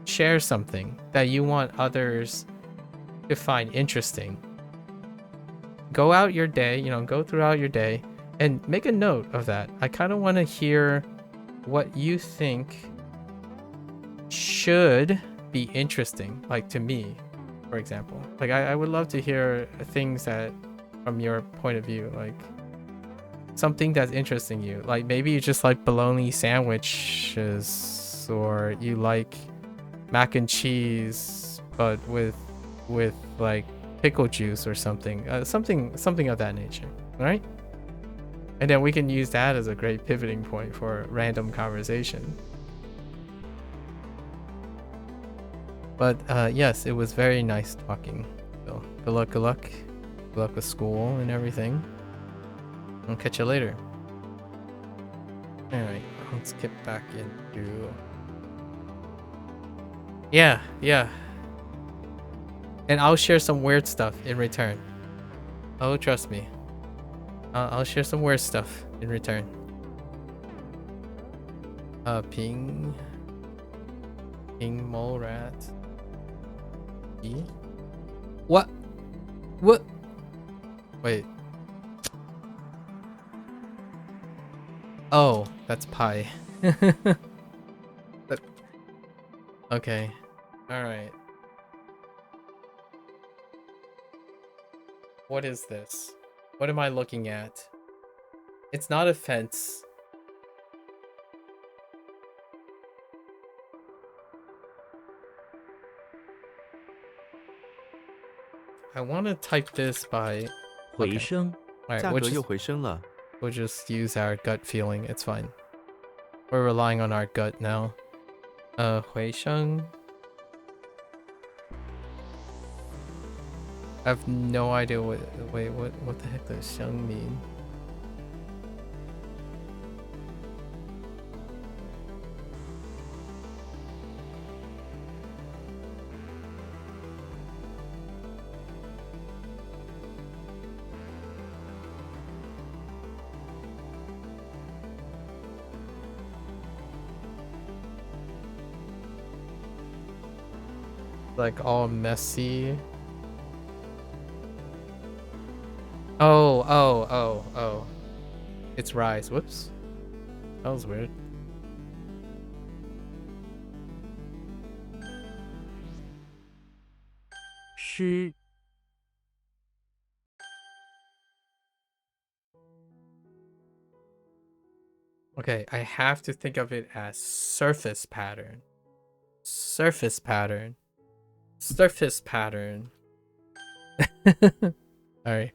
share something that you want others to find interesting. Go out your day, go throughout your day and make a note of that. I kind of want to hear what you think should be interesting, like to me, for example. Like I would love to hear things that from your point of view, like something that's interesting you. Like maybe you just like bologna sandwiches, or you like mac and cheese but with like pickle juice or something, something of that nature. All right, and then we can use that as a great pivoting point for random conversation. But yes, it was very nice talking. So good luck with school and everything. I'll catch you later. All right, let's get back into. Yeah. And I'll share some weird stuff in return. Oh, trust me. I'll share some weird stuff in return. Ping mole rat. E? What? Wait. Oh, that's pi. Okay. Alright. What is this? What am I looking at? It's not a fence. I want to type this by... 回声， Alright, 价格又回升了。 we'll just use our gut feeling. It's fine. We're relying on our gut now. 回声. I have no idea what the heck does 声 mean? Like all messy. Oh. It's rise. Whoops. That was weird. 诗， Okay, I have to think of it as surface pattern. Surface pattern. Surface pattern. Alright.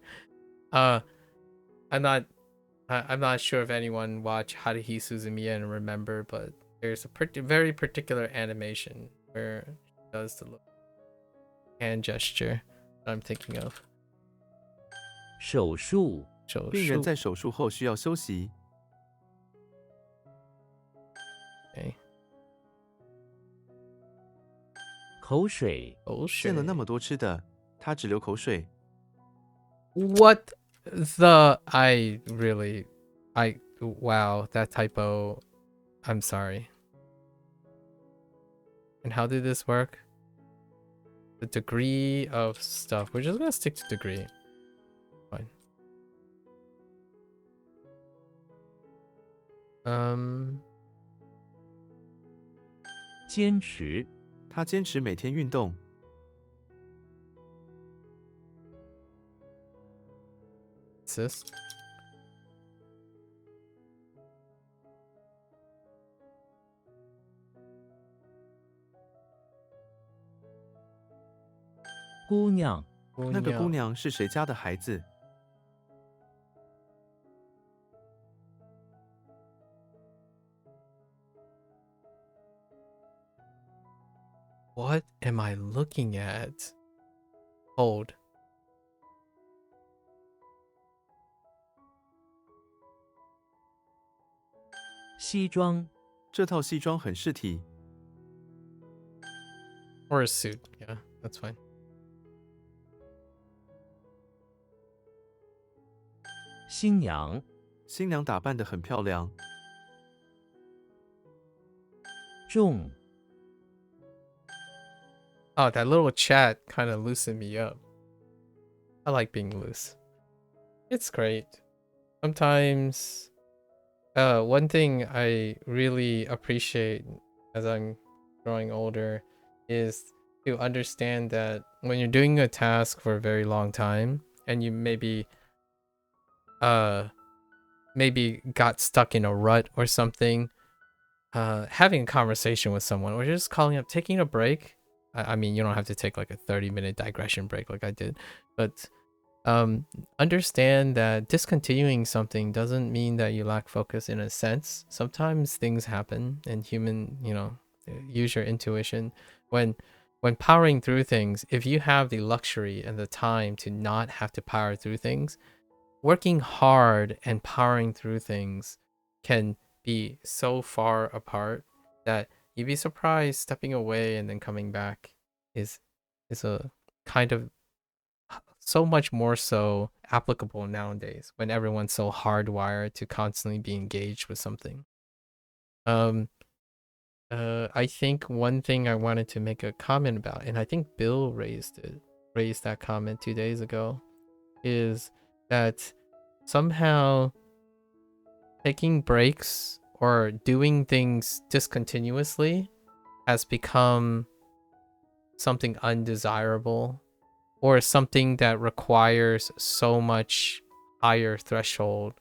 I'm not sure if anyone watched Haruhi Suzumiya and remember, but there's a very particular animation where it does the hand gesture that I'm thinking of. 手术，病人在手术后需要休息。 Okay. 口水，见了那么多吃的，他只流口水。 What the... Wow, that typo. I'm sorry. And how did this work? The degree of stuff. We're just gonna stick to degree. Fine. 坚持， 他坚持每天运动。 What's this? 姑娘，那个姑娘是谁家的孩子？ What am I looking at? Hold. 西装， 这套西装很适体。 Or a suit. Yeah, that's fine. 新娘， 新娘打扮得很漂亮。 重， Oh, that little chat kind of loosened me up. I like being loose. It's great. Sometimes, one thing I really appreciate as I'm growing older is to understand that when you're doing a task for a very long time and you maybe got stuck in a rut or something, having a conversation with someone or just calling up, taking a break. I mean, you don't have to take like a 30-minute digression break like I did, but understand that discontinuing something doesn't mean that you lack focus in a sense. Sometimes things happen and human, use your intuition. When powering through things, if you have the luxury and the time to not have to power through things, working hard and powering through things can be so far apart that you'd be surprised stepping away and then coming back is a kind of so much more so applicable nowadays when everyone's so hardwired to constantly be engaged with something. Um, I think one thing I wanted to make a comment about, and I think Bill raised that comment 2 days ago, is that somehow taking breaks or doing things discontinuously has become something undesirable or something that requires so much higher threshold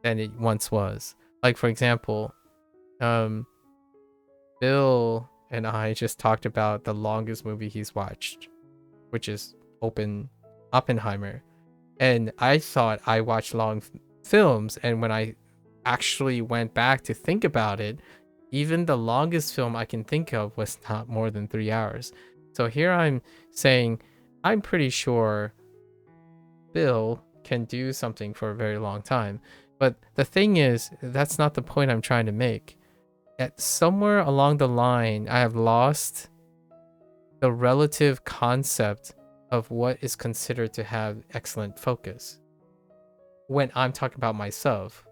than it once was. Like, for example, Bill and I just talked about the longest movie he's watched, which is Oppenheimer. And I thought I watched long films, and when I actually went back to think about it, even the longest film I can think of was not more than 3 hours. So here I'm saying I'm pretty sure Bill can do something for a very long time. But the thing is, that's not the point I'm trying to make. At somewhere along the line, I have lost the relative concept of what is considered to have excellent focus when I'm talking about myself.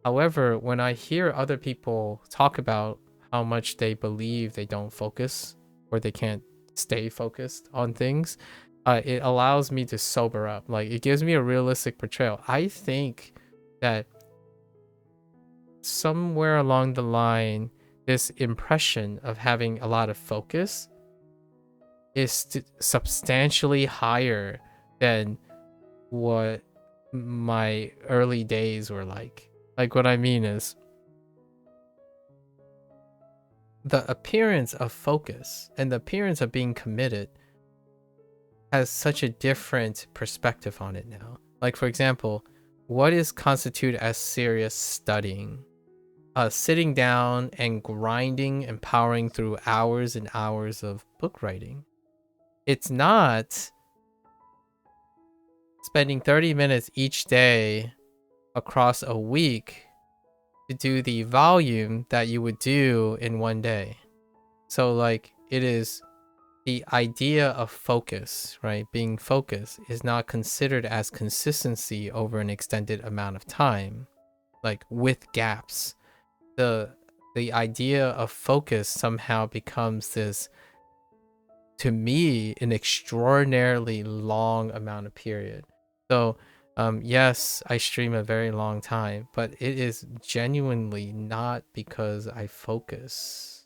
However, when I hear other people talk about how much they believe they don't focus or they can't stay focused on things, it allows me to sober up. Like, it gives me a realistic portrayal. I think that somewhere along the line, this impression of having a lot of focus is substantially higher than what my early days were like. Like, what I mean is, the appearance of focus and the appearance of being committed has such a different perspective on it now. Like, for example, what is constituted as serious studying? Sitting down and grinding and powering through hours and hours of book writing. It's not spending 30 minutes each day across a week to do the volume that you would do in one day. So, like, it is the idea of focus, right? Being focused is not considered as consistency over an extended amount of time, like with gaps. The idea of focus somehow becomes this, to me, an extraordinarily long amount of period. So yes, I stream a very long time, but it is genuinely not because I focus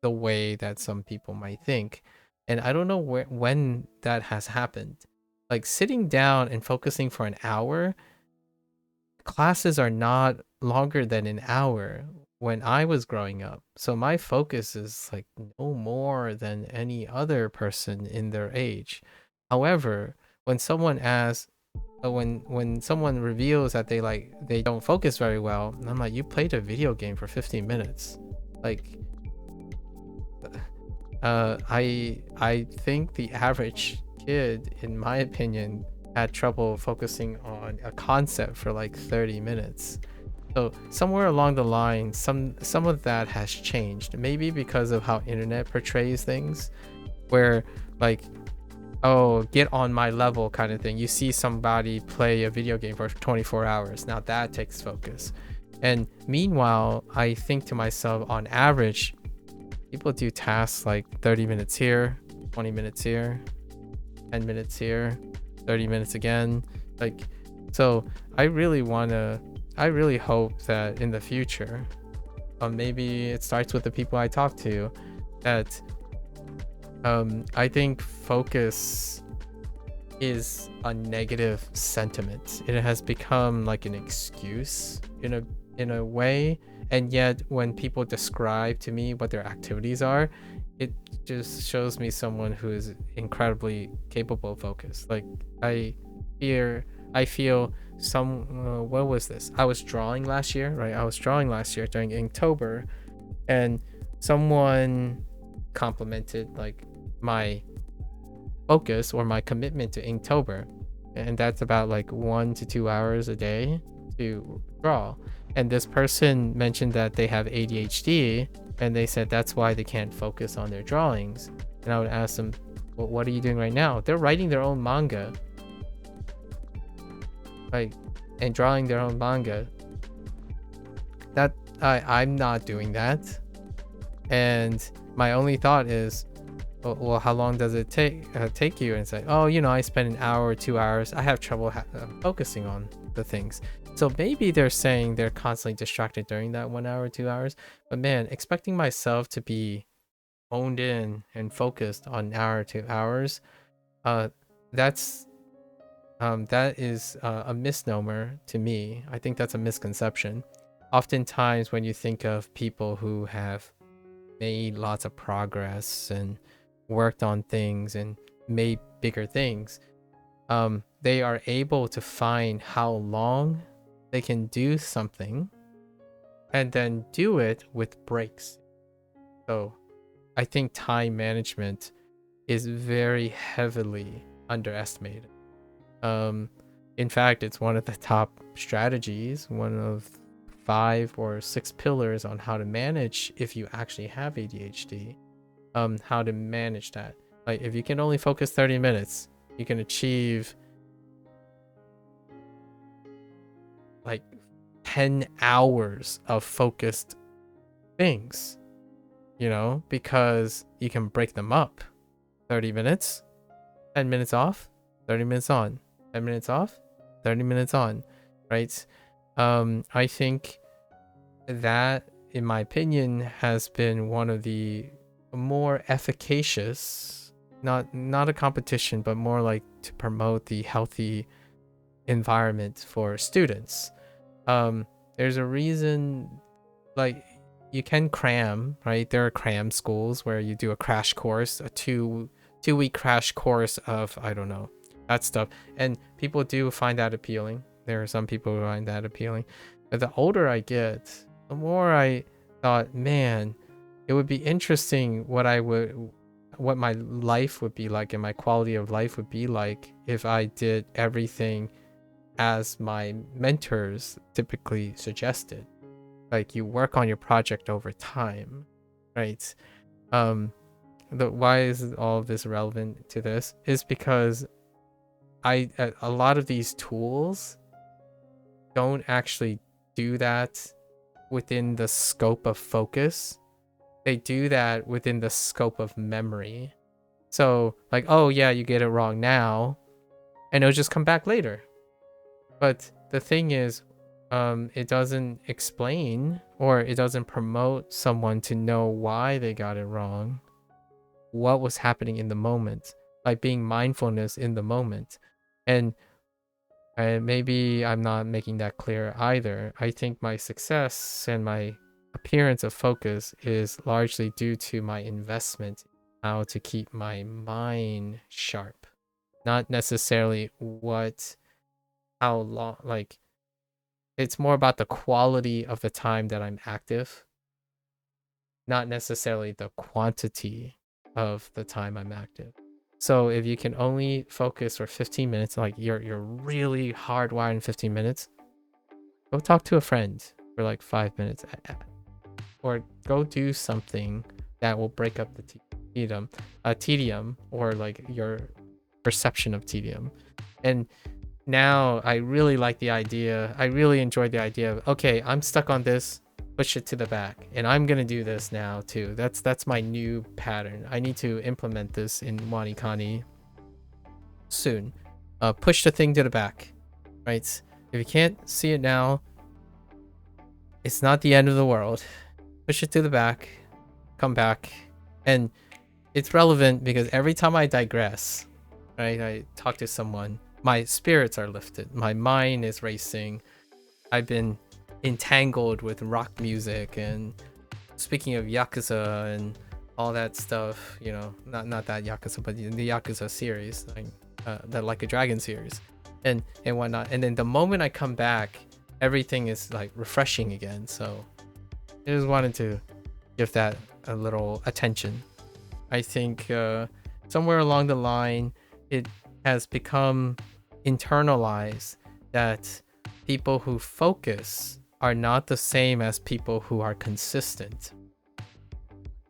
the way that some people might think. And I don't know when that has happened. Like, sitting down and focusing for an hour, classes are not longer than an hour when I was growing up. So my focus is like no more than any other person in their age. However, when someone asks, when someone reveals that they don't focus very well, I'm like, you played a video game for 15 minutes. Like, I think the average kid, in my opinion, had trouble focusing on a concept for like 30 minutes. So somewhere along the line, some of that has changed. Maybe because of how internet portrays things, where like, oh, get on my level kind of thing. You see somebody play a video game for 24 hours. Now that takes focus. And meanwhile, I think to myself, on average, people do tasks like 30 minutes here, 20 minutes here, 10 minutes here, 30 minutes again. Like, so I really hope that in the future, maybe it starts with the people I talk to, that I think focus is a negative sentiment. It has become like an excuse in a way, and yet when people describe to me what their activities are, it just shows me someone who is incredibly capable of focus. Like, I feel some what was this? I was drawing last year, right? I was drawing last year during Inktober, and someone complimented like my focus or my commitment to Inktober, and that's about like 1 to 2 hours a day to draw. And this person mentioned that they have ADHD, and they said that's why they can't focus on their drawings. And I would ask them, well, what are you doing right now? They're writing their own manga. like, and drawing their own manga. That I'm not doing that. And my only thought is, well, how long does it take you? And it's like, oh, I spend an hour or 2 hours. I have trouble focusing on the things. So maybe they're saying they're constantly distracted during that 1 hour, 2 hours. But man, expecting myself to be honed in and focused on an hour, 2 hours, that's that is a misnomer to me. I think that's a misconception. Oftentimes, when you think of people who have made lots of progress and worked on things and made bigger things, they are able to find how long they can do something and then do it with breaks. So I think time management is very heavily underestimated. In fact, it's one of the top strategies, one of 5 or 6 pillars on how to manage if you actually have ADHD. How to manage that. Like, if you can only focus 30 minutes, you can achieve like 10 hours of focused things, because you can break them up. 30 minutes, 10 minutes off, 30 minutes on, 10 minutes off, 30 minutes on, right? I think that, in my opinion, has been one of the more efficacious, not a competition, but more like to promote the healthy environment for students. There's a reason, like, you can cram, right? There are cram schools where you do a crash course, a two-week crash course of, I don't know, that stuff, and people do find that appealing. There are some people who find that appealing, but the older I get, the more I thought, man, it would be interesting what my life would be like and my quality of life would be like if I did everything as my mentors typically suggested. Like, you work on your project over time, right? Why is all of this relevant to this is because a lot of these tools don't actually do that within the scope of focus. They do that within the scope of memory. So, like, oh yeah, you get it wrong now, and it'll just come back later. But the thing is, it doesn't explain, or it doesn't promote someone to know why they got it wrong, what was happening in the moment, like being mindfulness in the moment. And maybe I'm not making that clear either. I think my success and my appearance of focus is largely due to my investment in how to keep my mind sharp, not necessarily how long, like, it's more about the quality of the time that I'm active, not necessarily the quantity of the time I'm active. So if you can only focus for 15 minutes, like you're really hardwired in 15 minutes, go talk to a friend for like 5 minutes, or go do something that will break up the tedium, or like your perception of tedium. And now I really like the idea. I really enjoyed the idea of, okay, I'm stuck on this, push it to the back, and I'm gonna do this now too. That's my new pattern. I need to implement this in Wanikani soon. Push the thing to the back, right? If you can't see it now, it's not the end of the world. Push it to the back, come back. And it's relevant because every time I digress, right, I talk to someone, my spirits are lifted, my mind is racing. I've been entangled with rock music, and speaking of Yakuza and all that stuff, not that Yakuza, but the Yakuza series, like the Like a Dragon series, and whatnot. And then the moment I come back, everything is like refreshing again. So I just wanted to give that a little attention. I think somewhere along the line, it has become internalized that people who focus are not the same as people who are consistent.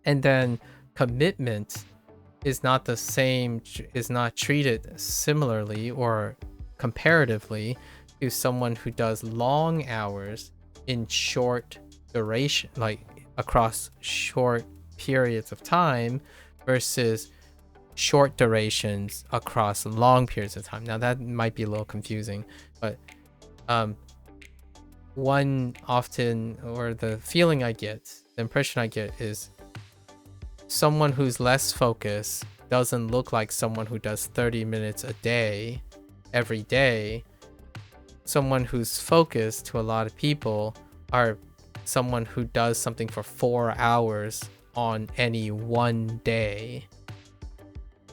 And then commitment is not the same, is not treated similarly or comparatively to someone who does long hours in short duration, like across short periods of time, versus short durations across long periods of time. Now that might be a little confusing, but one often, or the feeling I get, the impression I get is someone who's less focused doesn't look like someone who does 30 minutes a day every day. Someone who's focused to a lot of people are someone who does something for 4 hours on any one day.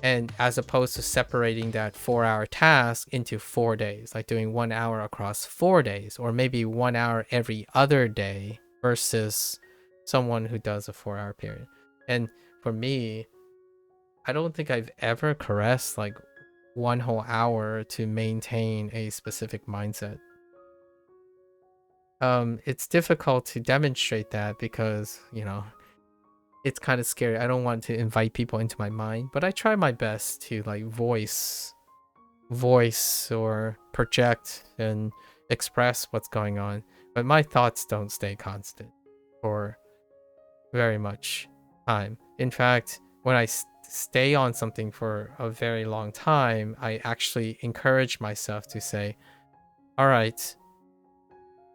And as opposed to separating that 4-hour task into 4 days, like doing 1 hour across 4 days, or maybe 1 hour every other day versus someone who does a 4-hour period. And for me, I don't think I've ever caressed like 1 whole hour to maintain a specific mindset. It's difficult to demonstrate that because, you know, it's kind of scary. I don't want to invite people into my mind, but I try my best to like voice or project and express what's going on. But my thoughts don't stay constant for very much time. In fact, when I stay on something for a very long time, I actually encourage myself to say, all right,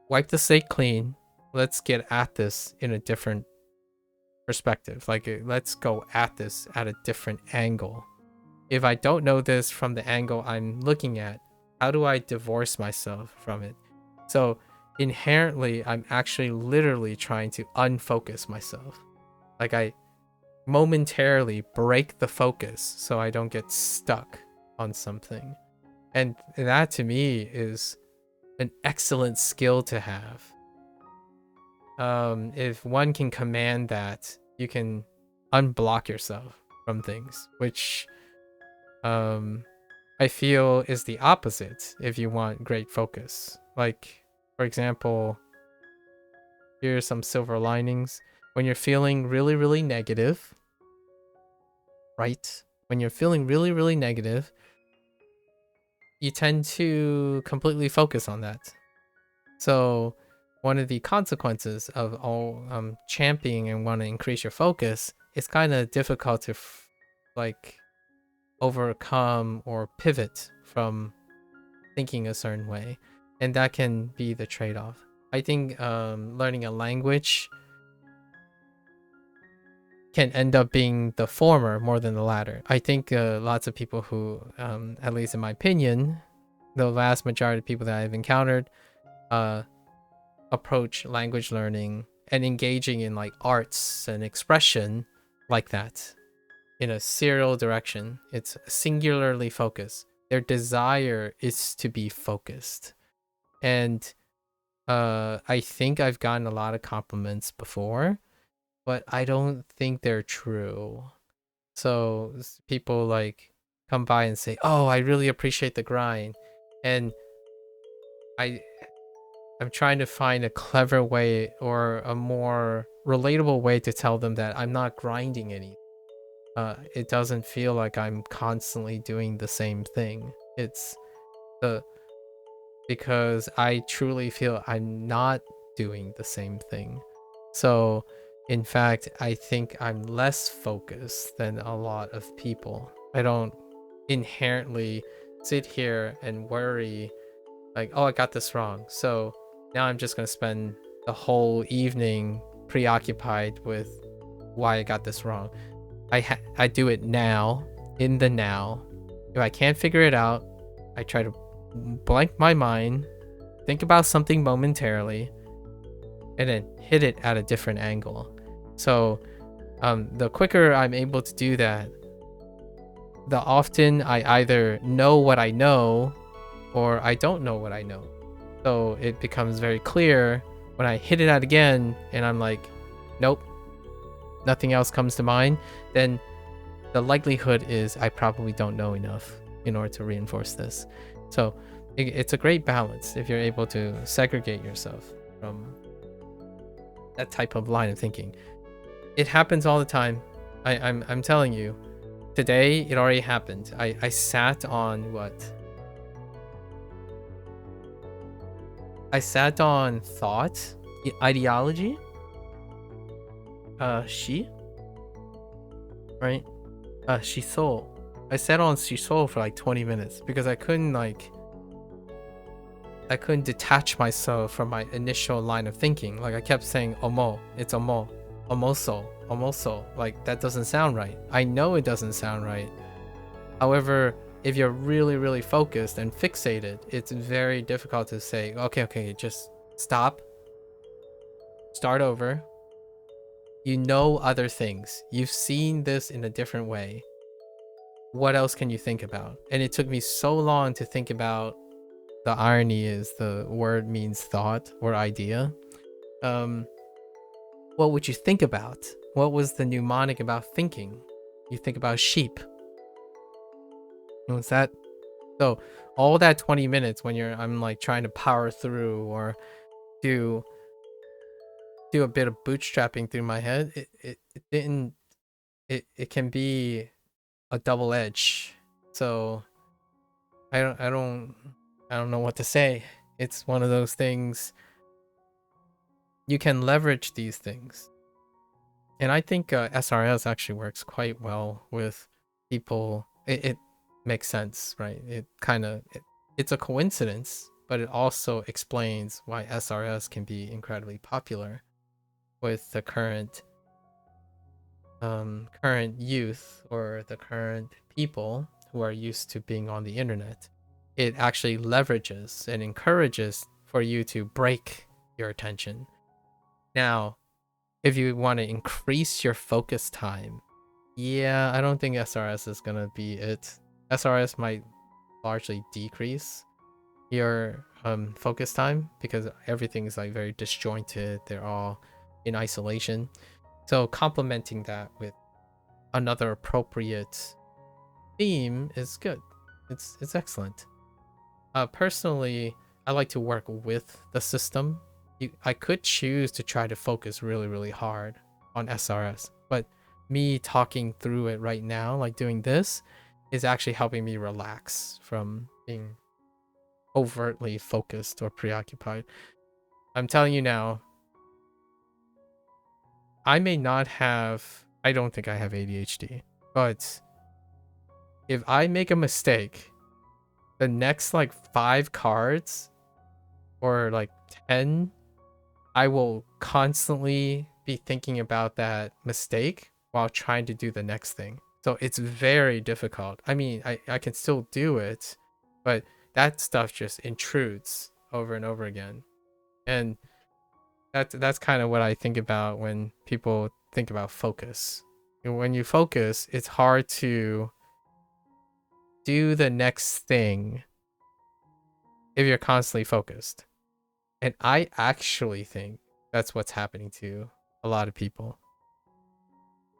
wipe the slate clean. Let's get at this in a different perspective. Like, let's go at this at a different angle. If I don't know this from the angle I'm looking at, how do I divorce myself from it? So inherently, I'm actually literally trying to unfocus myself. Like, I momentarily break the focus so I don't get stuck on something. And that to me is an excellent skill to have. If one can command that, you can unblock yourself from things, which I feel is the opposite if you want great focus. Like, for example, here's some silver linings. When you're feeling really, really negative, right? When you're feeling really, really negative, you tend to completely focus on that. So one of the consequences of all championing and want to increase your focus, it's kind of difficult to like overcome or pivot from thinking a certain way, and that can be the trade-off. I think learning a language can end up being the former more than the latter. I think lots of people who, at least in my opinion, the vast majority of people that I've encountered approach language learning and engaging in like arts and expression like that, in a serial direction. It's singularly focused. Their desire is to be focused. And I think I've gotten a lot of compliments before, but I don't think they're true. So people like come by and say, "Oh, I really appreciate the grind." And I'm trying to find a clever way or a more relatable way to tell them that I'm not grinding any. It doesn't feel like I'm constantly doing the same thing. It's because I truly feel I'm not doing the same thing. So, in fact, I think I'm less focused than a lot of people. I don't inherently sit here and worry like, oh, I got this wrong. So now I'm just going to spend the whole evening preoccupied with why I got this wrong. I do it now, in the now. If I can't figure it out, I try to blank my mind, think about something momentarily, and then hit it at a different angle. So the quicker I'm able to do that, the often I either know what I know or I don't know what I know. So it becomes very clear when I hit it out again and I'm like, nope, nothing else comes to mind, then the likelihood is I probably don't know enough in order to reinforce this. So it's a great balance if you're able to segregate yourself from that type of line of thinking. It happens all the time. I'm telling you, today it already happened. I sat on what? I sat on thought, ideology. She, right? Shisol. I sat on Shisol for like 20 minutes because I couldn't detach myself from my initial line of thinking. Like I kept saying omo, it's omo, omoso. Like that doesn't sound right. I know it doesn't sound right. However, if you're really, really focused and fixated, it's very difficult to say, okay, just stop, start over. You know other things. You've seen this in a different way. What else can you think about? And it took me so long to think about. The irony is the word means thought or idea. What would you think about? What was the mnemonic about thinking? You think about sheep. What's that? So all that 20 minutes when I'm like trying to power through or do a bit of bootstrapping through my head, it didn't. It can be a double edge. So I don't know what to say. It's one of those things. You can leverage these things. And I think SRS actually works quite well with people. It makes sense, right? It's a coincidence, but it also explains why SRS can be incredibly popular with the current youth or the current people who are used to being on the internet. It actually leverages and encourages for you to break your attention. Now, if you want to increase your focus time, yeah, I don't think SRS is gonna be it. SRS might largely decrease your focus time because everything is like very disjointed. They're all in isolation. So complementing that with another appropriate theme is good. It's excellent. Personally, I like to work with the system. I could choose to try to focus really, really hard on SRS, but me talking through it right now, like doing this, is actually helping me relax from being overtly focused or preoccupied. I'm telling you now, I don't think I have ADHD, but if I make a mistake, the next like 5 cards or like 10, I will constantly be thinking about that mistake while trying to do the next thing. So it's very difficult. I mean, I can still do it, but that stuff just intrudes over and over again. And that's kind of what I think about when people think about focus. When you focus, it's hard to do the next thing if you're constantly focused. And I actually think that's what's happening to a lot of people.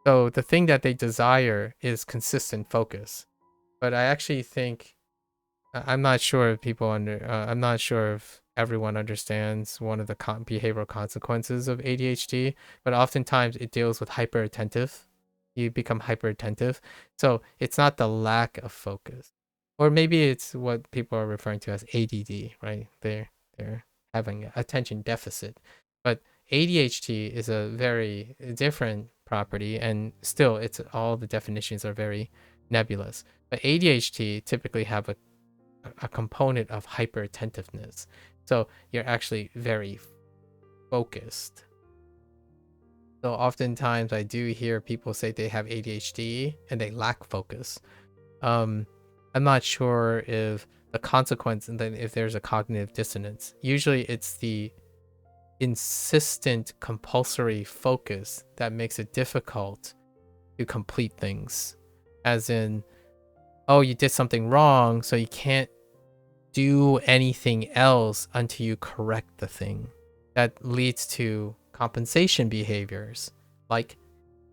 So the thing that they desire is consistent focus. But I actually think I'm not sure if I'm not sure if everyone understands one of the behavioral consequences of ADHD, but oftentimes it deals with hyperattentive. You become hyperattentive. So it's not the lack of focus. Or maybe it's what people are referring to as ADD, right? They're having attention deficit. But ADHD is a very different property, and still it's all the definitions are very nebulous. But ADHD typically have a component of hyperattentiveness. So you're actually very focused. So oftentimes I do hear people say they have ADHD and they lack focus. I'm not sure if the consequence and then if there's a cognitive dissonance. Usually it's the insistent compulsory focus that makes it difficult to complete things. As in, oh, you did something wrong, so you can't do anything else until you correct the thing. That leads to compensation behaviors like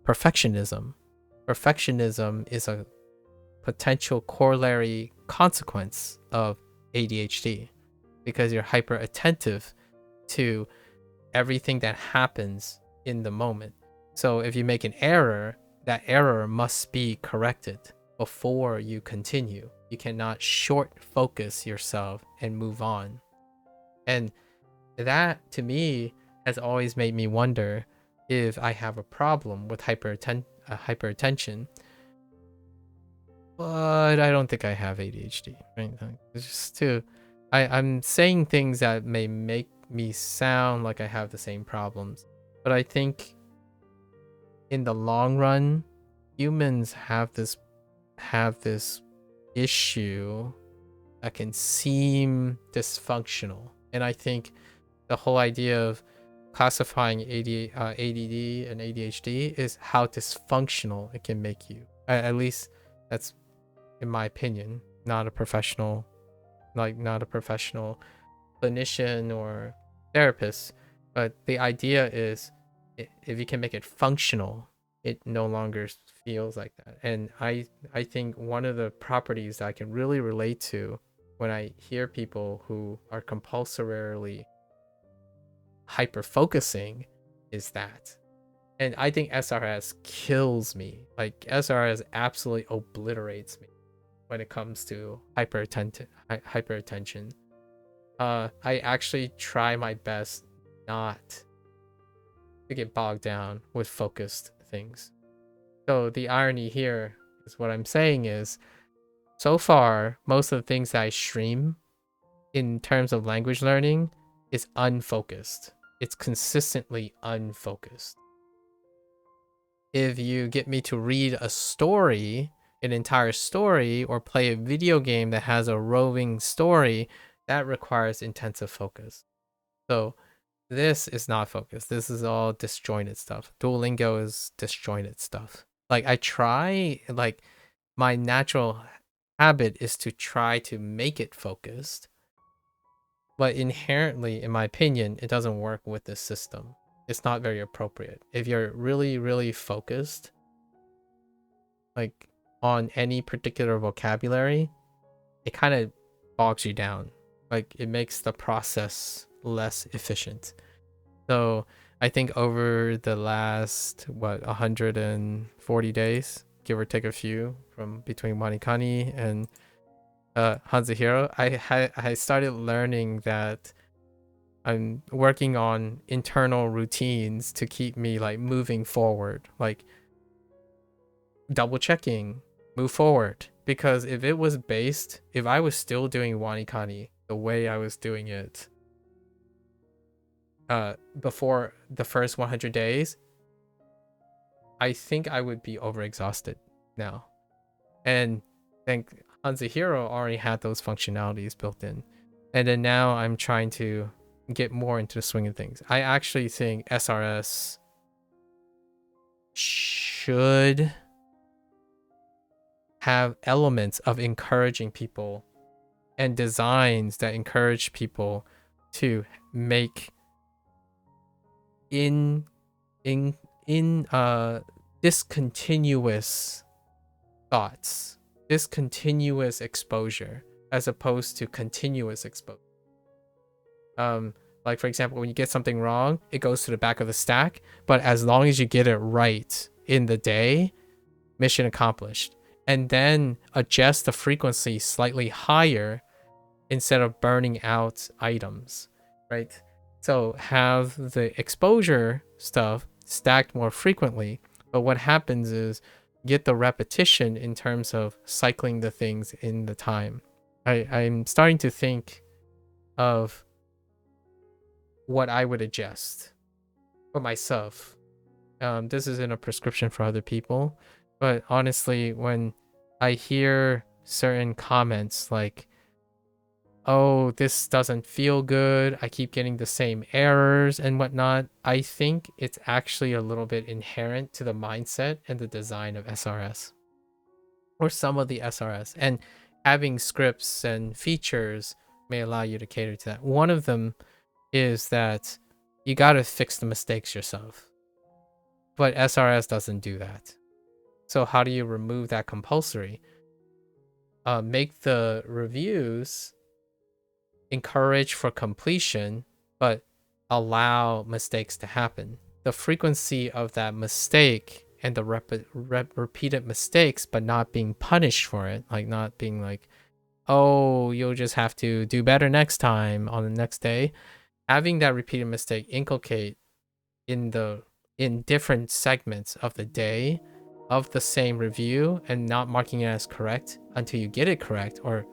perfectionism. Perfectionism is a potential corollary consequence of ADHD because you're hyper attentive to everything that happens in the moment. So if you make an error, that error must be corrected before you continue. You cannot short focus yourself and move on. And That to me has always made me wonder if I have a problem with hypertension. But I don't think I have ADHD. Right? It's just too. I'm saying things that may make me sound like I have the same problems, but I think in the long run, humans have this issue that can seem dysfunctional, and I think the whole idea of classifying ADD and ADHD is how dysfunctional it can make you. At least that's in my opinion. Not a professional clinician or therapist, but the idea is if you can make it functional, it no longer feels like that. And I think one of the properties that I can really relate to when I hear people who are compulsorily hyper focusing is that. And I think SRS kills me. Like SRS absolutely obliterates me when it comes to hyperattention. I actually try my best not to get bogged down with focused things. So the irony here is what I'm saying is, so far, most of the things that I stream in terms of language learning is unfocused. It's consistently unfocused. If you get me to read a story, an entire story, or play a video game that has a roving story, that requires intensive focus. So this is not focused. This is all disjointed stuff. Duolingo is disjointed stuff. Like I try, like my natural habit is to try to make it focused, but inherently, in my opinion, it doesn't work with this system. It's not very appropriate. If you're really, really focused, like on any particular vocabulary, it kind of bogs you down. Like it makes the process less efficient. So I think over the last 140 days, give or take a few, from between Wanikani and HanziHero, I started learning that I'm working on internal routines to keep me like moving forward, like double checking, move forward. Because if I was still doing Wanikani the way I was doing it before the first 100 days, I think I would be overexhausted now. And I think HanziHero already had those functionalities built in. And then now I'm trying to get more into the swing of things. I actually think SRS should have elements of encouraging people and designs that encourage people to make in discontinuous thoughts, discontinuous exposure, as opposed to continuous exposure. Like for example, when you get something wrong, it goes to the back of the stack, but as long as you get it right in the day, mission accomplished. And then adjust the frequency slightly higher instead of burning out items, right? So have the exposure stuff stacked more frequently, but what happens is get the repetition in terms of cycling the things in the time. I'm starting to think of what I would adjust for myself. This isn't a prescription for other people, but honestly, when I hear certain comments like, oh, this doesn't feel good, I keep getting the same errors and whatnot, I think it's actually a little bit inherent to the mindset and the design of SRS, or some of the SRS. And having scripts and features may allow you to cater to that. One of them is that you got to fix the mistakes yourself, but SRS doesn't do that. So how do you remove that compulsory? Make the reviews encourage for completion, but allow mistakes to happen. The frequency of that mistake and the repeated mistakes, but not being punished for it, like not being like, oh, you'll just have to do better next time on the next day. having that repeated mistake inculcate in different segments of the day of the same review and not marking it as correct until you get it correct, or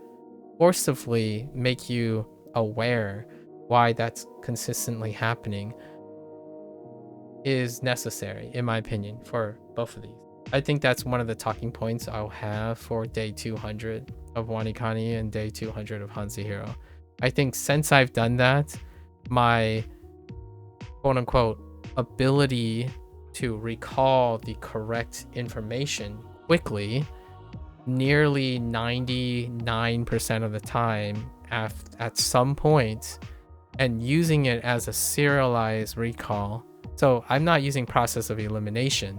forcibly make you aware why that's consistently happening, is necessary, in my opinion, for both of these. I think that's one of the talking points I'll have for day 200 of Wanikani and day 200 of HanziHero. I think since I've done that, my quote unquote ability to recall the correct information quickly, nearly 99% of the time at some point, and using it as a serialized recall. So I'm not using process of elimination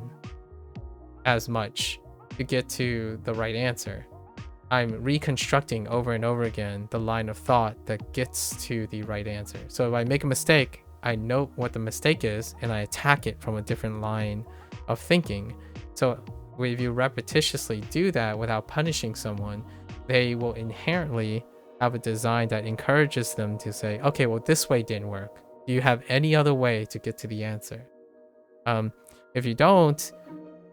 as much to get to the right answer. I'm reconstructing over and over again the line of thought that gets to the right answer. So if I make a mistake, I note what the mistake is and I attack it from a different line of thinking. So if you repetitiously do that without punishing someone, they will inherently have a design that encourages them to say, okay, well, this way didn't work. Do you have any other way to get to the answer? If you don't,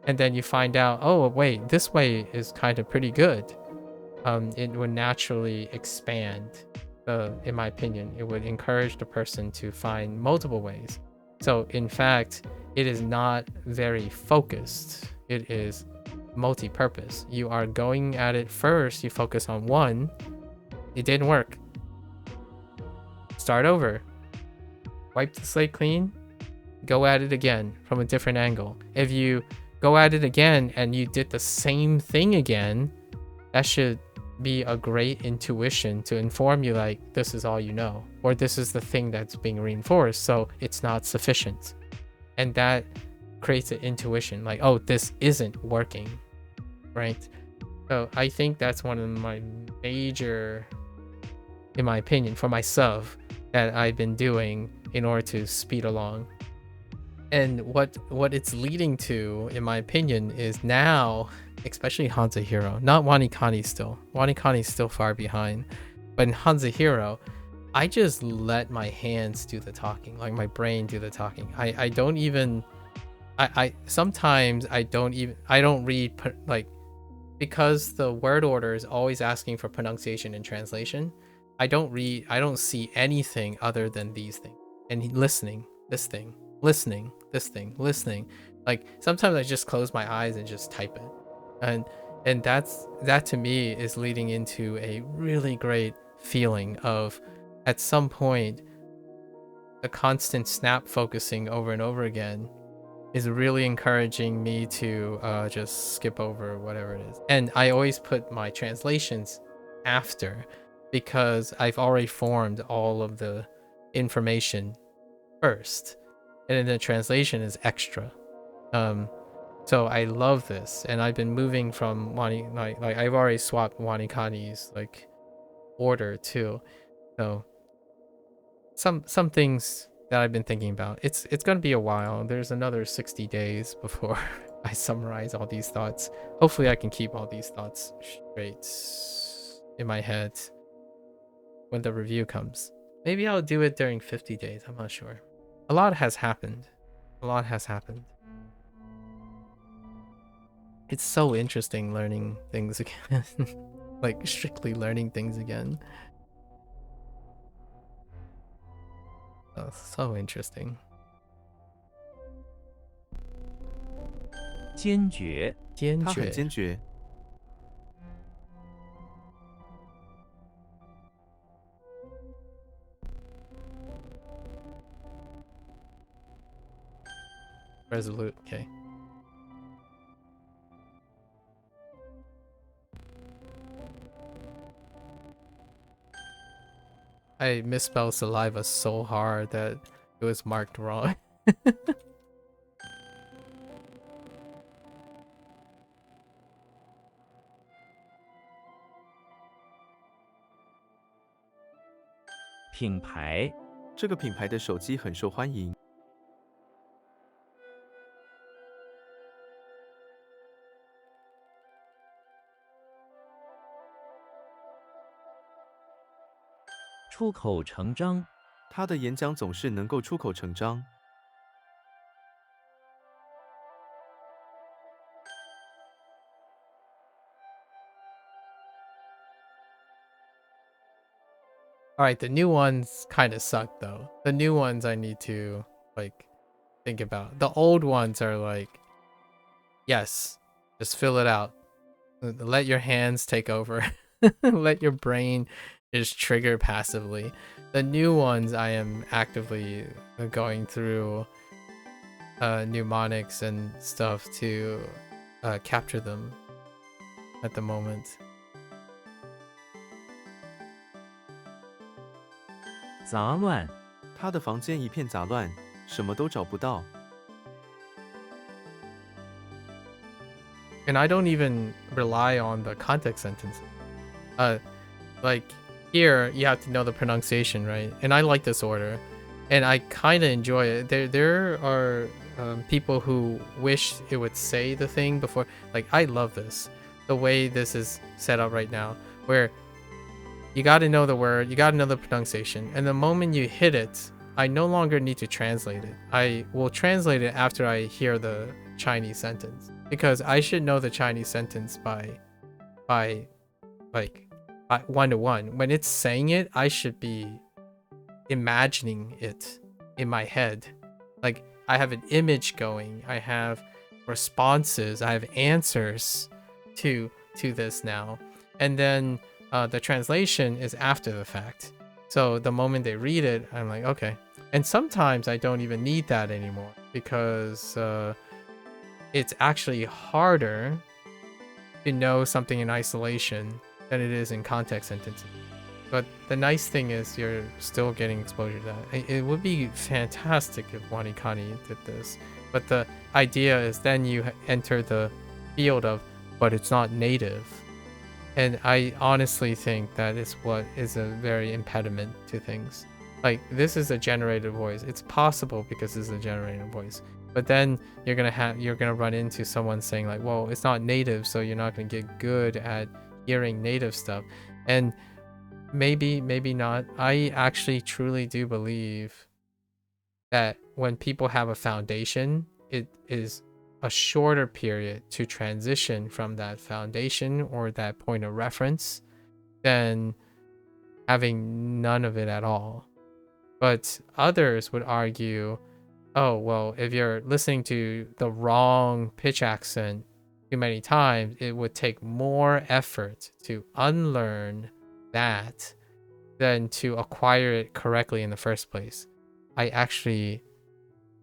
and then you find out, oh, wait, this way is kind of pretty good, it would naturally expand. In my opinion, it would encourage the person to find multiple ways. So in fact, it is not very focused. It is multi-purpose. You are going at it first, you focus on one, it didn't work. Start over. Wipe the slate clean, go at it again from a different angle. If you go at it again and you did the same thing again, that should be a great intuition to inform you, like, this is all you know, or this is the thing that's being reinforced, so it's not sufficient. And that creates an intuition, like, oh, this isn't working, right? So I think that's one of my major, in my opinion, for myself, that I've been doing in order to speed along. And what it's leading to, in my opinion, is now, especially HanziHero, not Wanikani still. Wanikani is still far behind. But in HanziHero, I just let my hands do the talking, like my brain do the talking. I don't even, sometimes I don't read, like, because the word order is always asking for pronunciation and translation. I don't see anything other than these things. And listening, this thing, listening, this thing, listening. Like, sometimes I just close my eyes and just type it. And that to me is leading into a really great feeling of, at some point, the constant snap focusing over and over again is really encouraging me to just skip over whatever it is. And I always put my translations after, because I've already formed all of the information first, and then the translation is extra. So I love this, and I've been moving from like I've already swapped Wanikani's like order too. So some things that I've been thinking about. It's gonna be a while. There's another 60 days before I summarize all these thoughts. Hopefully I can keep all these thoughts straight in my head when the review comes. Maybe I'll do it during 50 days. I'm not sure. A lot has happened. A lot has happened. It's so interesting learning things again. Like, strictly learning things again. Oh, so interesting. 坚决，坚他很决。坚决， Resolute. Okay. I misspelled saliva so hard that it was marked wrong. 品牌，这个品牌的手机很受欢迎。出口成章，他的演讲总是能够出口成章。All right, the new ones kind of suck though. The new ones I need to like think about. The old ones are like, yes, just fill it out. Let your hands take over. Let your brain just trigger passively. The new ones I am actively going through mnemonics and stuff to capture them at the moment. 杂乱，他的房间一片杂乱，什么都找不到。And I don't even rely on the context sentences. Like here you have to know the pronunciation, right? And I like this order, and I kind of enjoy it. There are people who wish it would say the thing before. Like I love this, the way this is set up right now, where you got to know the word, you got to know the pronunciation, and the moment you hit it, I no longer need to translate it. I will translate it after I hear the Chinese sentence, because I should know the Chinese sentence by one to one. When it's saying it, I should be imagining it in my head. Like I have an image going, I have responses, I have answers to this now, and then the translation is after the fact. So the moment they read it, I'm like, okay. And sometimes I don't even need that anymore, because it's actually harder to know something in isolation than it is in context sentences. But the nice thing is you're still getting exposure to that. It would be fantastic if Wanikani did this. But the idea is then you enter the field of, but it's not native. And I honestly think that is what is a very impediment to things. Like this is a generated voice. It's possible because it's a generated voice. But then you're gonna run into someone saying like, well, it's not native, so you're not gonna get good at hearing native stuff. And maybe not. I actually truly do believe that when people have a foundation, it is a shorter period to transition from that foundation or that point of reference than having none of it at all. But others would argue, oh, well, if you're listening to the wrong pitch accent too many times, it would take more effort to unlearn that than to acquire it correctly in the first place.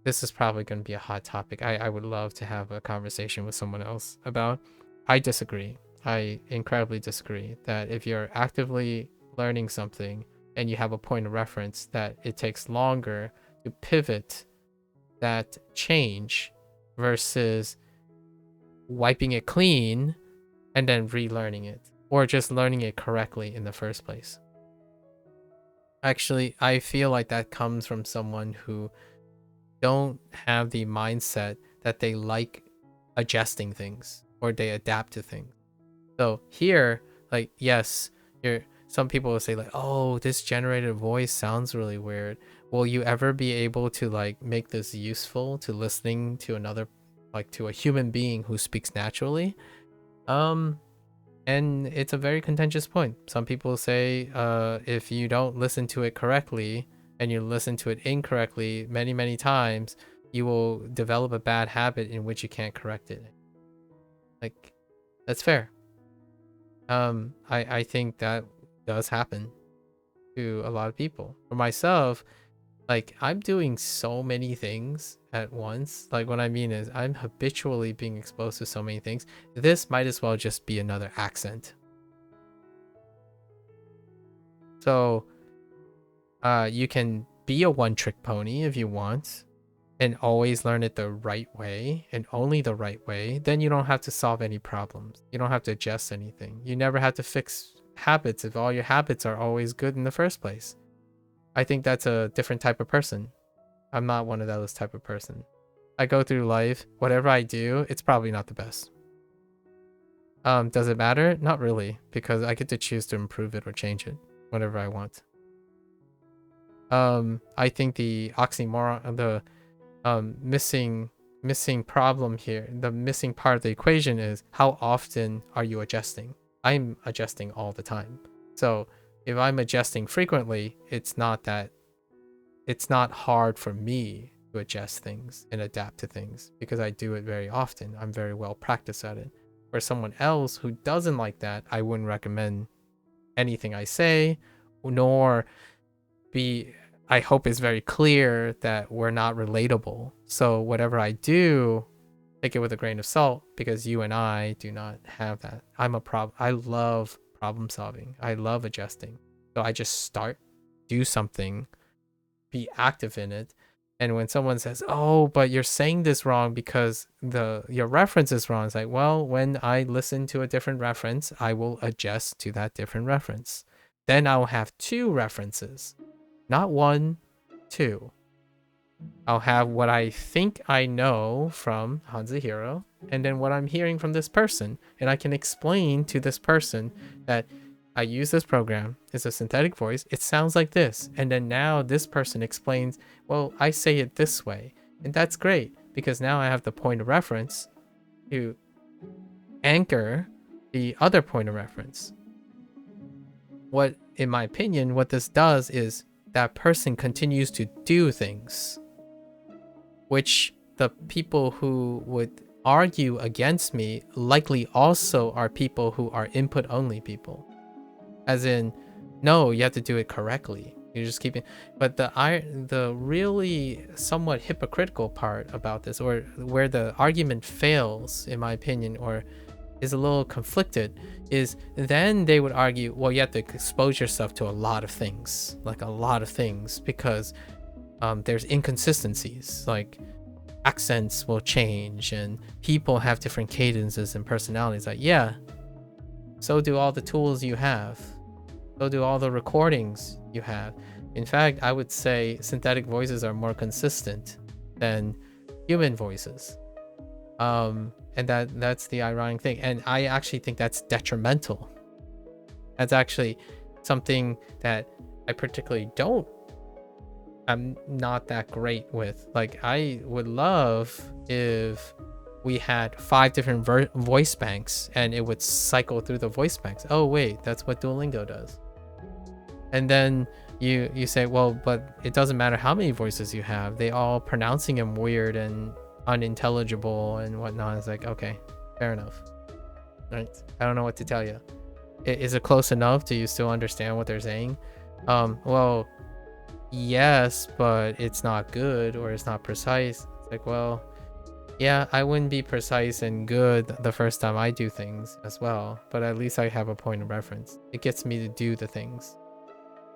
This is probably going to be a hot topic. I would love to have a conversation with someone else about. I disagree. I incredibly disagree that if you're actively learning something and you have a point of reference, that it takes longer to pivot that change versus wiping it clean and then relearning it, or just learning it correctly in the first place. Actually, I feel like that comes from someone who don't have the mindset that they like adjusting things or they adapt to things. So here, like, yes, some people will say like, oh, this generated voice sounds really weird. Will you ever be able to like make this useful to listening to another, like to a human being who speaks naturally? And it's a very contentious point. Some people say if you don't listen to it correctly and you listen to it incorrectly many times, you will develop a bad habit in which you can't correct it. Like, that's fair. I think that does happen to a lot of people. For myself, like, I'm doing so many things at once. Like, what I mean is I'm habitually being exposed to so many things. This might as well just be another accent. So you can be a one-trick pony if you want and always learn it the right way and only the right way. Then you don't have to solve any problems. You don't have to adjust anything. You never have to fix habits if all your habits are always good in the first place. I think that's a different type of person. I'm not one of those type of person. I go through life, whatever I do, it's probably not the best. Does it matter? Not really, because I get to choose to improve it or change it, whatever I want. I think the oxymoron, the missing problem here, the missing part of the equation is how often are you adjusting? I'm adjusting all the time. So if I'm adjusting frequently, it's not hard for me to adjust things and adapt to things because I do it very often. I'm very well practiced at it. For someone else who doesn't like that, I wouldn't recommend anything I say, nor I hope it's very clear that we're not relatable. So whatever I do, take it with a grain of salt because you and I do not have that. I love problem solving. I love adjusting. So I just do something, be active in it. And when someone says, "Oh, but you're saying this wrong because your reference is wrong," it's like, well, when I listen to a different reference, I will adjust to that different reference. Then I'll have two references, not one, two. I'll have what I think I know from HanziHero, and then what I'm hearing from this person, and I can explain to this person that I use this program. It's a synthetic voice. It sounds like this. And then now this person explains, well, I say it this way. And that's great because now I have the point of reference to anchor the other point of reference. In my opinion, what this does is that person continues to do things, which the people who would argue against me likely also are people who are input only people. As in, no, you have to do it correctly. You're just keeping. But the really somewhat hypocritical part about this, or where the argument fails, in my opinion, or is a little conflicted, is then they would argue, well, you have to expose yourself to a lot of things, because there's inconsistencies, like accents will change and people have different cadences and personalities. Like, yeah, so do all the tools you have. So do all the recordings you have. In fact, I would say synthetic voices are more consistent than human voices. And that's the ironic thing. And I actually think that's detrimental. That's actually something that I particularly I'm not that great with. Like, I would love if we had 5 different voice banks and it would cycle through the voice banks. Oh wait, that's what Duolingo does. And then you say, well, but it doesn't matter how many voices you have. They all pronouncing them weird and unintelligible and whatnot. It's like, okay, fair enough. Right? I don't know what to tell you. Is it close enough? Do you still understand what they're saying? Well, yes, but it's not good or it's not precise. It's like, well, yeah, I wouldn't be precise and good the first time I do things as well, but at least I have a point of reference. It gets me to do the things.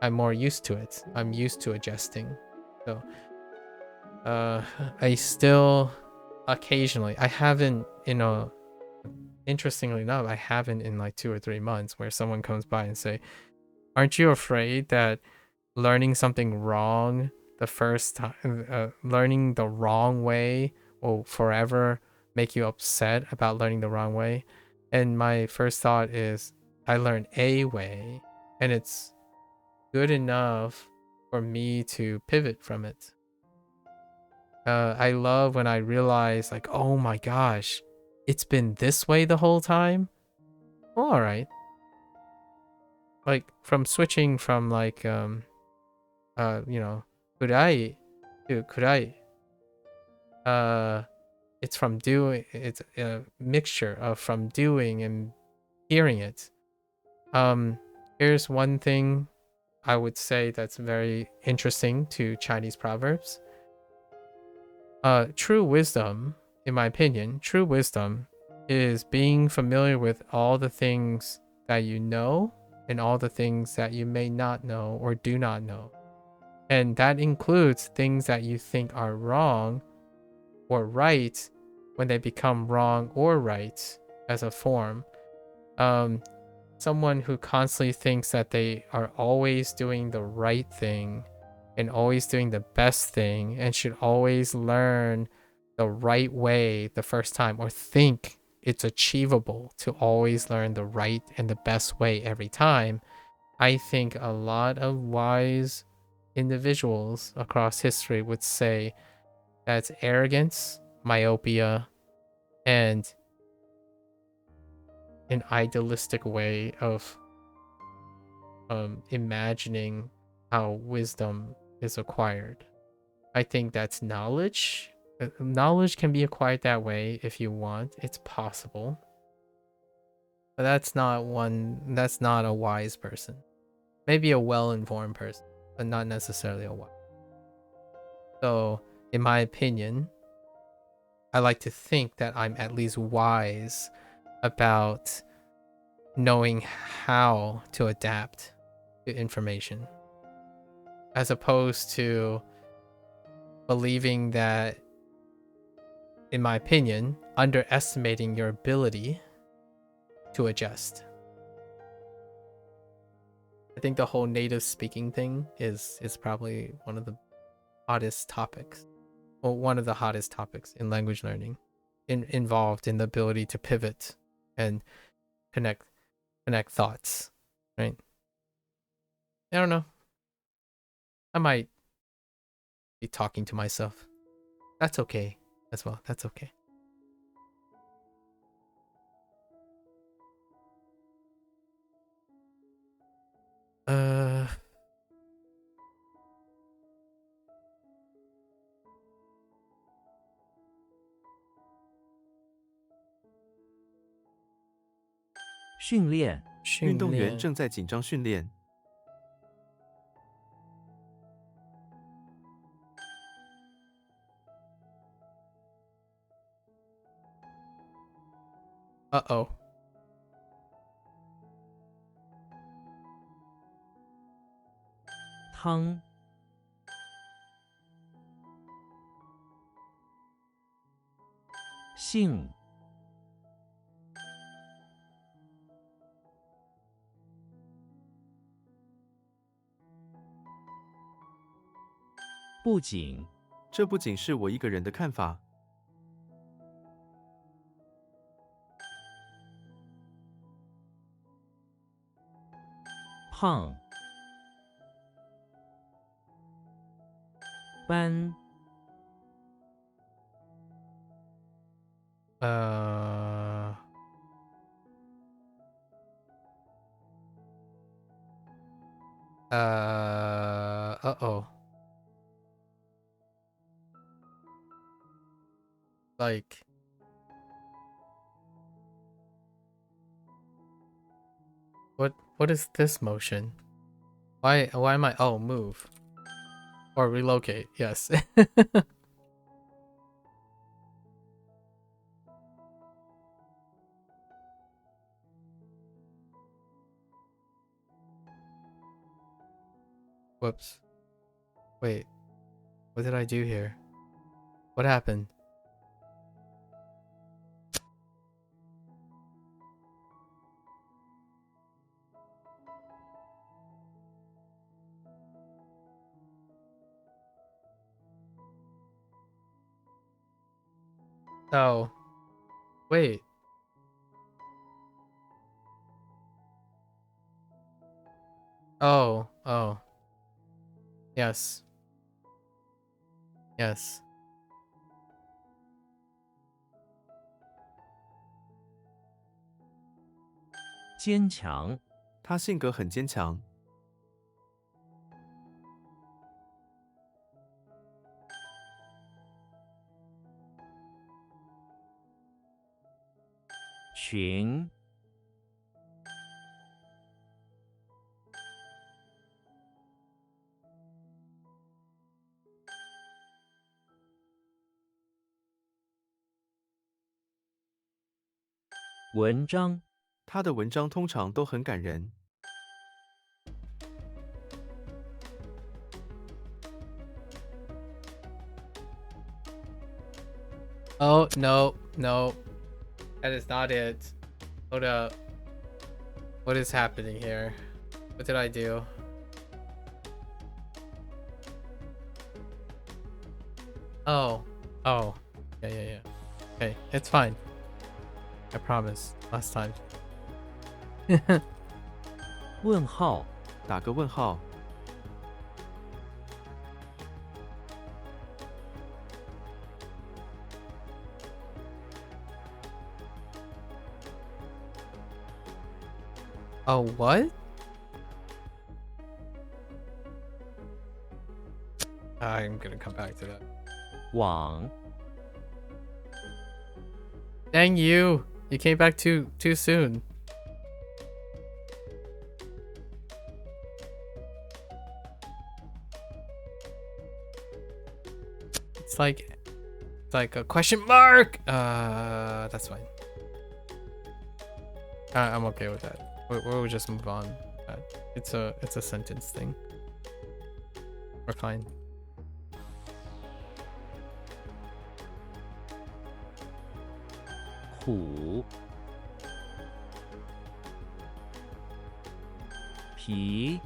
I'm more used to it. I'm used to adjusting. So I still occasionally, I haven't, interestingly enough, I haven't in like 2 or 3 months, where someone comes by and say, aren't you afraid that learning something wrong the first time, learning the wrong way will forever make you upset about learning the wrong way? And my first thought is, I learned a way and it's good enough for me to pivot from it. I love when I realize, like, oh my gosh, it's been this way the whole time. Well, all right. Like, from switching from like kurai to kurai. It's from doing. It's a mixture of from doing and hearing it. Here's one thing I would say that's very interesting to Chinese proverbs. True wisdom, in my opinion, true wisdom is being familiar with all the things that you know and all the things that you may not know or do not know. And that includes things that you think are wrong or right when they become wrong or right as a form. Someone who constantly thinks that they are always doing the right thing and always doing the best thing and should always learn the right way the first time, or think it's achievable to always learn the right and the best way every time. I think a lot of wise individuals across history would say that's arrogance, myopia, and an idealistic way of imagining how wisdom is acquired. I think that's knowledge. Knowledge can be acquired that way if you want. It's possible. But that's not a wise person. Maybe a well-informed person, but not necessarily a wise. So, in my opinion, I like to think that I'm at least wise about knowing how to adapt to information, as opposed to believing that, in my opinion, underestimating your ability to adjust. I think the whole native speaking thing is probably one of the hottest topics, or one of the hottest topics in language learning, involved in the ability to pivot and connect thoughts, right? I don't know. I might be talking to myself. That's okay as well. That's okay. Uh, 训练，运动员训练。正在紧张训练。 Uh-oh. 汤，性，不仅，这不仅是我一个人的看法，胖，斑，Uh-oh. Like, what is this motion? Why am I, oh, move or relocate? Yes. Whoops. Wait, what did I do here? What happened? Oh, wait. Oh, yes. Yes. 坚强，他性格很坚强。 群，文章，他的文章通常都很感人。 Oh, no, no. That is not it. Hold up. What is happening here? What did I do? Oh. Oh. Yeah. Okay, it's fine. I promise. Last time. 问号，打个问号， Oh, what? I'm gonna come back to that. 网 Dang you! You came back too soon. It's like a question mark. That's fine. I'm okay with that. We'll just move on. It's a sentence thing. We're fine. 苦皮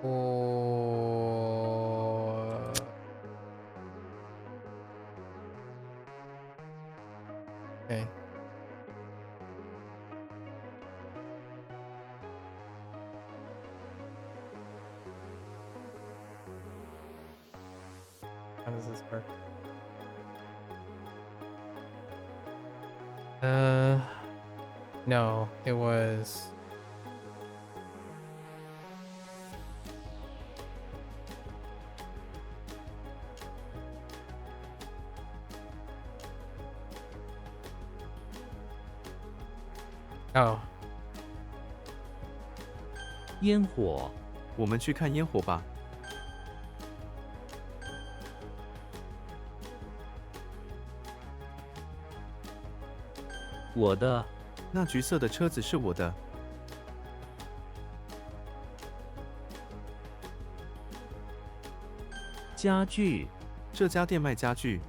Oh. Okay. How does this work? No, it was. Oh, 烟火我们去看烟火吧。我的那橘色的车子是我的。家具这家店卖家具。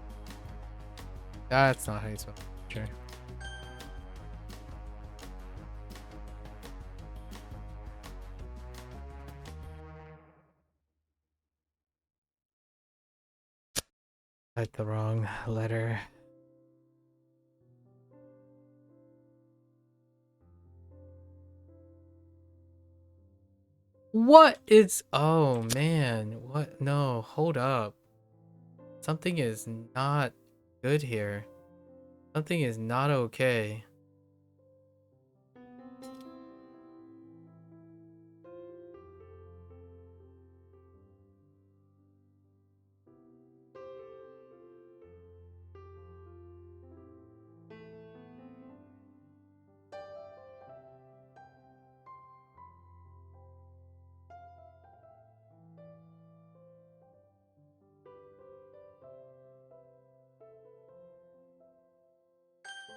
that's not how you spell it. Sure. Typed the wrong letter. What is... Oh, man. What? No, hold up. Something is not good here. Something is not okay. "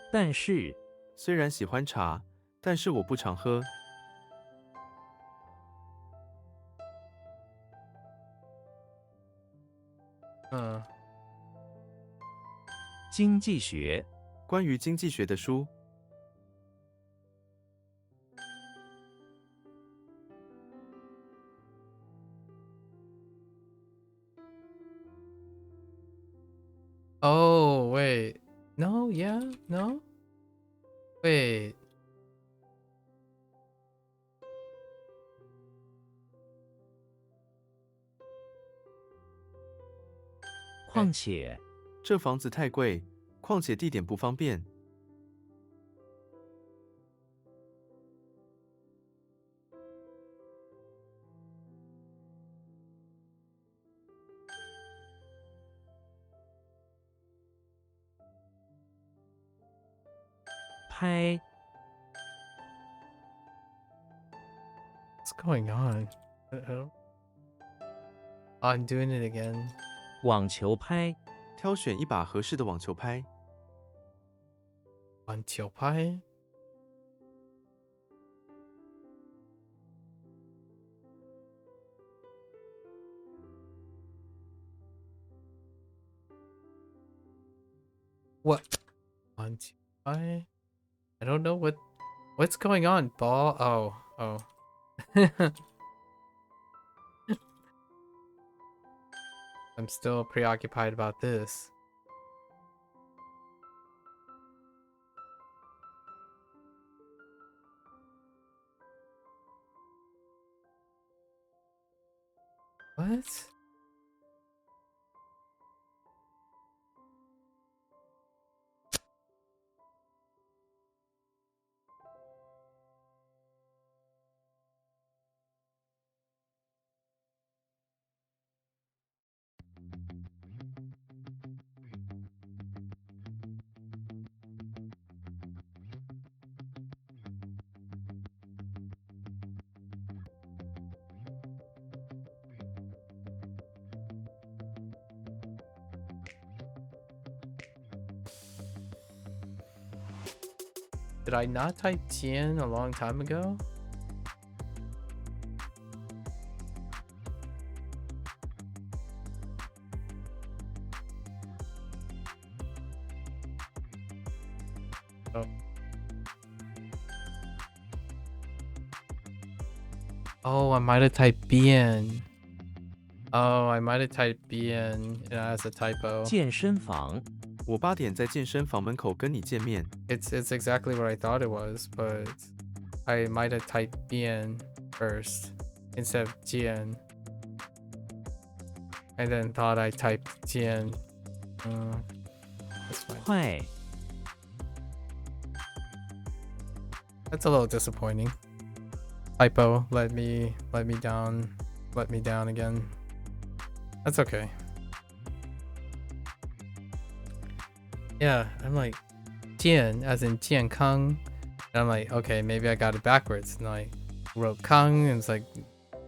但是虽然喜欢茶，但是我不常喝。经济学关于经济学的书。 Oh, wait. No, yeah, no? Wait. 况且这房子太贵，况且地点不方便。拍 What's going on? I don't... Oh, I'm doing it again. 网球拍挑选一把合适的网球拍。 On Pie? What? On Pie? I don't know what's going on. Ball? Oh. I'm still preoccupied about this. What? Did I not type Tian a long time ago? Oh. Oh, I might have typed Bien. Oh, I might have typed Bien as a typo. 健身房，我8点在健身房门口跟你见面。It's exactly what I thought it was, but I might have typed Bien first instead of Jian. And then thought I typed Jian. That's fine. 快， That's a little disappointing. Typo let me down again. That's okay. Yeah, I'm like Jian as in Jian Kang. And I'm like, okay, maybe I got it backwards. And I wrote Kang and it's like,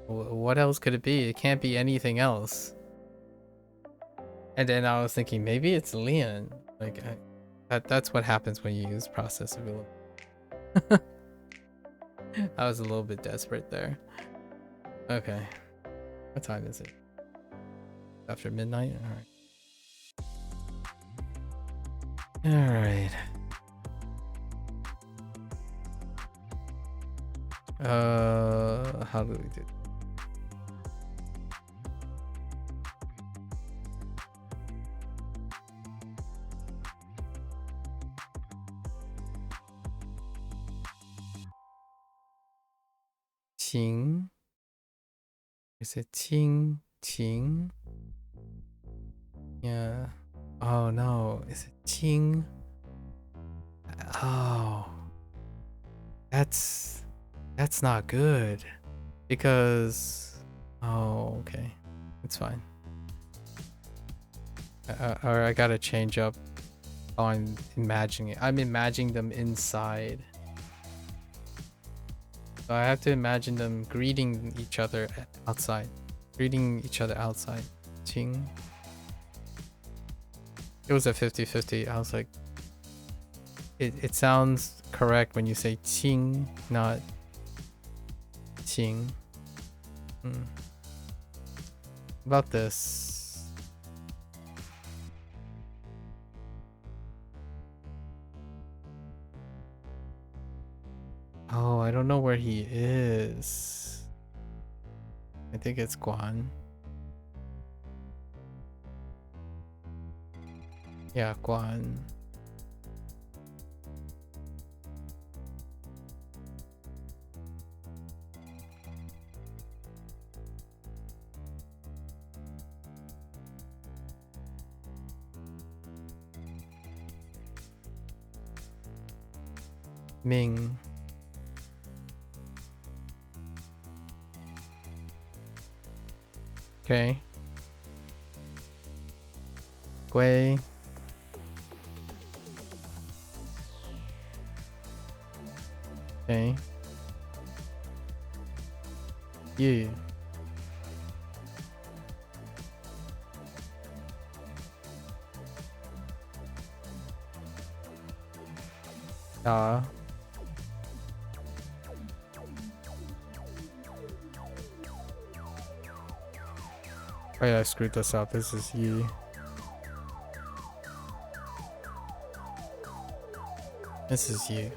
what else could it be? It can't be anything else. And then I was thinking maybe it's Lian. Like that's what happens when you use processability. I was a little bit desperate there. Okay. What time is it? After midnight? Alright. How do we do? Qing. Is it Qing? Qing? Yeah. Oh no. Is it Qing? Oh. That's not good. Because oh, okay. It's fine. Or I gotta change up how I'm imagining it. I'm imagining them inside. So I have to imagine them greeting each other outside. Greeting each other outside. Qing. It was a 50-50. I was like, it sounds correct when you say qing, not qing. About this. Oh, I don't know where he is. I think it's Guan. Yeah, Guan. Ming. Okay. Gui. Okay. You. Oh yeah, I screwed this up. This is you. This is you.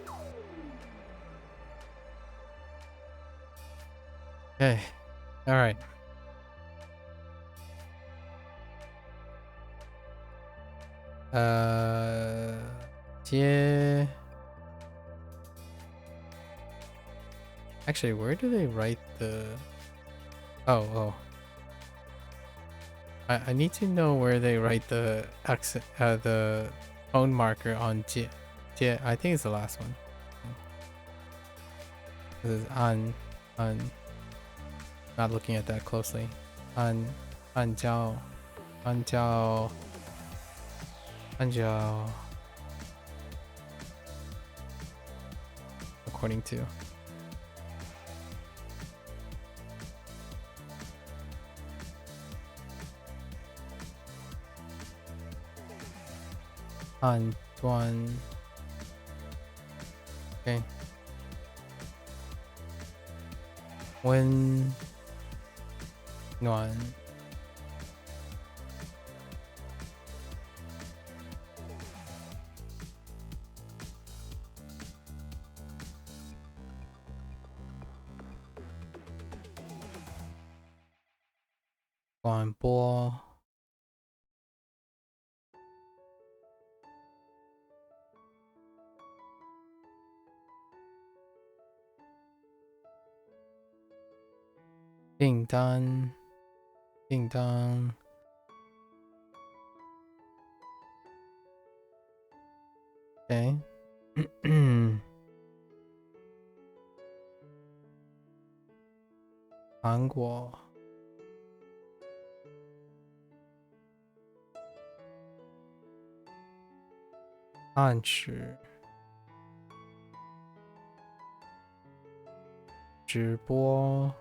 Okay. Alright. Yeah. Actually, where do they write the... Oh. I need to know where they write the accent, the tone marker on Jie. I think it's the last one. This is an. Not looking at that closely. Anjiao. According to. Antoine. Okay. When Nuan. Guan Bo. Ding Dan. Ding dong. Okay. 韩国暗示直播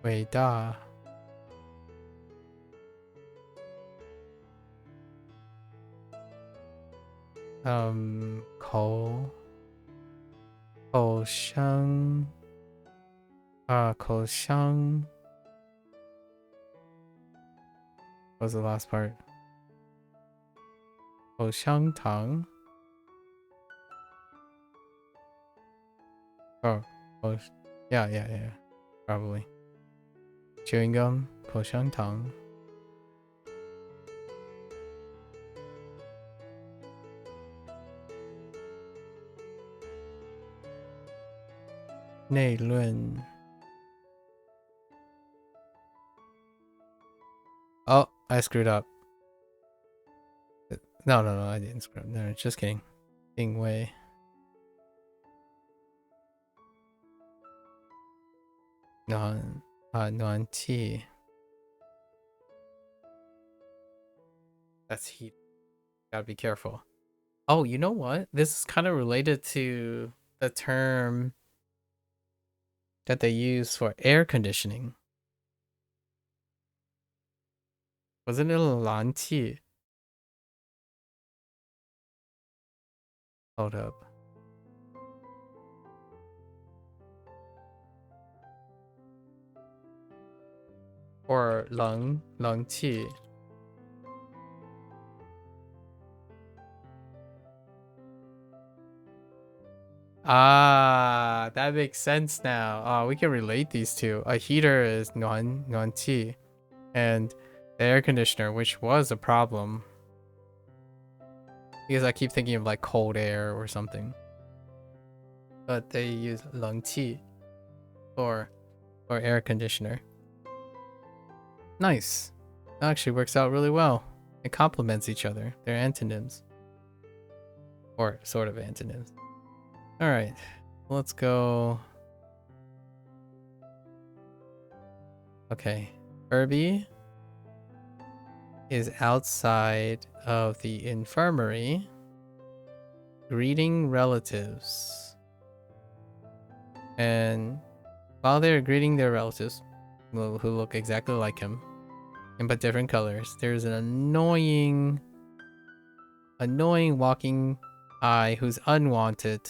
伟大口香 What was the last part? 口香糖 Oh, yeah, probably. Chewing gum, 口香糖内论 Oh, I screwed up. No, I didn't screw up. No, just kidding. 定位暖气 That's heat. Gotta be careful. Oh, you know what? This is kind of related to the term that they use for air conditioning. Wasn't it 蓝气? Hold up. Or 冷气 Ah, that makes sense now. We can relate these two. A heater is 暖气 and the air conditioner, which was a problem. Because I keep thinking of like cold air or something. But they use 冷气 for air conditioner. Nice. That actually works out really well. It complements each other. They're antonyms. Or sort of antonyms. Alright. Let's go. Okay. Kirby is outside of the infirmary greeting relatives. And while they're greeting their relatives, who look exactly like him, but different colors, there's an annoying walking eye who's unwanted.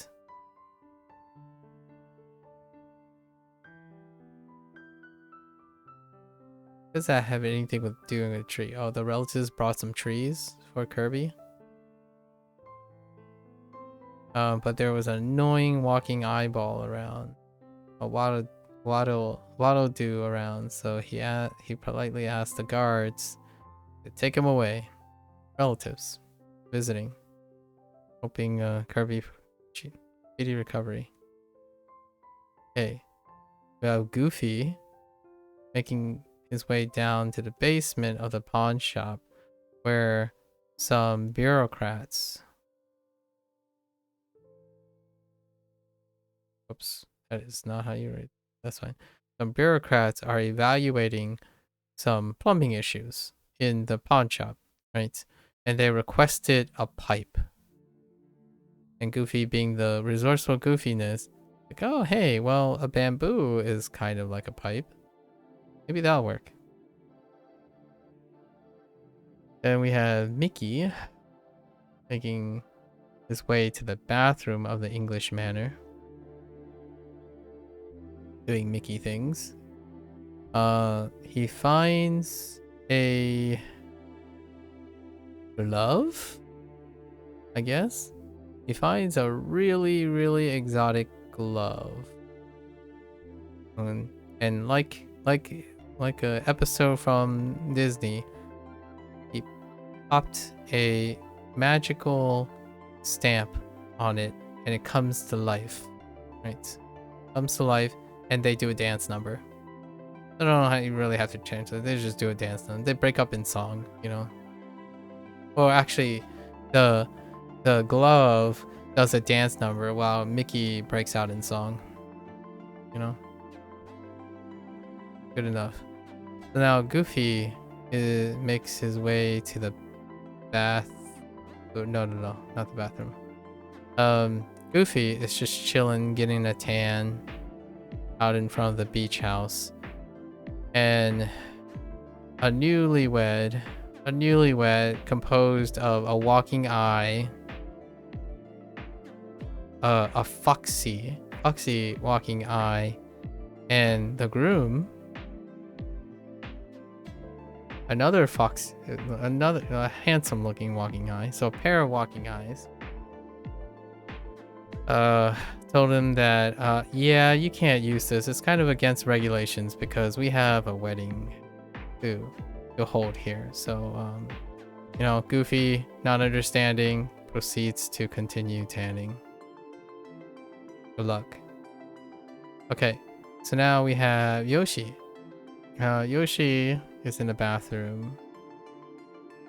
Does that have anything with doing with a tree? Oh, the relatives brought some trees for Kirby. But there was an annoying walking eyeball around. A waddle do around, so he politely asked the guards to take him away. Relatives visiting, hoping Kirby Speedy recovery. Okay. We have Goofy making his way down to the basement of the pawn shop where some bureaucrats. Oops, that is not how you read. That's fine. Some bureaucrats are evaluating some plumbing issues in the pawn shop, right? And they requested a pipe. And Goofy, being the resourceful goofiness, like, oh, hey, well, a bamboo is kind of like a pipe. Maybe that'll work. Then we have Mickey making his way to the bathroom of the English manor, doing Mickey things. He finds a glove, I guess. He finds a really, really exotic glove. And like a episode from Disney, he popped a magical stamp on it and it comes to life. Right? Comes to life and they do a dance number. I don't know how you really have to change it. They just do a dance number. They break up in song, you know. Well, actually, the glove does a dance number while Mickey breaks out in song. You know? Good enough. So now Goofy makes his way to the bath. No, not the bathroom. Goofy is just chilling, getting a tan out in front of the beach house. And a newlywed composed of a walking eye, a foxy walking eye, and the groom, another handsome looking walking eye. So a pair of walking eyes told him that yeah, you can't use this. It's kind of against regulations because we have a wedding to hold here. So you know, Goofy, not understanding, proceeds to continue tanning. Good luck. Okay, so now we have Yoshi. Yoshi is in the bathroom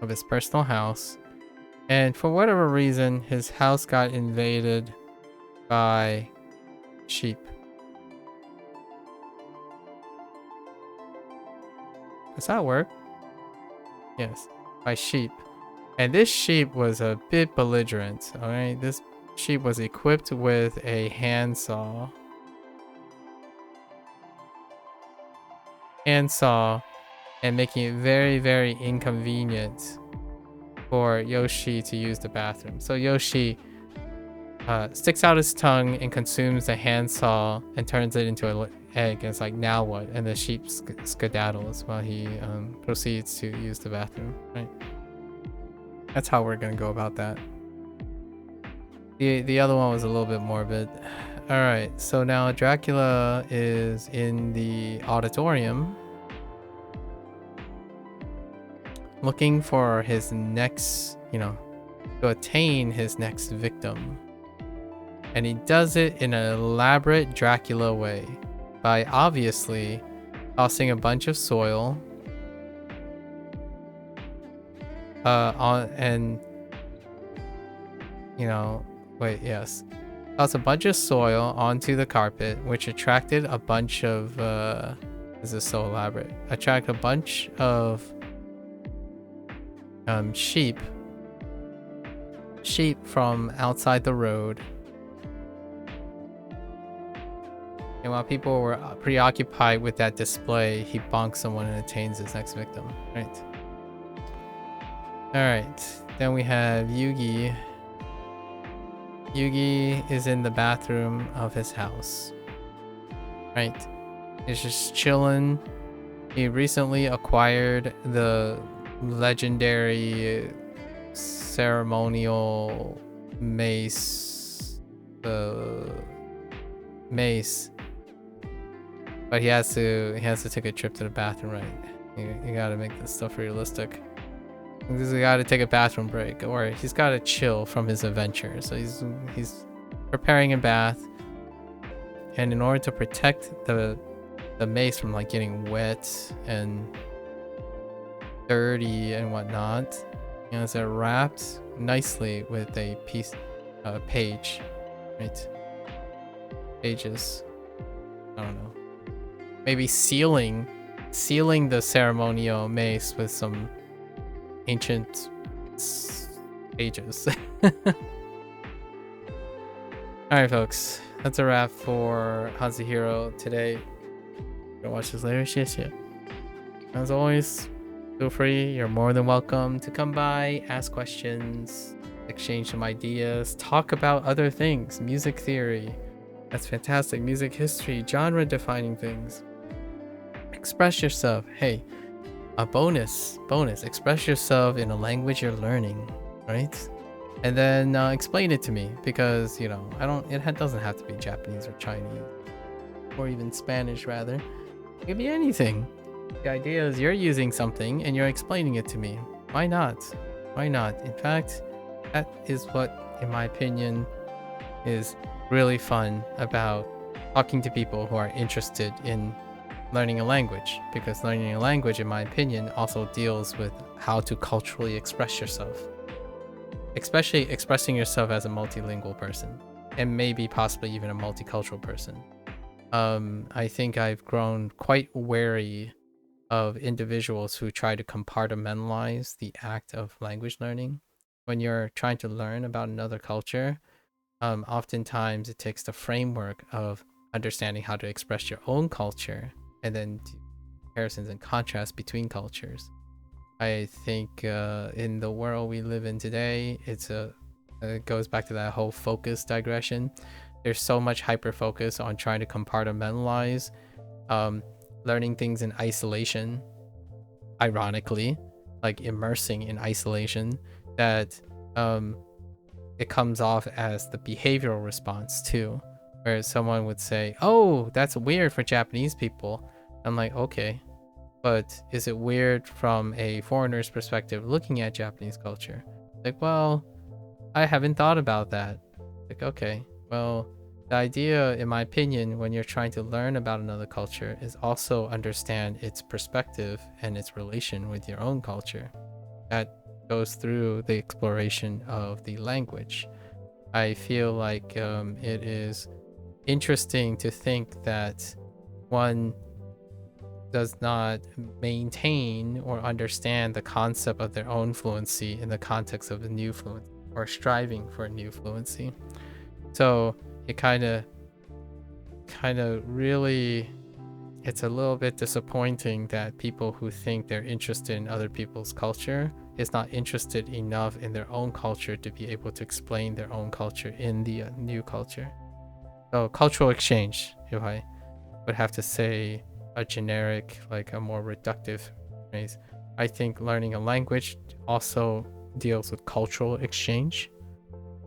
of his personal house, and for whatever reason, his house got invaded by sheep. Does that work? Yes, by sheep. And this sheep was a bit belligerent, alright? This sheep was equipped with a handsaw. And making it very, very inconvenient for Yoshi to use the bathroom. So Yoshi sticks out his tongue and consumes the handsaw and turns it into an egg. And it's like, now what? And the sheep skedaddles while he proceeds to use the bathroom. Right? That's how we're gonna go about that. The other one was a little bit morbid. All right, so now Dracula is in the auditorium, looking for his next, you know, to attain his next victim. And he does it in an elaborate Dracula way by obviously tossing a bunch of soil toss a bunch of soil onto the carpet, which attracted a bunch of this is so elaborate. Attract a bunch of sheep from outside the road. And while people were preoccupied with that display, he bonks someone and attains his next victim. Right. Alright. Then we have Yugi. Yugi is in the bathroom of his house. Right. He's just chilling. He recently acquired the legendary ceremonial mace. But he has to take a trip to the bathroom, right? You gotta make this stuff realistic. He's gotta take a bathroom break, or he's gotta chill from his adventure. So he's preparing a bath, and in order to protect the mace from like getting wet and dirty and whatnot, you know, it's wrapped nicely with a page, right? Pages. I don't know. Maybe sealing the ceremonial mace with some ancient pages. Alright, folks. That's a wrap for HanziHero today. Gonna watch this later. Shit. As always, feel free. You're more than welcome to come by, ask questions, exchange some ideas, talk about other things. Music theory. That's fantastic. Music history, genre defining things. Express yourself. Hey, a bonus. Express yourself in a language you're learning, right? And then explain it to me, because you know it doesn't have to be Japanese or Chinese or even Spanish. Rather, it could be anything. The idea is you're using something and you're explaining it to me. Why not? In fact, that is what, in my opinion, is really fun about talking to people who are interested in learning a language, because learning a language, in my opinion, also deals with how to culturally express yourself, especially expressing yourself as a multilingual person, and maybe possibly even a multicultural person. I think I've grown quite wary of individuals who try to compartmentalize the act of language learning. When you're trying to learn about another culture, oftentimes it takes the framework of understanding how to express your own culture, and then comparisons and contrasts between cultures. I think in the world we live in today, it goes back to that whole focus digression. There's so much hyper focus on trying to compartmentalize learning things in isolation, ironically, like immersing in isolation, that it comes off as the behavioral response too, where someone would say, oh, that's weird for Japanese people. I'm like, okay, but is it weird from a foreigner's perspective looking at Japanese culture? Like, well, I haven't thought about that. Like, okay, well, the idea, in my opinion, when you're trying to learn about another culture, is also understand its perspective and its relation with your own culture. That goes through the exploration of the language. I feel like it is interesting to think that one does not maintain or understand the concept of their own fluency in the context of a new fluency, or striving for a new fluency. So it kind of really, it's a little bit disappointing that people who think they're interested in other people's culture is not interested enough in their own culture to be able to explain their own culture in the new culture. So cultural exchange, if I would have to say a generic, like a more reductive phrase, I think learning a language also deals with cultural exchange,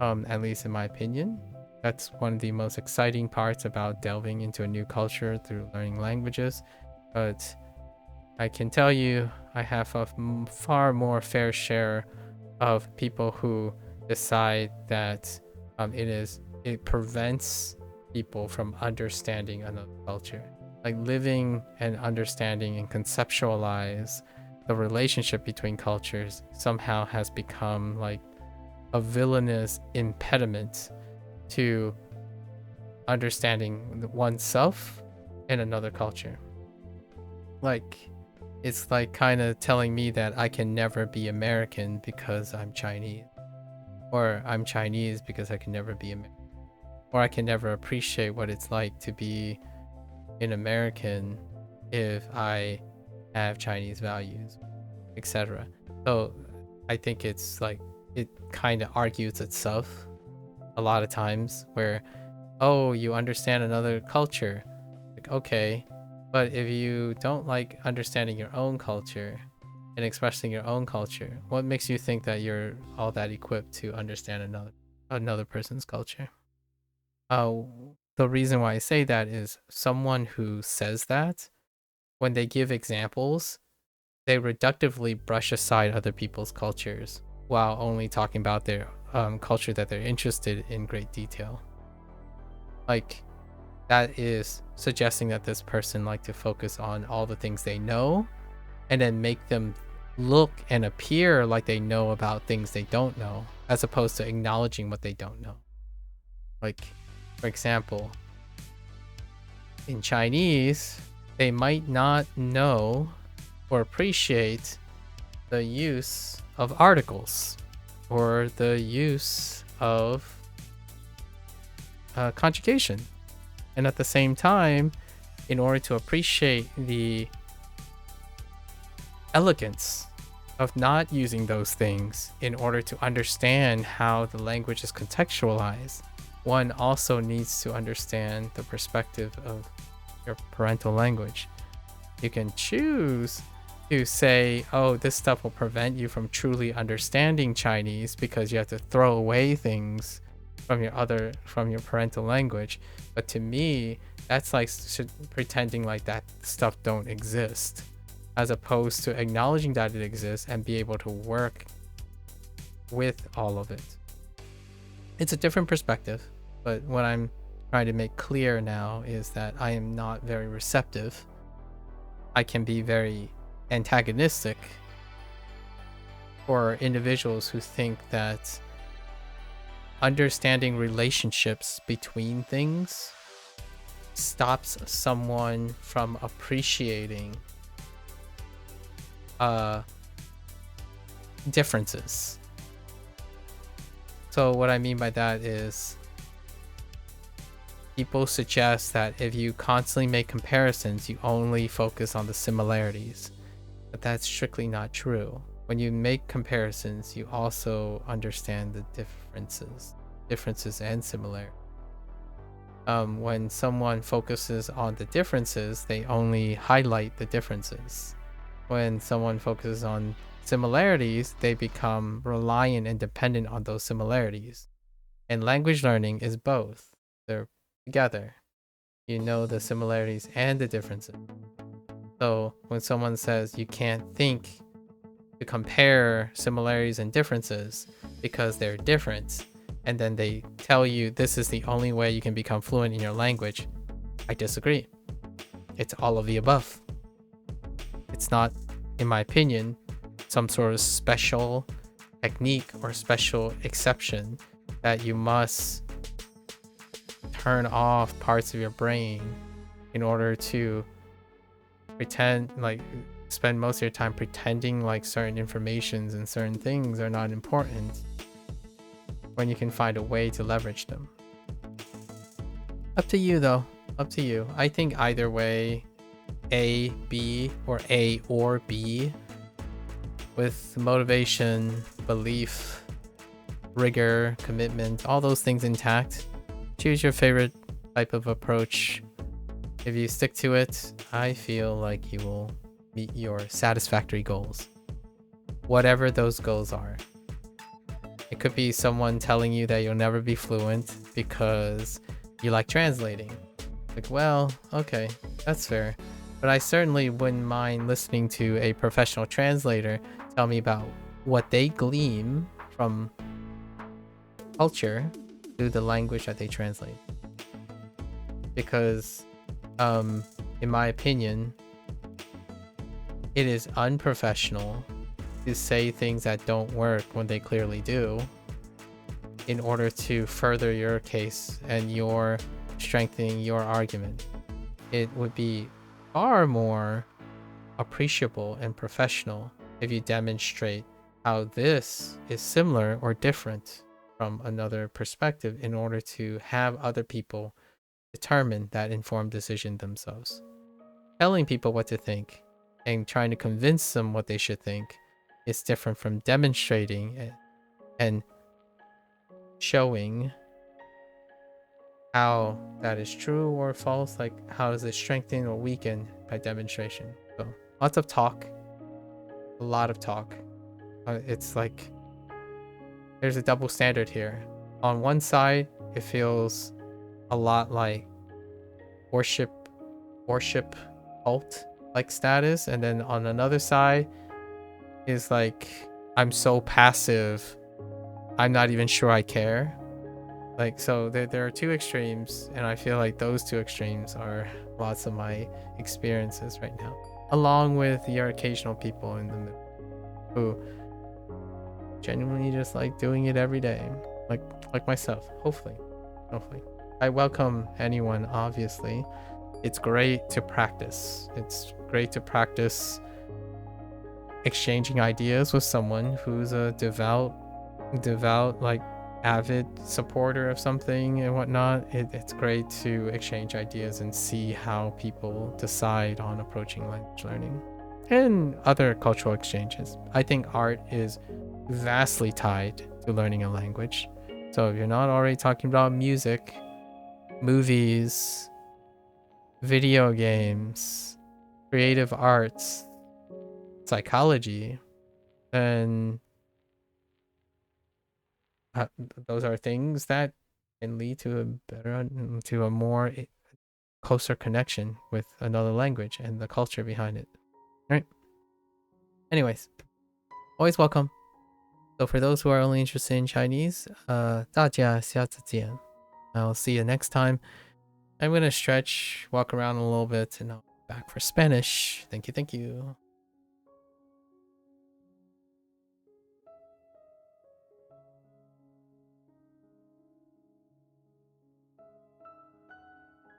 at least in my opinion. That's one of the most exciting parts about delving into a new culture through learning languages. But I can tell you, I have a far more fair share of people who decide that it prevents people from understanding another culture. Like living and understanding and conceptualize the relationship between cultures somehow has become like a villainous impediment to understanding oneself in another culture. Like, it's like kind of telling me that I can never be American because I'm Chinese, or I'm Chinese because I can never be American, or I can never appreciate what it's like to be an American if I have Chinese values, etc. So I think it's like it kind of argues itself a lot of times, where, oh, you understand another culture, like, okay, but if you don't like understanding your own culture and expressing your own culture, what makes you think that you're all that equipped to understand another person's culture? The reason why I say that is someone who says that, when they give examples, they reductively brush aside other people's cultures while only talking about their culture that they're interested in great detail. Like, that is suggesting that this person like to focus on all the things they know and then make them look and appear like they know about things they don't know, as opposed to acknowledging what they don't know. Like, for example, in Chinese, they might not know or appreciate the use of articles or the use of conjugation. And at the same time, in order to appreciate the elegance of not using those things, in order to understand how the language is contextualized, one also needs to understand the perspective of your parental language. You can choose to say, oh, this stuff will prevent you from truly understanding Chinese because you have to throw away things from your parental language. But to me, that's like pretending like that stuff don't exist, as opposed to acknowledging that it exists and be able to work with all of it. It's a different perspective, but what I'm trying to make clear now is that I am not very receptive. I can be very antagonistic for individuals who think that understanding relationships between things stops someone from appreciating differences. So what I mean by that is, people suggest that if you constantly make comparisons, you only focus on the similarities. But that's strictly not true. When you make comparisons, you also understand the differences and similarities. When someone focuses on the differences, they only highlight the differences. When someone focuses on similarities, they become reliant and dependent on those similarities. And language learning is both. They're together. You know the similarities and the differences. So when someone says you can't think to compare similarities and differences because they're different, and then they tell you this is the only way you can become fluent in your language, I disagree. It's all of the above. It's not, in my opinion, some sort of special technique or special exception that you must turn off parts of your brain in order to pretend, like, spend most of your time pretending like certain informations and certain things are not important, when you can find a way to leverage them. Up to you though, up to you. I think either way, A, B, or A or B, with motivation, belief, rigor, commitment, all those things intact, choose your favorite type of approach. If you stick to it, I feel like you will meet your satisfactory goals, whatever those goals are. It could be someone telling you that you'll never be fluent because you like translating. Like, well, okay, that's fair. But I certainly wouldn't mind listening to a professional translator tell me about what they glean from culture through the language that they translate. Because, in my opinion, it is unprofessional to say things that don't work when they clearly do, in order to further your case and your strengthening your argument. It would be far more appreciable and professional if you demonstrate how this is similar or different from another perspective, in order to have other people determine that informed decision themselves. Telling people what to think and trying to convince them what they should think is different from demonstrating it and showing how that is true or false. Like, how does it strengthen or weaken by demonstration? So lots of talk, a lot of talk. It's like there's a double standard here. On one side, it feels a lot like worship cult like status, and then on another side is like, I'm so passive, I'm not even sure I care. Like, so there are two extremes, and I feel like those two extremes are lots of my experiences right now, along with your occasional people in the middle who genuinely just like doing it every day, like myself. Hopefully. I welcome anyone, obviously. It's great to practice. It's great to practice exchanging ideas with someone who's a devout, like avid supporter of something and whatnot. It's great to exchange ideas and see how people decide on approaching language learning and other cultural exchanges. I think art is vastly tied to learning a language. So if you're not already talking about music, movies, video games, creative arts, psychology, then those are things that can lead to a more closer connection with another language and the culture behind it. All right. Anyways, always welcome. So for those who are only interested in Chinese, 大家下次见. I'll see you next time. I'm gonna stretch, walk around a little bit, and I'll be back for Spanish. Thank you.